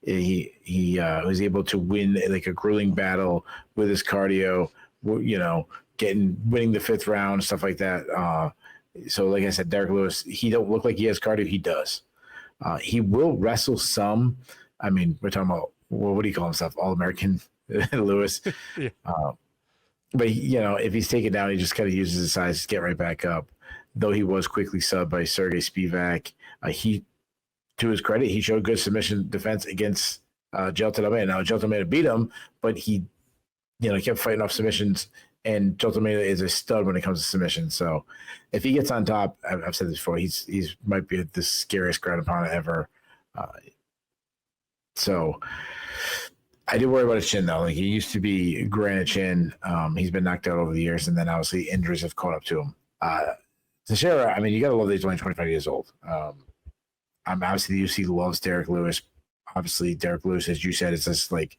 he was able to win like a grueling battle with his cardio, winning the fifth round, stuff like that. So like I said, Derrick Lewis, he don't look like he has cardio. He does. He will wrestle some. I mean, we're talking about, what do you call himself? All-American Lewis. Yeah. But if he's taken down, he just kind of uses his size to get right back up. Though he was quickly subbed by Sergey Spivak. To his credit, he showed good submission defense against Jailton Almeida. Now, Jailton Almeida beat him, but he kept fighting off submissions, and Jailton Almeida is a stud when it comes to submissions. So if he gets on top, I've said this before, he's might be the scariest ground opponent ever. So I do worry about his chin, though. Like, he used to be granite chin. He's been knocked out over the years, and then obviously injuries have caught up to him. Teixeira, I mean, you got to love that he's only 25 years old. Obviously, the UFC loves Derrick Lewis. Obviously, Derrick Lewis, as you said, is this like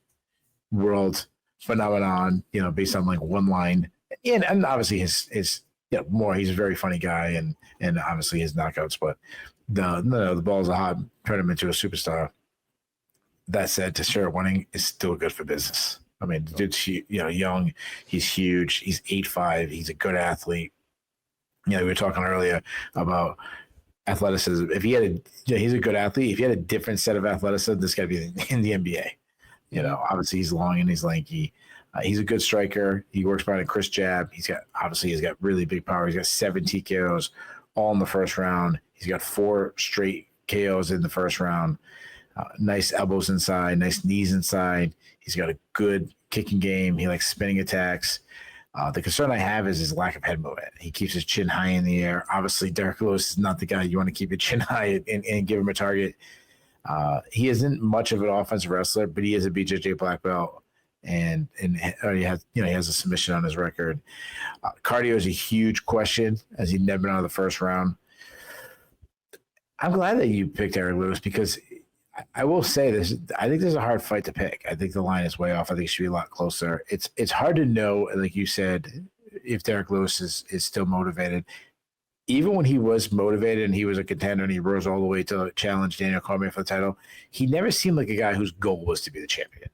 world phenomenon, based on like one line. And obviously his more, he's a very funny guy and obviously his knockouts, but the ball's a hot, turn him into a superstar. That said, Teixeira winning is still good for business. I mean, the dude's young, he's huge, he's 8'5", he's a good athlete. We were talking earlier about athleticism. If he had he's a good athlete. If he had a different set of athleticism, this guy would be in the NBA. Obviously he's long and he's lanky. He's a good striker. He works behind a crisp jab. He's got really big power. He's got 7 TKOs all in the first round. He's got 4 straight KOs in the first round. Nice elbows inside, nice knees inside. He's got a good kicking game. He likes spinning attacks. The concern I have is his lack of head movement. He keeps his chin high in the air. Obviously, Derrick Lewis is not the guy you want to keep your chin high and give him a target. He isn't much of an offensive wrestler, but he is a BJJ black belt, and he has a submission on his record. Cardio is a huge question, as he'd never been out of the first round. I'm glad that you picked Derrick Lewis because I will say this. I think this is a hard fight to pick. I think the line is way off. I think it should be a lot closer. It's hard to know, like you said, if Derrick Lewis is still motivated. even when he was motivated and he was a contender and he rose all the way to challenge Daniel Cormier for the title, he never seemed like a guy whose goal was to be the champion.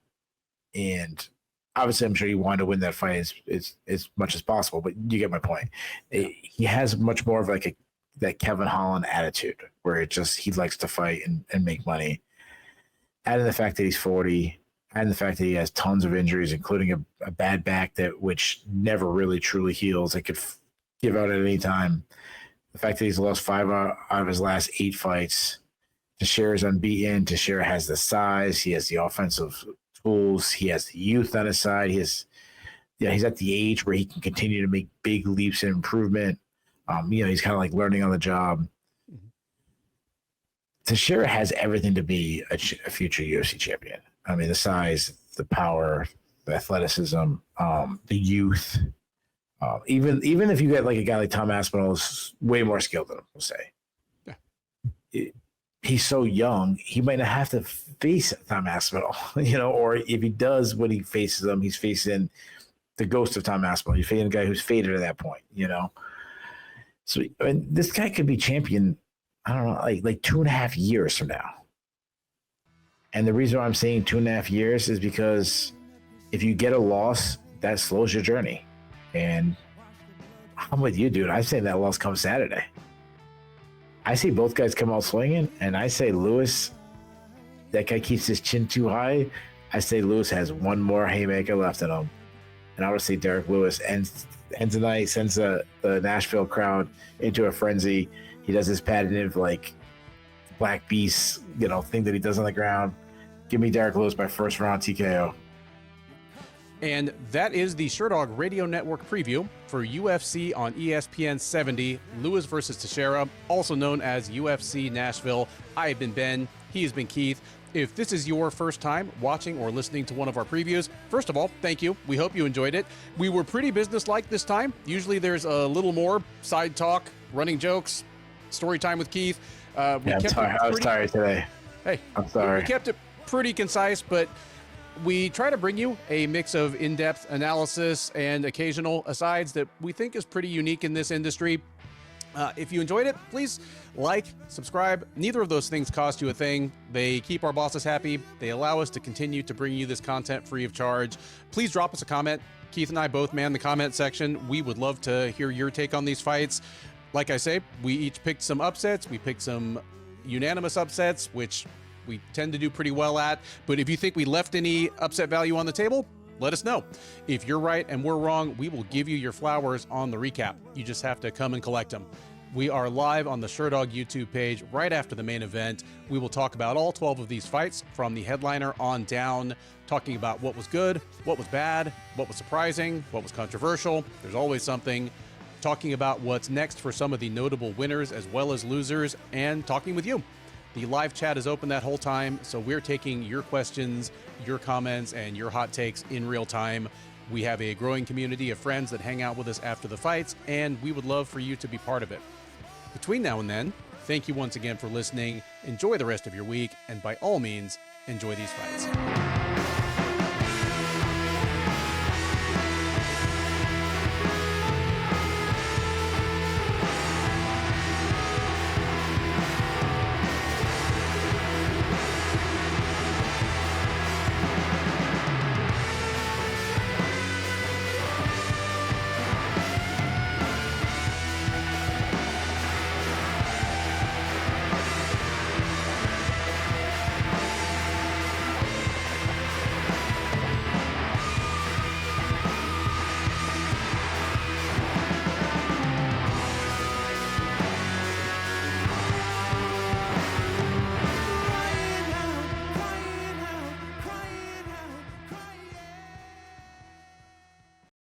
And obviously, I'm sure he wanted to win that fight as much as possible, but you get my point. He has much more of like that Kevin Holland attitude where he likes to fight and make money. Add in the fact that he's 40, and the fact that he has tons of injuries, including a bad back which never really truly heals. It could give out at any time. The fact that he's lost 5 out of his last 8 fights. Teixeira's unbeaten. Teixeira has the size. He has the offensive tools. He has the youth on his side. He's at the age where he can continue to make big leaps in improvement. He's kind of like learning on the job. Teixeira has everything to be a future UFC champion. I mean, the size, the power, the athleticism, the youth. Even if you get like a guy like Tom Aspinall is way more skilled than him, we'll say. Yeah. He's so young, he might not have to face Tom Aspinall, or if he does, when he faces him, he's facing the ghost of Tom Aspinall. You're facing a guy who's faded at that point, So this guy could be champion, I don't know, like 2.5 years from now. And the reason why I'm saying 2.5 years is because if you get a loss, that slows your journey. And I'm with you, dude. I say that loss comes Saturday. I see both guys come out swinging, and I say Lewis, that guy keeps his chin too high. I say Lewis has one more haymaker left in him. And I would say Derrick Lewis ends tonight, sends the Nashville crowd into a frenzy. He does his patented, like, Black Beast, thing that he does on the ground. Give me Derrick Lewis by first round TKO. And that is the Sherdog Radio Network preview for UFC on ESPN 70, Lewis versus Teixeira, also known as UFC Nashville. I have been Ben. He has been Keith. If this is your first time watching or listening to one of our previews, first of all, thank you. We hope you enjoyed it. We were pretty businesslike this time. Usually there's a little more side talk, running jokes, story time with Keith. I was tired today. Hey, I'm sorry. We kept it pretty concise, but we try to bring you a mix of in-depth analysis and occasional asides that we think is pretty unique in this industry. If you enjoyed it, please like, subscribe. Neither of those things cost you a thing. They keep our bosses happy. They allow us to continue to bring you this content free of charge. Please drop us a comment. Keith and I both man the comment section. We would love to hear your take on these fights. Like I say, we each picked some upsets. We picked some unanimous upsets, which we tend to do pretty well at. But if you think we left any upset value on the table, let us know. If you're right and we're wrong, we will give you your flowers on the recap. You just have to come and collect them. We are live on the Sherdog YouTube page right after the main event. We will talk about all 12 of these fights from the headliner on down, talking about what was good, what was bad, what was surprising, what was controversial. There's always something. Talking about what's next for some of the notable winners as well as losers, and talking with you. The live chat is open that whole time, so we're taking your questions, your comments, and your hot takes in real time. We have a growing community of friends that hang out with us after the fights, and we would love for you to be part of it. Between now and then, thank you once again for listening. Enjoy the rest of your week, and by all means, enjoy these fights.